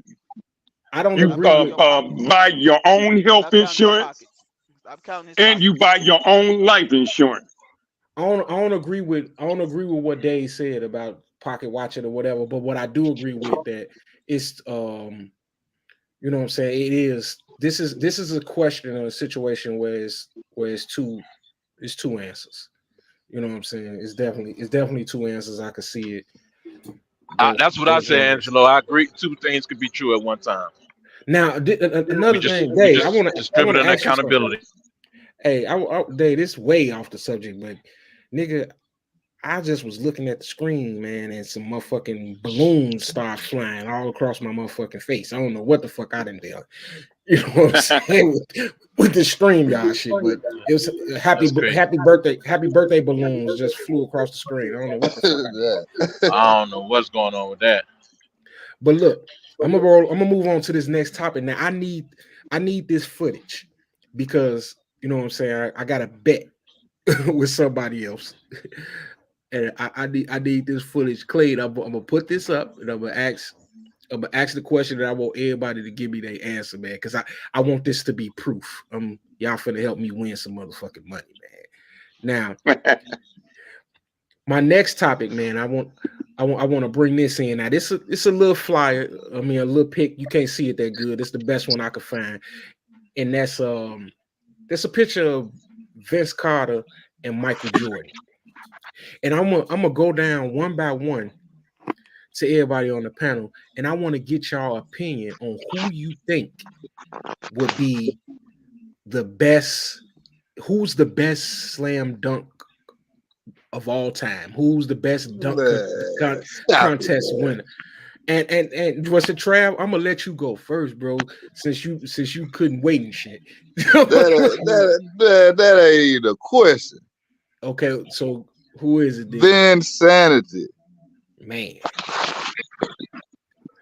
I don't you Stop agree counting with. your pockets. buy your own health Stop counting your insurance, pockets. Stop counting his and you pockets. buy your own life insurance. I don't agree with what Dave said about pocket watching or whatever. But what I do agree with that is you know what I'm saying. This is a question or a situation where it's two answers. You know what I'm saying? It's definitely two answers. I could see it That's what I both say, ways. Angelo. I agree. Two things could be true at one time. Now, We another just thing, we Dave, just I want to distributing ask you something. accountability. Hey, Dave, this way off the subject, but nigga, I just was looking at the screen, man, and some motherfucking balloons start flying all across my motherfucking face. I don't know what the fuck I done did. You know what I'm saying with the stream y'all shit, but it was That's crazy. happy birthday balloons just flew across the screen. I don't know what the fuck I did. Yeah. I don't know what's going on with that. But look, I'm gonna move on to this next topic. Now I need this footage because you know what I'm saying. I got a bet with somebody else, and I need this footage. Clay, I'm gonna put this up, and I'm gonna ask the question that I want everybody to give me their answer, man, because I want this to be proof. Y'all finna help me win some motherfucking money, man. Now, my next topic, man, I want to bring this in. Now, it's a little flyer. I mean, a little pic. You can't see it that good. It's the best one I could find, and that's a picture of Vince Carter and Michael Jordan. And I'm gonna go down one by one to everybody on the panel, and I want to get y'all opinion on who you think would be the best. Who's the best slam dunk of all time? Who's the best dunk Man, stop it, contest man. winner? And what's the Trav? I'm gonna let you go first, bro. Since you couldn't wait and shit. That ain't even a question. Okay, so who is it then? Then sanity. Man,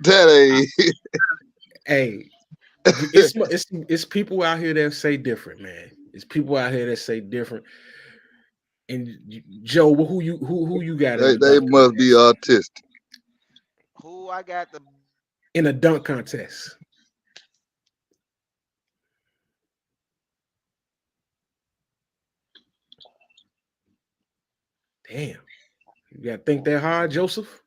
That ain't. hey, it's people out here that say different, man. It's people out here that say different. And Joe, who you got in the They dunk must be contest? autistic. Who I got the In a dunk contest. Damn, you gotta think that hard, Joseph.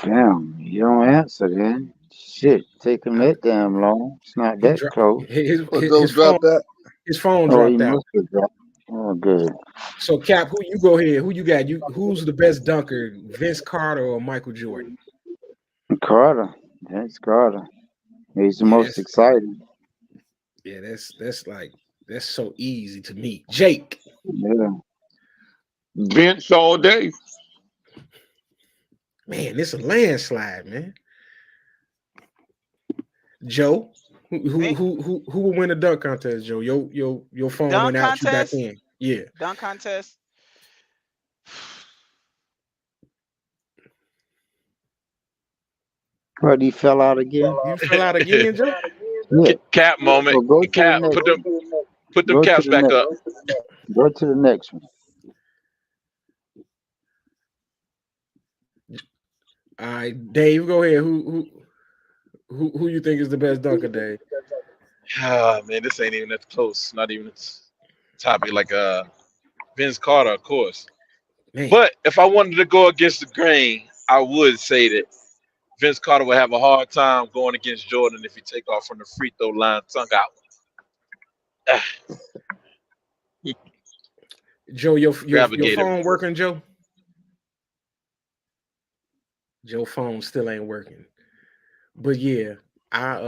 Damn, you don't answer then. Shit, take him I, that damn long. It's not he that dropped close. What those dropped that? his phone Oh, he dropped out. must have dropped. Oh, good. So Cap, who you go ahead? Who you got? Who's the best dunker? Vince Carter or Michael Jordan? Carter. That's Carter. He's the Yeah, most exciting. that's so easy to me. Jake, Yeah. Vince all day. man, it's a landslide, man. Joe, Vin- who will win the dunk contest? Joe, your phone went dunk out, you back contest. in. Yeah, Dunk contest. What, he fell out again? you fell out again, Joe. Yeah. Cap moment. Well, go to the Cap, next one. put them Go to caps the back next. up. Go to the next one. All right, Dave, go ahead. Who you think is the best dunker, Dave? Ah, man, this ain't even that close. Not even a topic like Vince Carter, of course. Man, But if I wanted to go against the grain, I would say that Vince Carter would have a hard time going against Jordan if he take off from the free throw line tongue out. Ah, Joe, your Navigator. phone working, Joe? Joe phone still ain't working. But yeah, I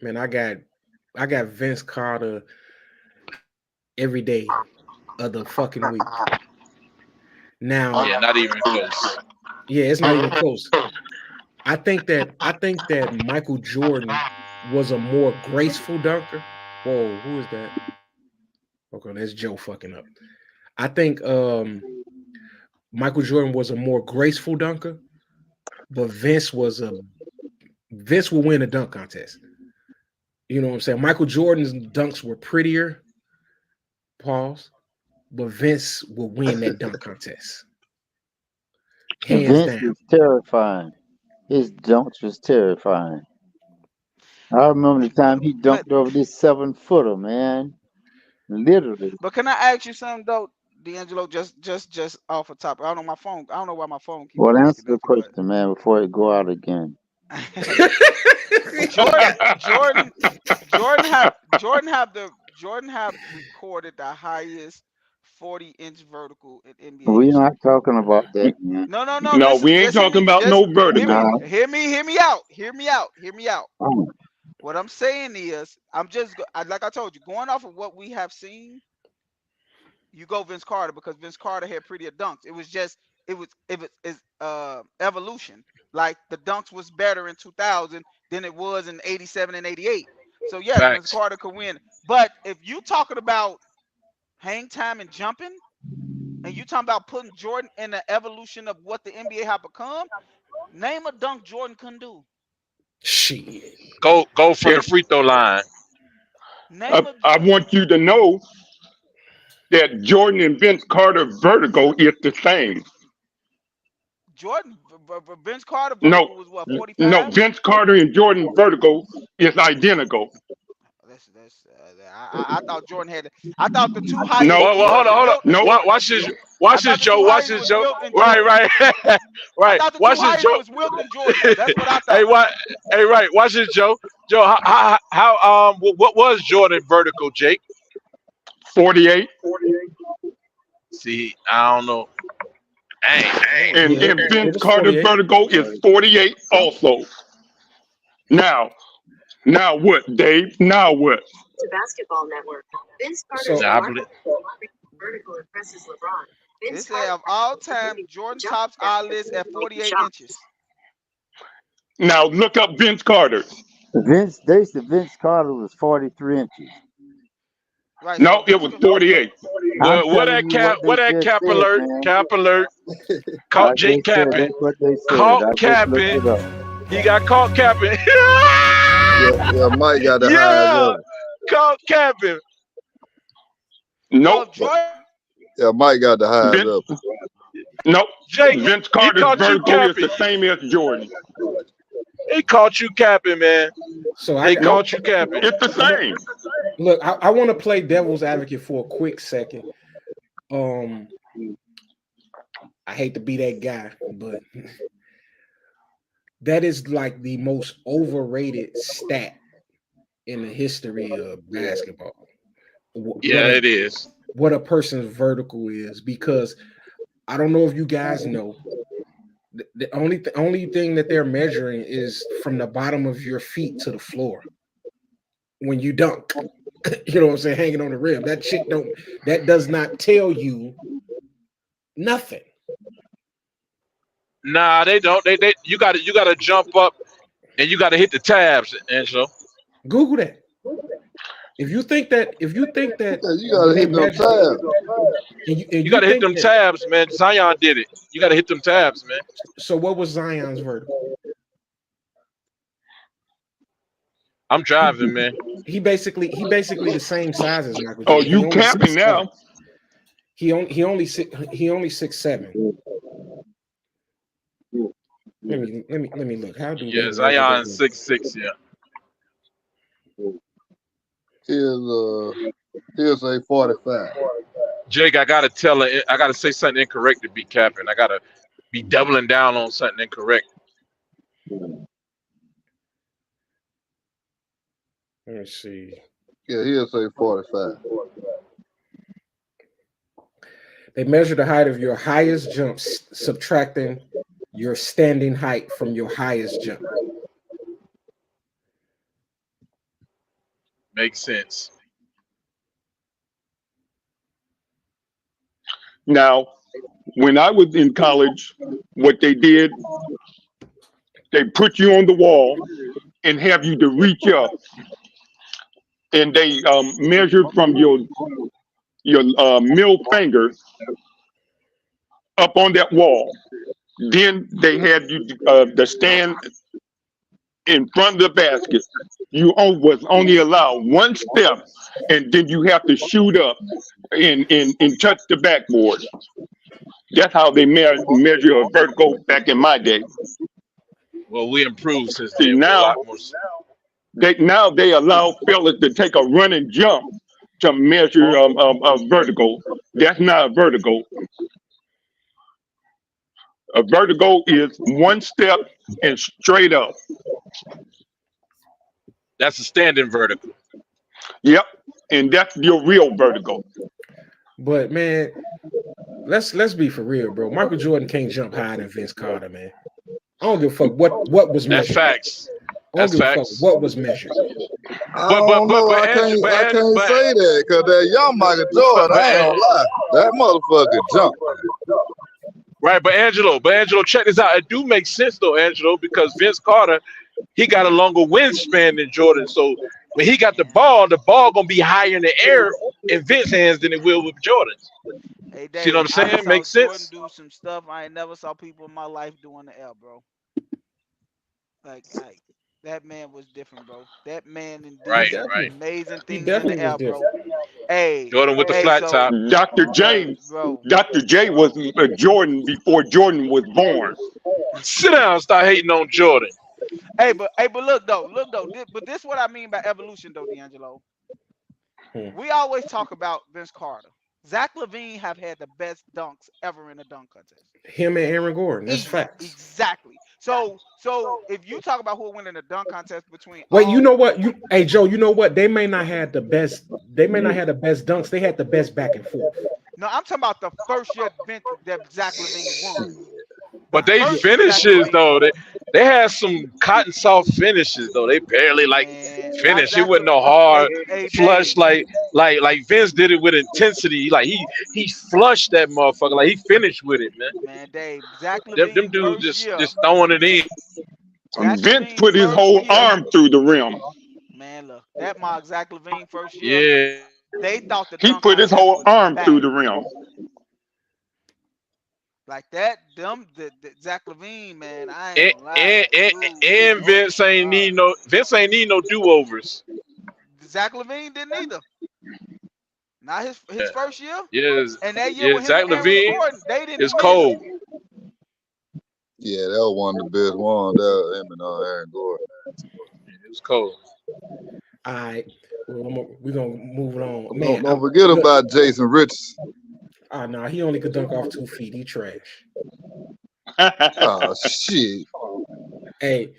man, I got Vince Carter every day of the fucking week. Now, Yeah, not even close. yeah, it's not even close. I think that Michael Jordan was a more graceful dunker. Whoa, who is that? Okay, that's Joe fucking up. I think Michael Jordan was a more graceful dunker, but Vince will win a dunk contest. You know what I'm saying? Michael Jordan's dunks were prettier, pause, but Vince will win that dunk contest. Hands Vince down. was terrifying. His dunks was terrifying. I remember the time he But dunked over this 7-footer, man. Literally. but can I ask you something though, D'Angelo? Just off the top. I don't know my phone. I don't know why my phone keep Well, on answer acting the up, question, man, before it go out again. but Jordan Jordan have recorded the highest 40-inch vertical in NBA We're not history. talking about that, man. No. No, we ain't Listen to talking me. about Just no vertical. No. hear me out. Hear me out. Hear me out. Oh, What I'm saying is, like I told you, going off of what we have seen, you go Vince Carter because Vince Carter had prettier dunks. It was just it's evolution. Like the dunks was better in 2000 than it was in 87 and 88. So yes, Vince Facts. Carter could win. But if you talking about hang time and jumping, and you talking about putting Jordan in the evolution of what the NBA have become, name a dunk Jordan couldn't do. Shit. Go from the And free throw line. Name a I want you to know that Jordan and Vince Carter vertigo is the same. Jordan Vince Carter No, vertical was what no, 45. Vince Carter and Jordan vertigo is identical. That's I thought Jordan had. I thought the two height No, Well, hold on, hold on. Wilt. no, Watch I this, thought the Joe. two Watch heights this, was Joe. Wilt and Right, Jordan. right, I right. thought the two Watch this, heights Joe. was Wilt and Jordan. That's what I Hey, thought. what? Hey, right. Watch this, Joe. Joe, what was Jordan vertical, Jake? 48. See, I don't know. Dang. And, Yeah, and it Vince was Carter 48. vertigo is 48 also. Now what, Dave? Now what? To Basketball Network. Vince Carter's So Nah, I believe. vertical impresses LeBron. They Vince say of all time, Jordan tops our list at 48 inches. Now look up Vince Carter. They said Vince Carter was 43 inches. Right. No, it was 48. I'm What telling that you what cap? they What that just cap said, alert? man. Cap alert. I Caught Jake just said capping. that's what they said. Caught I just looked capping. it up. He got caught capping. Yeah, Mike got the highest Yeah, ever. caught capping. Nope. So Jordan, Yeah, Mike got the highest Vince, ever. nope. Jake, Vince he Carter's caught you vertigo is capping. the same as Jordan. He caught you capping, man. so They I caught you capping. It's the same. look. I want to play devil's advocate for a quick second. I hate to be that guy, but that is like the most overrated stat in the history of basketball. Yeah, it is. What a person's vertical is, because I don't know if you guys know, the only thing that they're measuring is from the bottom of your feet to the floor when you dunk. You know what I'm saying? Hanging on the rim. That does not tell you nothing. Nah, they don't. They you gotta jump up and you gotta hit the tabs, and so Google that. If you think that Yeah, you when gotta they hit them measure, tabs. and you gotta hit think them that, tabs, man. Zion did it. You gotta hit them tabs, man. so what was Zion's vertical? I'm driving, man. He basically the same size as Michael Oh, Jordan. you capping now? He only 6'7". Let me look. How do Yeah, they Zion measure 6'6". Yeah. Here's a 45. Jake, I gotta say something incorrect to be capping. I gotta be doubling down on something incorrect. Let me see. Yeah, here's a 45. They measure the height of your highest jump, subtracting your standing height from your highest jump. Makes sense. Now, when I was in college, what they did, they put you on the wall and have you to reach up, and they measured from your middle finger up on that wall. Then they had you to stand in front of the basket. You was only allowed one step, and then you have to shoot up and touch the backboard. That's how they measure a vertical back in my day. Well, we improved since See, then with a now lot more. they allow fellas to take a running jump to measure a vertical. That's not a vertical. A vertical is one step and straight up. That's a standing vertical. Yep, and that's your real vertical. But man, let's be for real, bro. Michael Jordan can't jump higher than Vince Carter, man. I don't give a fuck what was That's measured. facts. I don't That's give a fuck facts. what was measured. I don't know. I can't say that because that young Michael Jordan, I ain't gonna lie. That motherfucker jump. Right, but Angelo, check this out. It do make sense though, Angelo, because Vince Carter, he got a longer wingspan than Jordan. So when he got the ball gonna be higher in the air in Vince's hands than it will with Jordan's. Hey See what I'm Dave, I saying? saw Makes Jordan sense. do some stuff I ain't never saw people in my life do in the air, bro. Like that man was different, bro. That man He did Right, some right. definitely, amazing he things in the definitely was air, bro. different. Hey, Jordan with the hey, flat so top. Dr. bro, J, bro. Dr. J was Jordan before Jordan was born. Sit down, start hating on Jordan. But look though. But this what I mean by evolution, though, D'Angelo. Hmm. We always talk about Vince Carter. Zach LaVine have had the best dunks ever in a dunk contest. Him and Aaron Gordon. That's Easy, facts. exactly. So if you talk about who winning the dunk contest between Wait, you all, know what? Hey Joe, you know what? They may not have the best. They may not have the best dunks. They had the best back and forth. no, I'm talking about the first year that Zach LaVine won. Shit. The But they first year Zach finishes LaVine though, won, they had some cotton soft finishes though. They barely like man. Not finish. It Zach wasn't LaVine. no Hey, hard hey, flush Dave, like Vince did it with intensity. Like he flushed that motherfucker. Like he finished with it, man. man, Dave. Zach Them LaVine dudes first just year. just throwing it in. Zach Vince LaVine put his first whole year. arm through the rim. Man, look, that mock Zach LaVine first year. Yeah. They thought the He dunk put his contest whole was arm through bad. the rim. Like that, the Zach LaVine, man. I ain't And, gonna lie, and, and, dude. and Oh Vince my ain't God, need no do overs. Zach LaVine didn't either. Not his Yeah. first year, Yes. and that year Yeah, with him and Zach Aaron Levine Gordon, they didn't is do neither. cold. Yeah, that was one of the best ones. That was him and Aaron Gordon. It was cold. All right, we're gonna move it on. Don't, Man, don't forget look. about Jason Richardson. Ah, no, he only could dunk off 2 feet. He trash. Oh shit. Hey,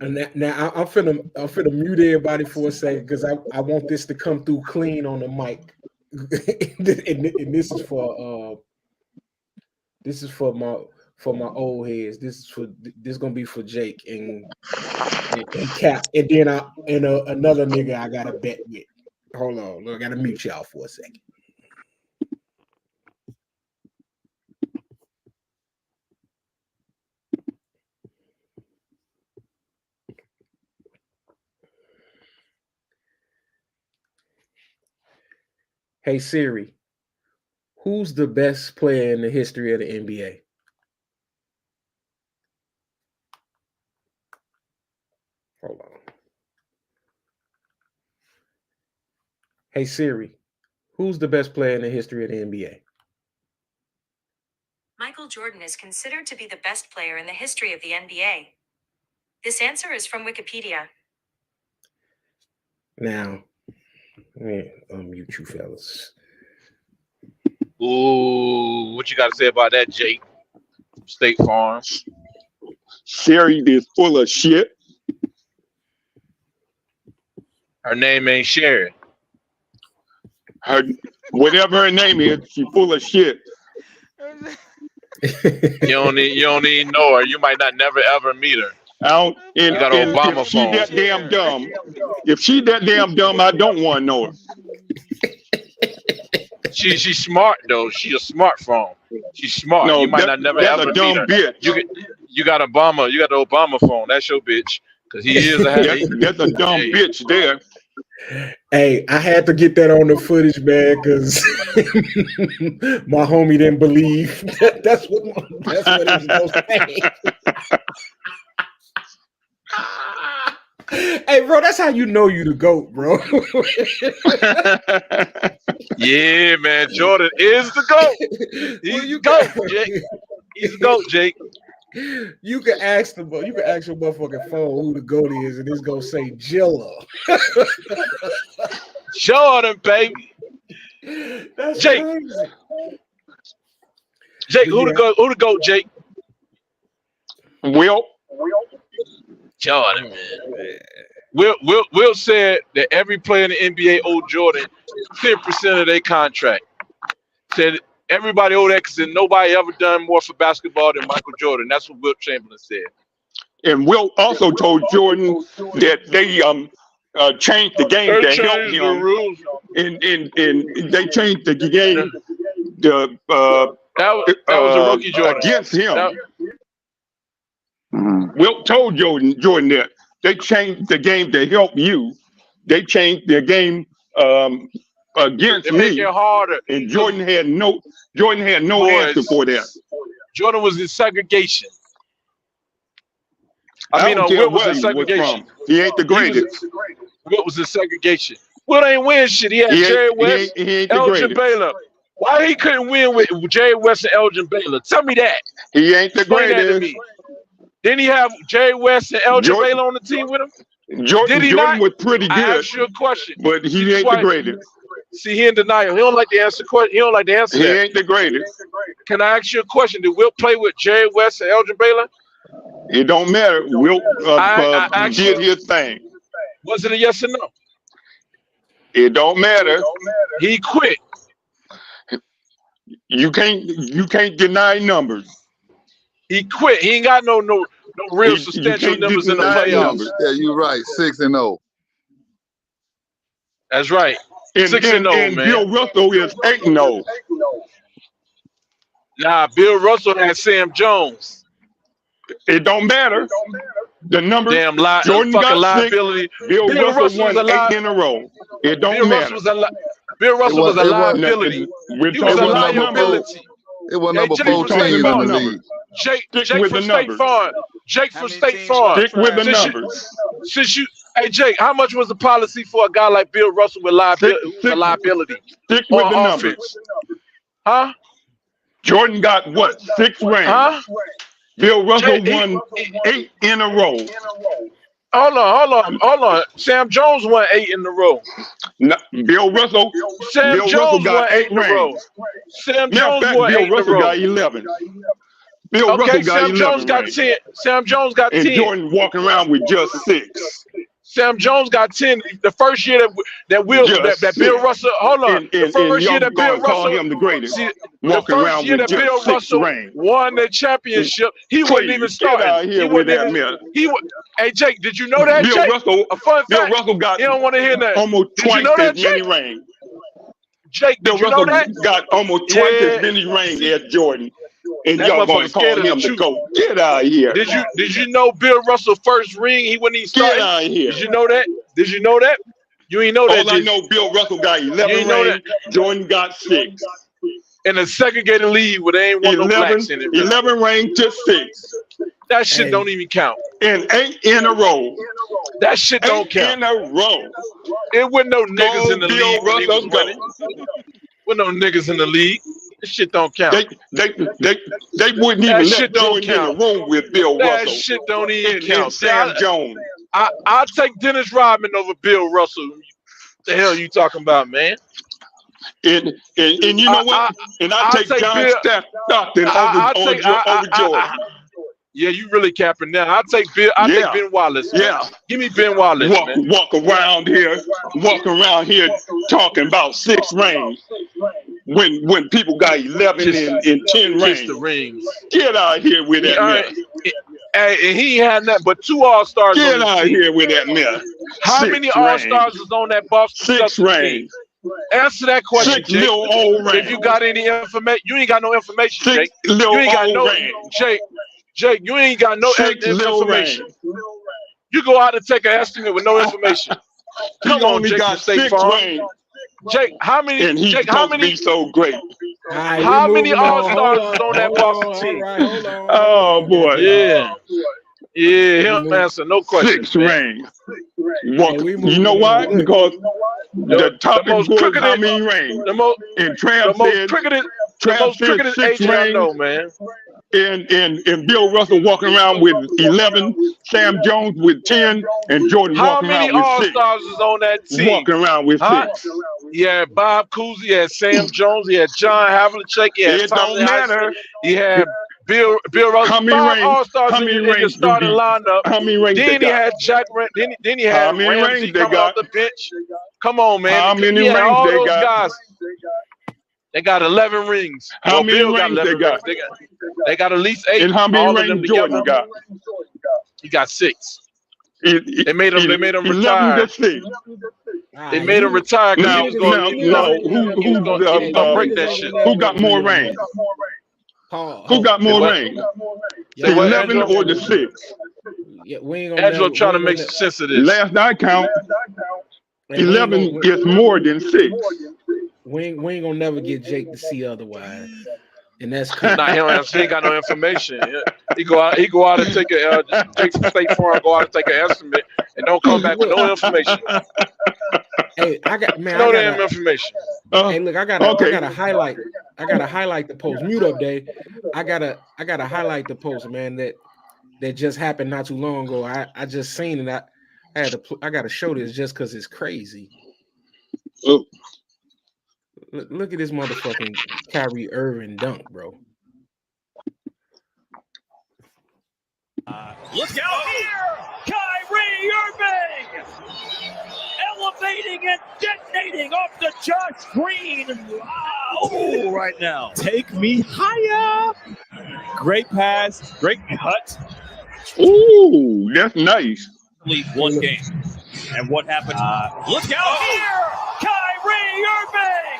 and now I'm finna mute everybody for a second because I want this to come through clean on the mic. and this is for my old heads. This gonna be for Jake and Cap, and then another nigga I got to bet with. Hold on, look, I gotta mute y'all for a second. Hey Siri, who's the best player in the history of the NBA? Hold on. Hey Siri, who's the best player in the history of the NBA? Michael Jordan is considered to be the best player in the history of the NBA. This answer is from Wikipedia. Now, let me unmute you fellas. Ooh, what you got to say about that, Jake? State Farm. Sherry is full of shit. Her name ain't Sherry. Her whatever her name is, she full of shit. You don't even know her. You might not never ever meet her. I don't, You got an and Obama if she phone. that damn dumb, I don't want to know her. She's smart though. She's a smartphone. She's smart. No, You might not never that's ever a meet dumb her. bitch. You got Obama. You got the Obama phone. That's your bitch. Cause he is a That's a dumb hey, bitch there. Hey, I had to get that on the footage, man, because my homie didn't believe that's what it was supposed to say. Hey, bro, that's how you know you the GOAT, bro. yeah, man. Jordan is the GOAT. He's the GOAT, Jake. He's the GOAT, Jake. You can ask your motherfucking phone who the GOAT is, and it's gonna say Jilla. Jordan, baby. That's Jake. crazy. Jake, But who yeah, the GOAT, Jake? Will, Jordan, man. Will said that every player in the NBA owed Jordan 10% of their contract. Said everybody owed that because nobody ever done more for basketball than Michael Jordan. That's what Wilt Chamberlain said. and Will also told Jordan that changed the game They to help changed the him, rules. and they changed the game That was a rookie Jordan. against him. That, Wilt told Jordan that they changed the game to help you. They changed their game against they make me, it harder. and Jordan had no answer for that. Jordan was in segregation. I mean, don't care Wilt was where in he was segregation. from. He ain't the greatest. Wilt was in segregation. Wilt ain't win shit. He had Jerry West, he ain't the Elgin greatest. Baylor. Why he couldn't win with Jerry West and Elgin Baylor? Tell me that. He ain't the Explain that to greatest. me. Didn't he have Jerry West and Elgin Baylor on the team with him? Did he Jordan not? was pretty I good, asked you a question. but he See, ain't the greatest. See, he in denial. He don't like to answer question. He don't like to answer He that. ain't the greatest. Can I ask you a question? Did Wilt play with Jerry West and Elgin Baylor? It don't matter. Wilt I asked did you, his thing. was it a yes or no? It don't matter. He quit. You can't deny numbers. He quit. He ain't got no real You substantial can't numbers in the deny playoffs. numbers. Yeah, you're right. 6-0. That's right. And 6-0, man. Bill Russell is 8-0. Nah, Bill Russell had Sam Jones. It don't matter. The numbers. Damn Jordan fucking got 6. liability. Bill Russell Russell was won a 8 in a row. It don't Bill matter. Russell was a liability. We're He was a talking about numbers. liability. It was Hey, number Jake We're from 14 State in talking the about Farm. league. numbers. Jake with from the State numbers. Farm. Jake How from many State teams Farm. got Stick with the trash? numbers. Hey Jake, how much was the policy for a guy like Bill Russell with liability? Who was a Stick liability with the on numbers. offense? Huh? Jordan got what? 6 rings. Huh? Bill Russell Jake, won 8 in a row. Hold on. Sam Jones won 8 in a row. No, Bill Russell Won got 8 8 in a row. rings. Sam Matter of Jones fact, won 8 Bill in a Russell row. got 11. Bill Okay, Russell got Sam Jones 11 got rings. 10. Sam Jones got And 10. Jordan walking around with just 6. Sam Jones got 10. The first year that Bill 6. Russell, hold on. And The first year y'all that Bill gonna call Russell, him the greatest. see, the Walking first around year with that Bill just 6 Russell rings. won the championship, he wasn't even Please, get starting. out of here He with wasn't that even. mess. Hey Jake, did you know that, Bill Jake? Russell, A fun Bill fact. Russell got He don't want to hear that. almost Did you twice know that, as many Jake? rings. Jake, Bill did you know Russell that? got almost twice Yeah. as many rings as Jordan. And That y'all motherfucker gonna scared call of the him the truth. GOAT. Get out of here. Did you know Bill Russell first ring he wasn't even Get starting? out of here. Did you know that? Did you know that? You ain't know that, All I did know, you? Bill Russell got You 11 ain't know that. rings. Jordan got 6. In a segregated league where they ain't want no 11, blacks in it. Really. 11 rings to 6. That shit Hey. don't even count. And 8 in a row. That shit don't 8 count. in a row. It wasn't no niggas Go in the Bill league when he was Russell, go. winning. With no niggas in the league. This shit don't count. They wouldn't That even shit let don't Jordan in the count. room with Bill That Russell shit don't even and count. Sam Jones. I'll take Dennis Rodman over Bill Russell. The hell you talking about, man? And you know what? And I take John Bill. Stockton over Jordan. Yeah, you really capping now. I'll take Bill. I'll take Ben Wallace. Man. Yeah. Give me Ben Wallace, man. Walk around here talking about 6 rings when people got 11 and 10 Kiss the rings. rings. Get out of here with that mess. Hey, and he ain't had nothing but 2 All-Stars on Get his out of team. here with that mess. How 6 many All-Stars rings. is on that Boston 6 Celtics team? rings. Answer that question, 6 Jake. little old rings. If you got any information, you ain't got no information, 6 Jake. little You ain't got old no rings. Jake, you ain't got no 6 little information. rings. You go out and take an estimate with no information. Come He on, only Jake from got State 6 Farm. rings. Jake, how many? And he's Jake, how supposed to many? be so great. All right, How we many moving on. All-Stars Hold is on, on that hold Boston on. team? All right, hold on. Oh, boy. Yeah, he don't move- answer no questions, 6 man. rings. Hey, we You know moving why? on. Because the topic most was cricketed- how many rings. The most And Trav said cricketed 6 agent I rings. know, man. And Bill Russell walking around with 11, Sam Jones with 10, and Jordan How walking many around with 6. All-Stars is on that team? Walking around with Huh? 6. He had Bob Cousy, he had Sam Jones, he had John Havlicek, he had It Tommy don't matter. he had Bill Russell. How many 5 rings? All-Stars How in many the rings do starting he? lineup. How many rings they Then he got? had then he How had many Ramsey rings they coming off got? the bench. Come on, man. How many He had rings all they those got? guys. They got 11 rings. How Well, many Bill got rings 11 they got? rings. They got at least 8. And how many all of them rings together. Jordan got? He got 6. They made him 11 retire. to 6. They made him retire because he Now, was going. now, He was now, going. He was going to break that shit. who got more rings? Paul, Who got Say more what? rings? Say The what, 11 Angelo? or the 6? Yeah, we ain't gonna Angelo never. trying to make sense of this. Last I count, And we ain't 11 gonna. is more than 6. We ain't gonna never get Jake to see otherwise, and that's cool. Nah, he ain't got no information. He go out and take a Jake from State Farm. Go out and take an estimate and don't come back with Look, no information. hey, I No damn gotta. information. Hey, look, I Okay. gotta highlight. I gotta highlight the post. Mute up, Dave. I gotta highlight the post, man. That just happened not too long ago. I just seen it. I gotta show this just because it's crazy. Oh, Look at this motherfucking Kyrie Irving dunk, bro. Look out here! Kyrie Irving! Elevating and detonating off the Josh Green. Oh, right now. Take me higher. Great pass, great cut. ooh, that's nice. Lead one game. And what happened? Look out here! Kyrie Irving!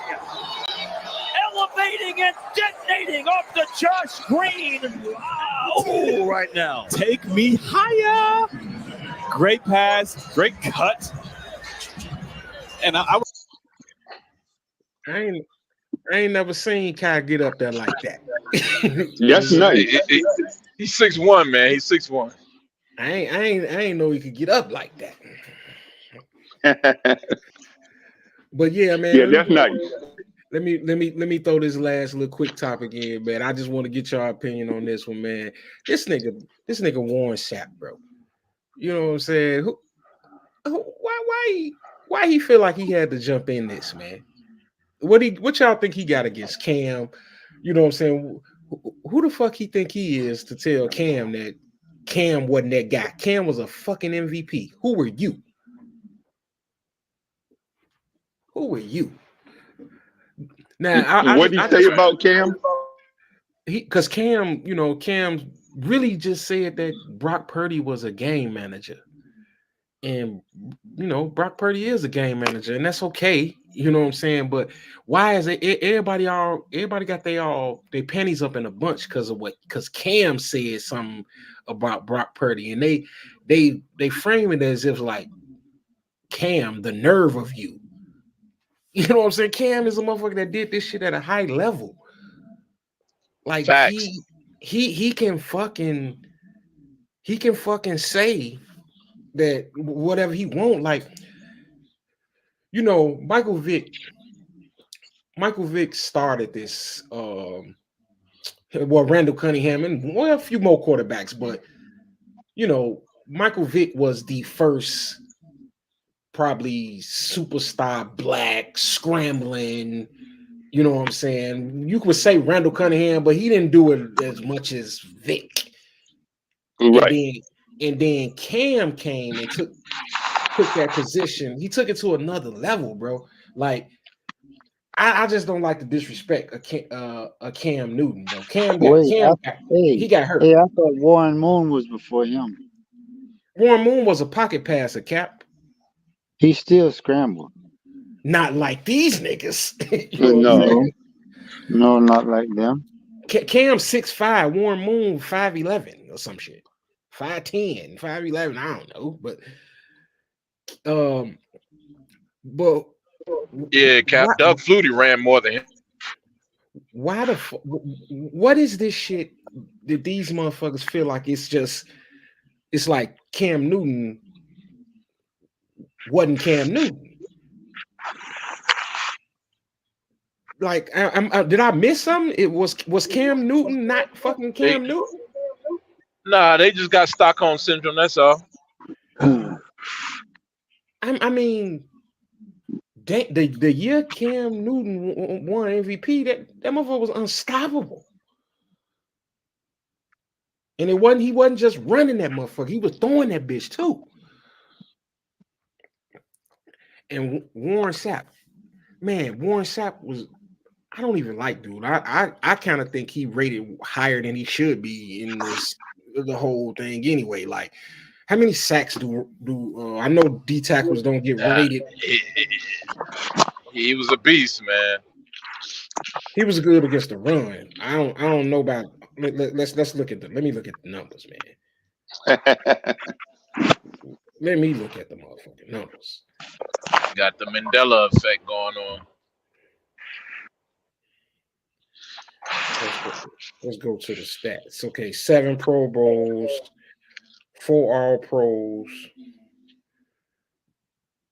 Elevating and detonating off the Josh Green. Oh, right now. Take me higher. Great pass, great cut. And I I ain't never seen Kai get up there like that. That's nice. He's 6'1", man. He's 6'1". I ain't know he could get up like that. But yeah, man. Yeah, that's nice. Let me throw this last little quick topic in, man. I just want to get your opinion on this one, man. This nigga Warren Sapp, bro. You know what I'm saying? Why he feel like he had to jump in this, man? What y'all think he got against Cam? You know what I'm saying? Who the fuck he think he is to tell Cam that Cam wasn't that guy? Cam was a fucking MVP. Who were you? Who were you? Now, What did he say about Cam? Because Cam really just said that Brock Purdy was a game manager. And Brock Purdy is a game manager, and that's okay. You know what I'm saying? But why is it everybody got their panties up in a bunch because Cam said something about Brock Purdy, and they frame it as if like Cam, the nerve of you. You know what I'm saying? Cam is a motherfucker that did this shit at a high level. Like Facts. he can fucking say that whatever he want. Like, Michael Vick started this. Randall Cunningham and a few more quarterbacks, but Michael Vick was the first probably superstar black scrambling. You know what I'm saying? You could say Randall Cunningham, but he didn't do it as much as Vic. Right. And then Cam came and took that position. He took it to another level, bro. Like, I just don't like the disrespect a Cam Newton, though. He got hurt. Hey, I thought Warren Moon was before him. Warren Moon was a pocket passer, Cap. He still scrambled. Not like these niggas. No, not like them. Cam 6'5", Warren Moon 5'11" or some shit. 5'10", 5'11", I don't know. But yeah, Cap. Doug Flutie ran more than him. Why the fuck? What is this shit that these motherfuckers feel like it's like Cam Newton wasn't Cam Newton? Like, did I miss something? It was Cam Newton not fucking Cam Newton? Nah, they just got Stockholm syndrome. That's all. I mean, the year Cam Newton won MVP, that motherfucker was unstoppable. And he wasn't just running that motherfucker, he was throwing that bitch too. And Warren Sapp was, I don't even like dude. I kind of think he rated higher than he should be in the whole thing anyway. Like, How many sacks do I know D tackles don't get rated? He was a beast, man. He was good against the run. I don't know about. Let's look at let me look at the numbers, man. Let me look at the motherfucking numbers. Got the Mandela effect going on. Let's go to the stats. Okay, 7 Pro Bowls, 4 All Pros,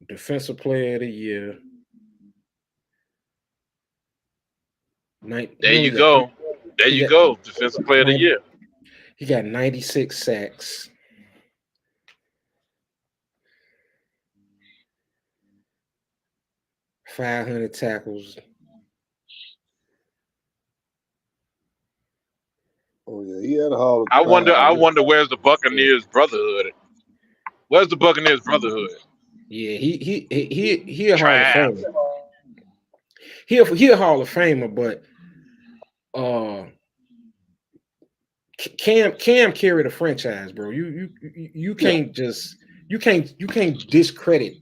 Defensive Player of the Year. There you go. There you go. Defensive Player of the Year. He got 96 sacks. .500 tackles. Oh yeah, he had a Hall of I Fame. wonder where's the Buccaneers brotherhood? Where's the Buccaneers brotherhood? Yeah, he a Hall of Famer. He a Hall of Famer, but Cam carried a franchise, bro. You can't just you can't discredit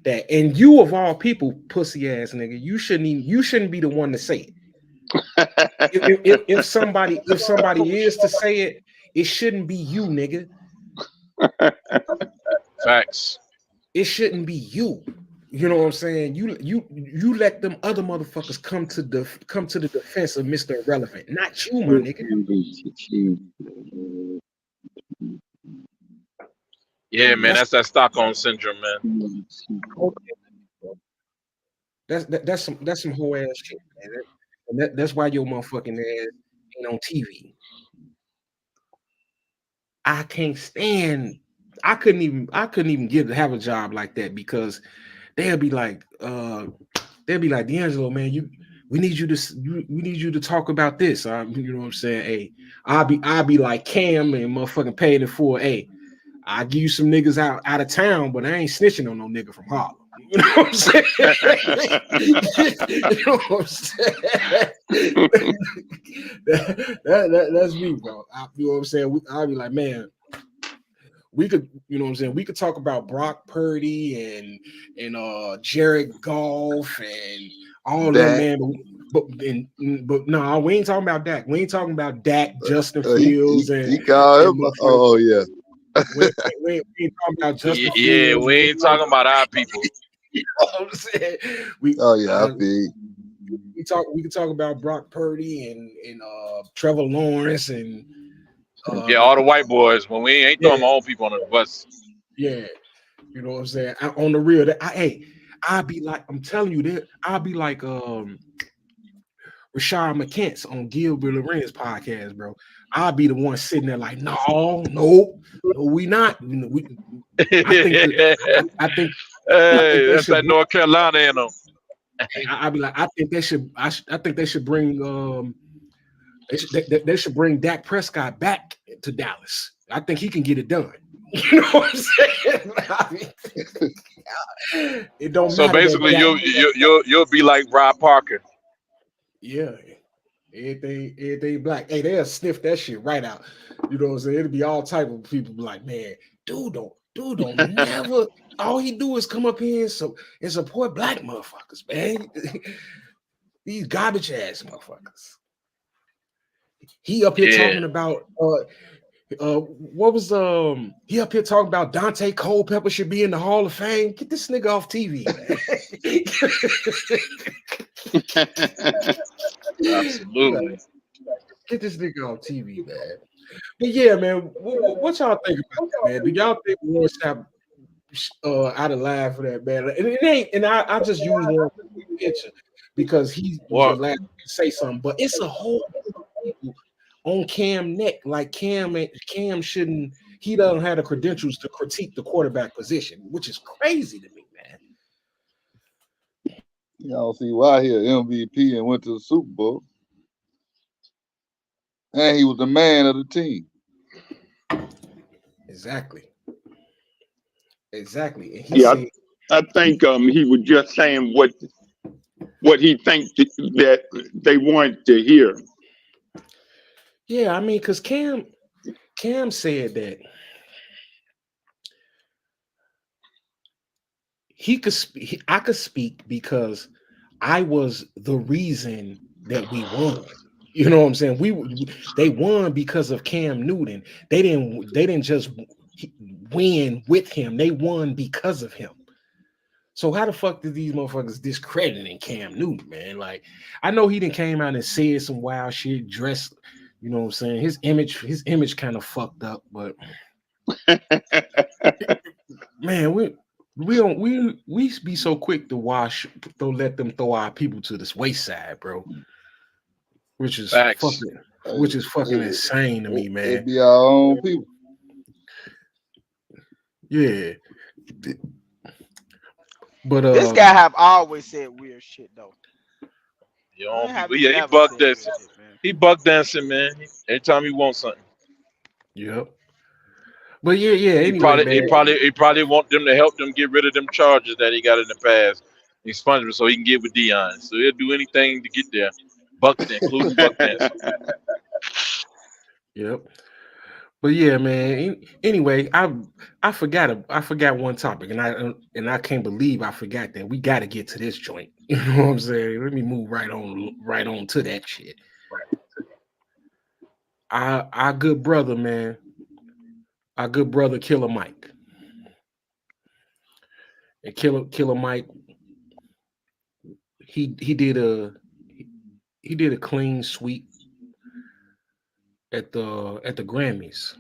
that. And you of all people, pussy ass nigga, you shouldn't be the one to say it. If somebody is to say it, it shouldn't be you, nigga. Facts. It shouldn't be you. You know what I'm saying? You let them other motherfuckers come to the defense of Mr. Irrelevant, not you, my nigga. Yeah, man, that's that Stockholm syndrome, man. That's some whole ass shit, man. And that's why your motherfucking ass ain't on TV. I can't stand. I couldn't even have a job like that because they'll be like, D'Angelo, man, we need you to talk about this. You know what I'm saying? Hey, I'll be like Cam and motherfucking paid in full. Hey, I give you some niggas out of town, but I ain't snitching on no nigga from Harlem. You know what I'm saying? You know what I'm saying? That's me, bro. You know what I'm saying? I'll be like, man, we could, you know what I'm saying? We could talk about Brock Purdy and Jared Goff and all them, man. But no, we ain't talking about Dak. We ain't talking about Dak, Justin Fields, he called him. Oh yeah. We ain't talking about Justin Fields. Yeah, we ain't talking about our people. You know what I'm saying? I feel. We can talk about Brock Purdy and Trevor Lawrence and all the white boys. When we ain't throwing my own people on the bus. Yeah, you know what I'm saying? On the real, I'll be like, I'm telling you that I'll be like Rashad McCants on Gilbert Arenas podcast, bro. I'll be the one sitting there like, no, we not. You know, I think that's that North Carolina in them. I'll be like, I think they should bring they should bring Dak Prescott back to Dallas. I think he can get it done. You know what I'm saying? I mean, it don't matter. So basically, you'll be like Rob Parker. Yeah, everything black. Hey, they'll sniff that shit right out. You know what I'm saying? It'll be all type of people be like, man, dude don't never. All he do is come up here and support black motherfuckers, man. These garbage ass motherfuckers. He up here talking about what was he up here talking about Dante Culpepper should be in the Hall of Fame. Get this nigga off TV, man. Absolutely. Get this nigga off TV, man. But yeah, man, what y'all think about that, man? Do y'all think Warren Sapp out of line for that, man? And it ain't, and I just use one picture because he was the last to say something, but it's a whole people on Cam neck. Like Cam shouldn't, he doesn't have the credentials to critique the quarterback position, which is crazy to me, man. Y'all see why he MVP and went to the Super Bowl. And he was the man of the team. Exactly. And said, I think he was just saying what he thinks that they want to hear. Yeah, I mean, because Cam said that I could speak because I was the reason that we won. You know what I'm saying? They won because of Cam Newton. They didn't just win with him. They won because of him. So how the fuck did these motherfuckers discrediting Cam Newton, man? Like, I know he didn't came out and said some wild shit, dressed, you know what I'm saying? His image kind of fucked up, but man, we be so quick to let them throw our people to this wayside, bro. Which is Facts. fucking Hey, which is fucking insane to me, man. it be our own people. Yeah. But This guy have always said weird shit though. Your When own have people. he Yeah, he never buck said weird dancing. shit, man? He buck dancing, man. Every time he wants something. yep. But yeah, He anyway, probably he man. probably he probably want them to help them get rid of them charges that he got in the past. Expungement so he can get with Dion. So he'll do anything to get there. Including buck dancing. Yep. But yeah, man. Anyway, I forgot one topic, and I can't believe I forgot that. We got to get to this joint. You know what I'm saying? Let me move right on to that shit. Our good brother, man. Our good brother, Killer Mike. And Killer Mike, he did a clean sweep at the Grammys.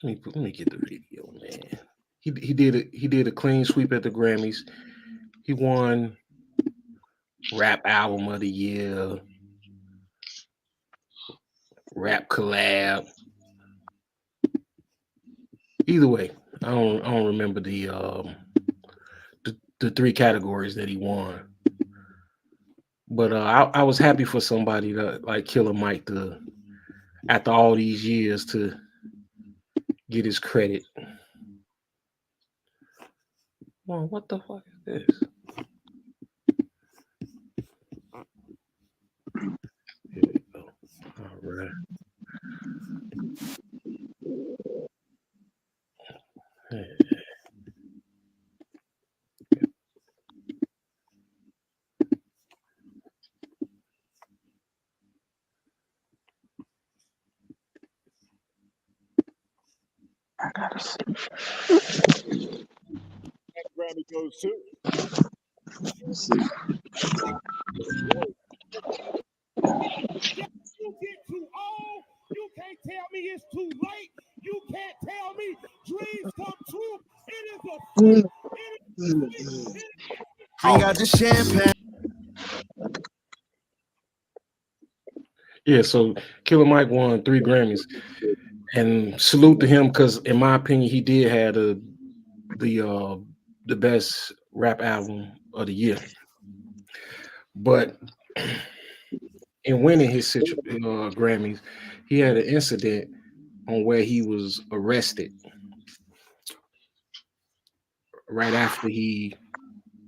Let me get the video, man. He did a clean sweep at the Grammys. He won Rap Album of the Year, Rap Collab. Either way, I don't remember the three categories that he won. But I was happy for somebody like Killer Mike to, after all these years, to get his credit. Well, what the fuck is this? Here we go. All right. Grammy goes to. Let's see. You get too old. You can't tell me it's too late. You can't tell me dreams come true. It is a fact. It is a fact. Bring out the champagne. Yeah, so Killer Mike won 3 Grammys, and salute to him because, in my opinion, he did have the best rap album of the year. But in winning his Grammys, he had an incident on where he was arrested right after he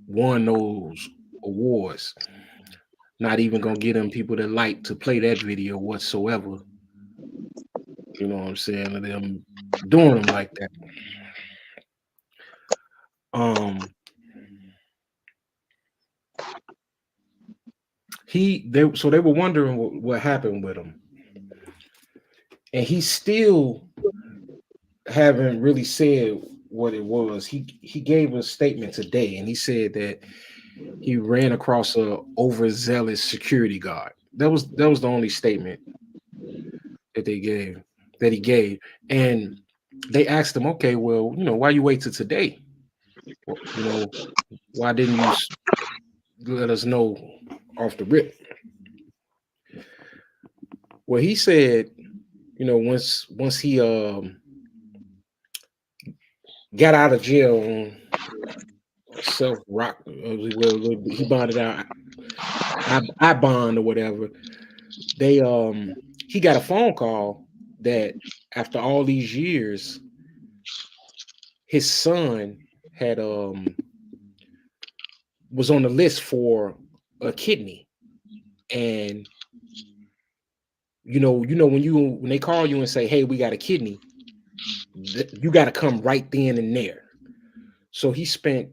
won those awards. Not even gonna get them people that like to play that video whatsoever. You know what I'm saying? And them doing them like that. They were wondering what happened with him, and he still haven't really said what it was. He gave a statement today, and he said that he ran across a overzealous security guard. That was the only statement that he gave, and they asked him, okay, well, why you wait till today? Well, why didn't you let us know off the rip? Well, he said, once he got out of jail on self rock, well, he bonded out, I bond or whatever. He got a phone call that after all these years, his son had was on the list for a kidney, and when they call you and say, hey, we got a kidney, you got to come right then and there. So he spent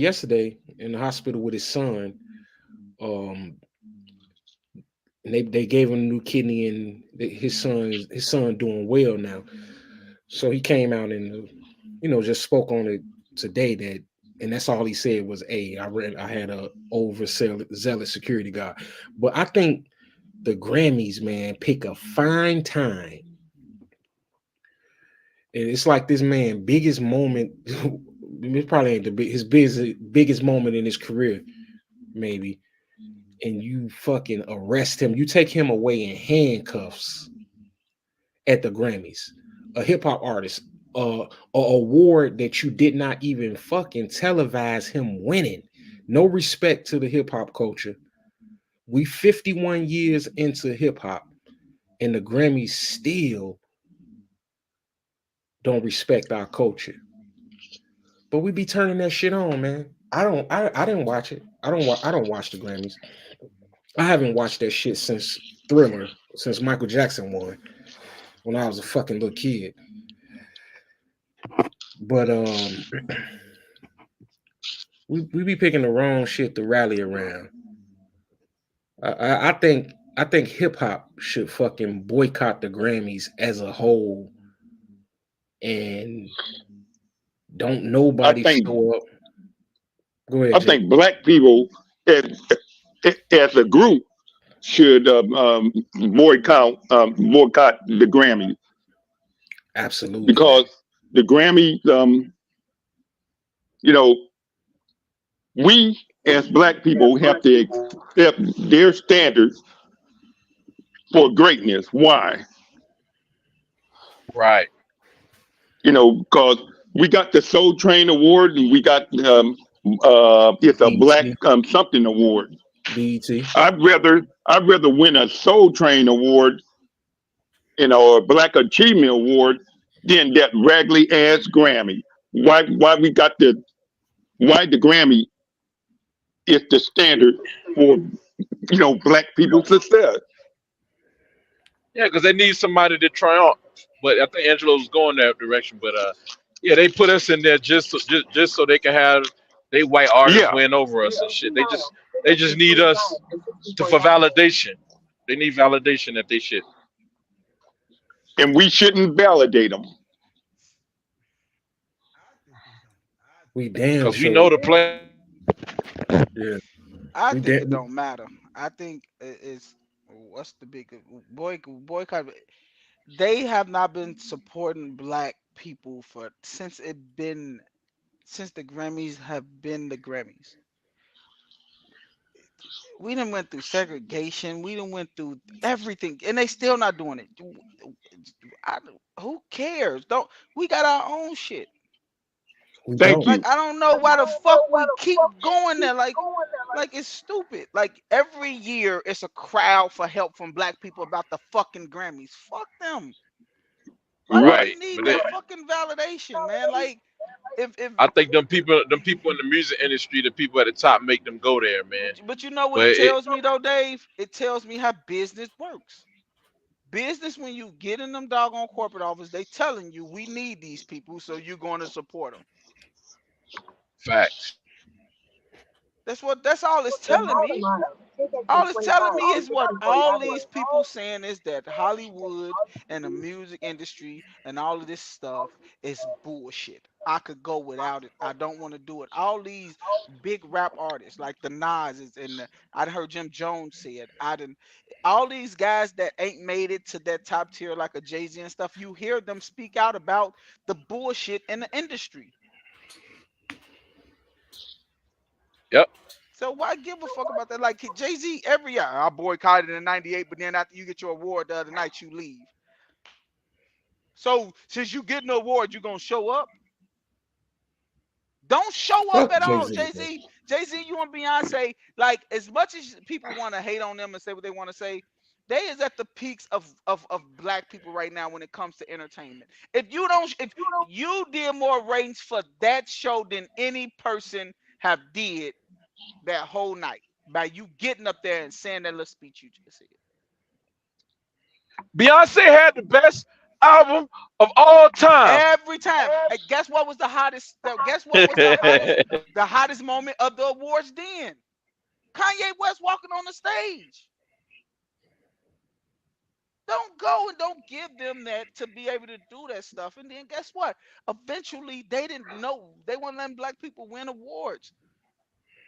yesterday in the hospital with his son. Um, and they gave him a new kidney, and his son doing well now. So he came out and just spoke on it today. And that's all he said was, "Hey, I had a overzealous security guard." But I think the Grammys, man, pick a fine time, and it's like this man biggest moment. It probably ain't his biggest moment in his career, maybe. And you fucking arrest him. You take him away in handcuffs at the Grammys. A hip hop artist, a award that you did not even fucking televise him winning. No respect to the hip hop culture. We 51 years into hip hop, and the Grammys still don't respect our culture. But we be turning that shit on, man. I didn't watch it. I don't watch the Grammys. I haven't watched that shit since Thriller, since Michael Jackson won when I was a fucking little kid. But we be picking the wrong shit to rally around. I think hip hop should fucking boycott the Grammys as a whole, and don't I nobody think show up. Go ahead, I Jay. think black people as a group should boycott the Grammy Absolutely, man. because the Grammy, you know, we as black people have to accept their standards for greatness. Why? Right. Because we got the Soul Train Award and we got it's a black BET, something award. BET. I'd rather win a Soul Train Award, or a Black Achievement Award than that raggedy ass Grammy. Why we got why the Grammy is the standard for black people's success. Yeah, because they need somebody to triumph. But I think Angelo's going that direction. But yeah, they put us in there just so they can have they white artists Yeah, win over us and shit. They just need us for validation. They need validation that they shit and we shouldn't validate them. We damn because we sure. know the play. Yeah. I We think it damn. don't matter. I think it's what's the big boycott. They have not been supporting black people for since the Grammys have been the Grammys. We done went through segregation. We done went through everything, and they still not doing it. Who cares? Don't we got our own shit? We Thank don't. Like you. I don't know why the fuck we keep going there. Like it's stupid. Like every year it's a crowd for help from black people about the fucking Grammys. Fuck them. Why do we Right. Right. need But they, that fucking validation, man? Like if I think them people in the music industry, the people at the top, make them go there, man. but you know what But it it, tells me though, Dave? It tells me how business works. Business, when you get in them doggone corporate office, they telling you we need these people, so you're going to support them. facts. That's all it's telling me. All it's telling me is what all these people saying is that Hollywood and the music industry and all of this stuff is bullshit. I could go without it. I don't want to do it. All these big rap artists like the Nas is in the, I heard Jim Jones say it. I didn't all these guys that ain't made it to that top tier like a Jay-Z and stuff, you hear them speak out about the bullshit in the industry. Yep. So why give a fuck about that? Like Jay Z, every year I boycotted in '98, but then after you get your award the other night, you leave. So since you get an award, you gonna show up? Don't show up Fuck at Jay all, Z, Jay man. Z. Jay Z, you and Beyonce, like as much as people want to hate on them and say what they want to say, they is at the peaks of black people right now when it comes to entertainment. If you did more ratings for that show than any person have did that whole night by you getting up there and saying that little speech you just said. Beyonce had the best. album of all time. Every time. Hey, guess what was the hottest? Guess what was the hottest? The hottest moment of the awards then. Kanye West walking on the stage. Don't go and don't give them that to be able to do that stuff. And then guess what? Eventually, they didn't know. They weren't letting black people win awards.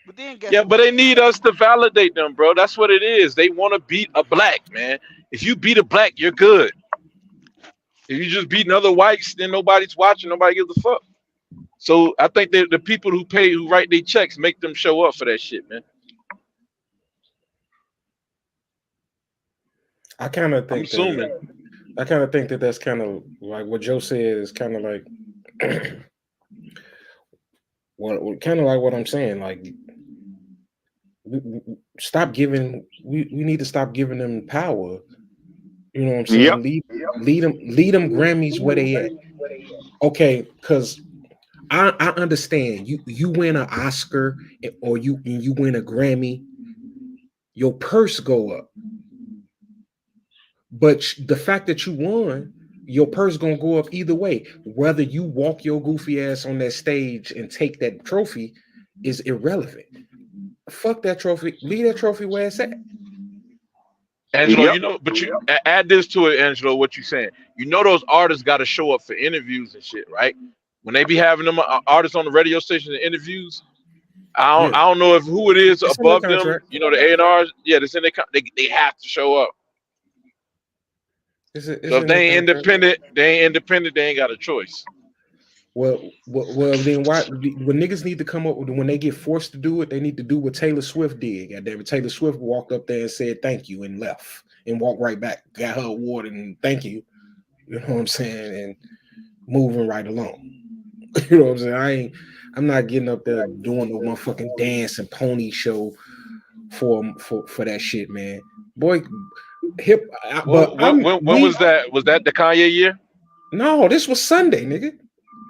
But then guess Yeah, but what? they need us to validate them, bro. That's what it is. They want to beat a black, man. If you beat a black, you're good. If you just beat other whites, then nobody's watching. Nobody gives a fuck. So I think that the people who write their checks, make them show up for that shit, man. I kind of I'm think assuming. that that's kind of like what Joe said is kind of like kind of like what I'm saying. Like, stop giving. We need to stop giving them power. You know what I'm Yep. saying? Lead them Grammys where they at. Okay, because I understand you win an Oscar or you win a Grammy, your purse go up. But the fact that you won, your purse gonna go up either way. Whether you walk your goofy ass on that stage and take that trophy is irrelevant. Fuck that trophy. Leave that trophy where it's at. Angelo, Yep. you know, but you add this to it, Angelo, what you saying. You know those artists got to show up for interviews and shit, right? When they be having them artists on the radio station and interviews, Yeah, I don't know if who it is it's in their above them, contract. you know, the A&Rs. Yeah, that's in they have to show up. It's So if in their they ain't contract. independent, they ain't got a choice. Well, then why? When niggas need to come up with, when they get forced to do it, they need to do what Taylor Swift did. Goddamn it, Taylor Swift walked up there and said thank you and left and walked right back, got her award and thank you. You know what I'm saying? And moving right along. You know what I'm saying? I'm not getting up there doing no motherfucking dance and pony show for that shit, man. Boy, but When was that? Was that the Kanye year? no, this was Sunday, nigga.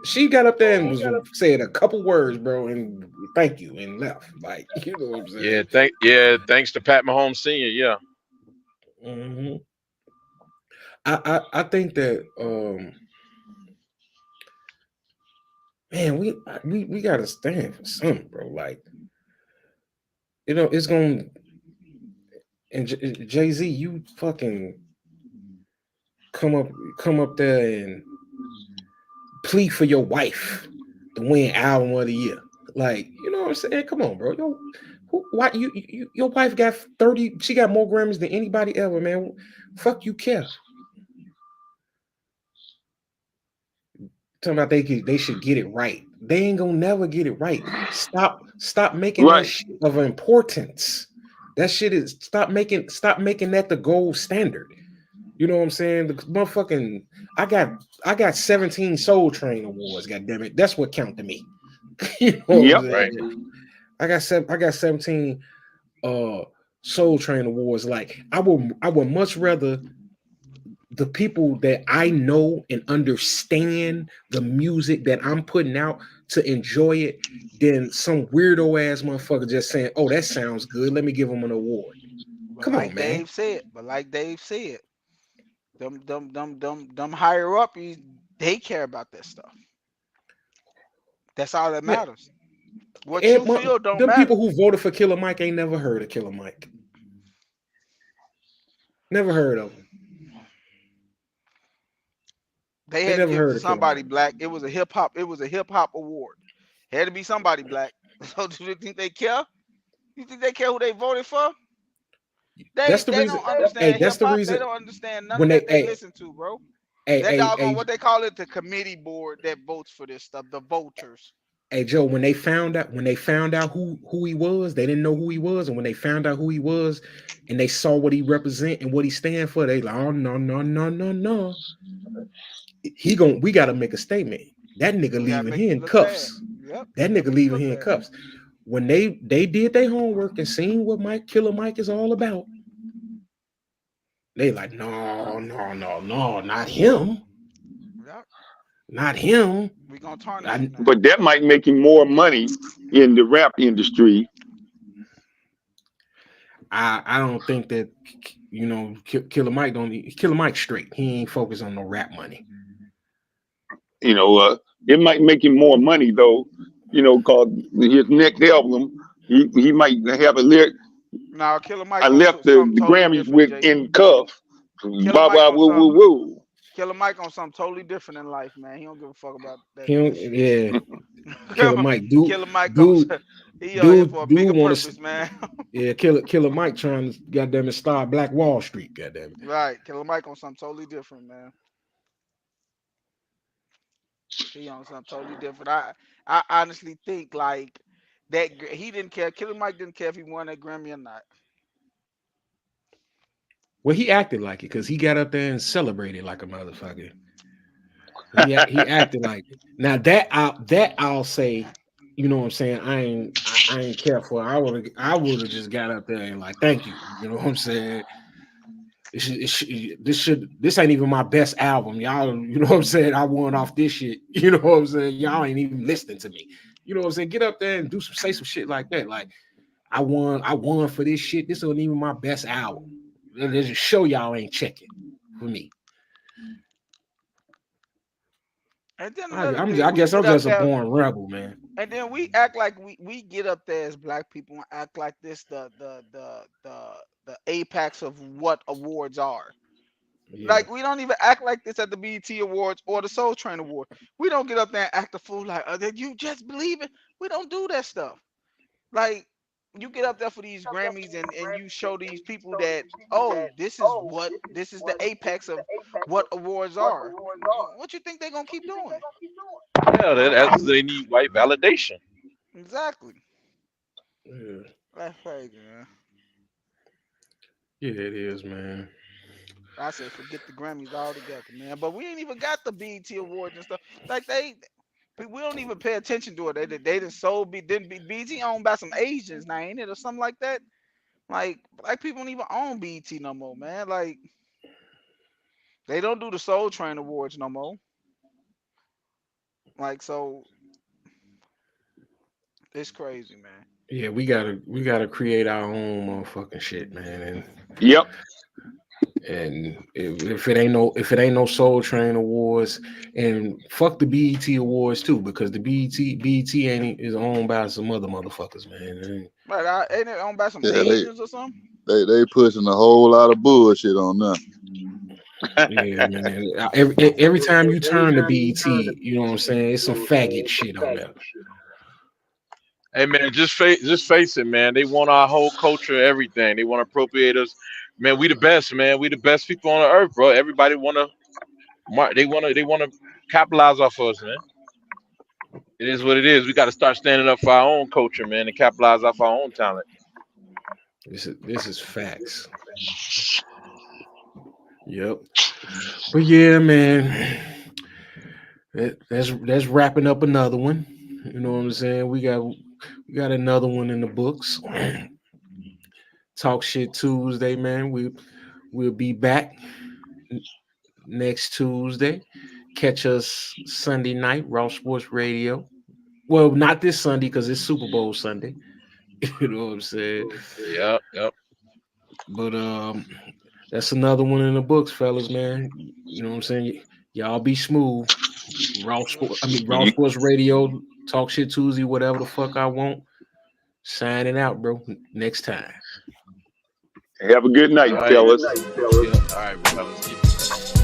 She got up there and said a couple words, bro, and thank you and left. Like, you know what I'm saying? Thanks to Pat Mahomes Sr. Yeah. Mm-hmm. I think that man, we gotta stand for something, bro. Like, you know, it's gonna and Jay-Z, you fucking come up there and plead for your wife to win album of the year. Like, you know what I'm saying? Come on, bro. Why your wife got 30, she got more Grammys than anybody ever, man. Fuck you, care. Talking about they should get it right. They ain't gonna never get it right. Stop making that Right. shit of importance. That shit is stop making that the gold standard. You know what I'm saying? The motherfucking I got 17 Soul Train awards, god damn it. That's what count to me. You know what I'm Yep. saying? I got 17 Soul Train awards. Like, I would much rather the people that I know and understand the music that I'm putting out to enjoy it than some weirdo ass motherfucker just saying, "Oh, that sounds good. Let me give him an award." Come on, man. Like Dave said, them higher up, they care about that stuff. That's all that Yeah, matters. What you feel don't them people matter. who voted for Killer Mike ain't never heard of Killer Mike. Never heard of him. They They had to never give it heard to of Killer somebody Mike. black. It was a hip hop award. It had to be somebody black. So do you think they care? You think they care who they voted for? That's the They reason. don't Hey, understand that's hip the hop. They reason don't understand none when of they that they listen to, bro. That doggone hey what they call it, the committee board that votes for this stuff, the voters. Hey Joe, when they found out who he was, they didn't know who he was, and when they found out who he was, and they saw what he represent and what he stand for, they like, oh no, we got to make a statement. That nigga We gotta leaving make here you in look bad. cuffs. Yep, That we gotta nigga make you leaving look here in bad. cuffs. When they did their homework and seen what Killer Mike is all about, they like, no, not him, Yep. not him. We gonna tarnish you now. But that might make him more money in the rap industry. I don't think that you know, Killer Mike straight. He ain't focused on no rap money. You know, it might make him more money though. You know, cause his next album, he might have a lyric. Now, Killer Mike I on left something the totally Grammys different, with Jay. in cuffs. Killer Blah Mike blah on woo woo something. woo. Killer Mike on something totally different in life, man. He don't give a fuck about that He don't, shit. yeah. Killer Mike, dude, Killer Mike on dude, he out here for a bigger want to, purpose, man. yeah, Killer Mike trying to goddamn it start Black Wall Street, goddamn it. Right, Killer Mike on something totally different, man. He on something totally different. I honestly think like that he didn't care. Killer Mike didn't care if he won that Grammy or not. Well, he acted like it because he got up there and celebrated like a motherfucker. He acted like it. Now I'll say, you know what I'm saying. I ain't care for. I would have just got up there and like thank you. You know what I'm saying. This ain't even my best album, y'all. You know what I'm saying. I won off this shit. You know what I'm saying. Y'all ain't even listening to me. You know what I'm saying. Get up there and say some shit like that. Like I won for this shit. This wasn't even my best album. Let's just show y'all ain't checking for me. And then another I thing, we guess I'm get up just a there, born rebel, man. and then we act like we get up there as black people and act like this the apex of what awards are. Yeah. Like we don't even act like this at the BET Awards or the Soul Train Award. We don't get up there and act a fool like, did you just believe it? We don't do that stuff. Like you get up there for these Grammys and you show these people that, oh, this is the apex of what awards are. What you think they're gonna keep doing? Yeah, that's they need white validation. Exactly. Yeah. That's crazy, man. Yeah, it is, man. I say forget the Grammys altogether, man. But we ain't even got the BET Awards and stuff. Like we don't even pay attention to it. They just sold BET owned by some Asians now, ain't it, or something like that? Like black people don't even own BET no more, man. Like they don't do the Soul Train Awards no more. Like so, it's crazy, man. Yeah, we gotta create our own motherfucking shit, man. Yep. And if it ain't no Soul Train Awards, and fuck the BET Awards too, because the BET is owned by some other motherfuckers, man. Right, ain't it owned by some Yeah, Asians or something? they pushing a whole lot of bullshit on them. Yeah, man. Every time you turn to BET, you know what I'm saying? It's some faggot shit on there. Hey man, just face it, man. They want our whole culture, everything. They want to appropriate us. Man, we the best, man. We the best people on the earth, bro. Everybody they wanna capitalize off of us, man. It is what it is. We got to start standing up for our own culture, man, and capitalize off our own talent. This is facts. Yep. But yeah, man. That's wrapping up another one. You know what I'm saying? We got another one in the books. Talk Shit Tuesday, man. We'll be back next Tuesday. Catch us Sunday night, Raw Sports Radio. Well, not this Sunday because it's Super Bowl Sunday. You know what I'm saying? Yep. But that's another one in the books, fellas, man. You know what I'm saying? Y'all be smooth. Raw Sports Radio, Talk Shit Tuesday, whatever the fuck I want. Signing out, bro. Next time. Have a good night, All right. fellas. Yeah. All right, fellas.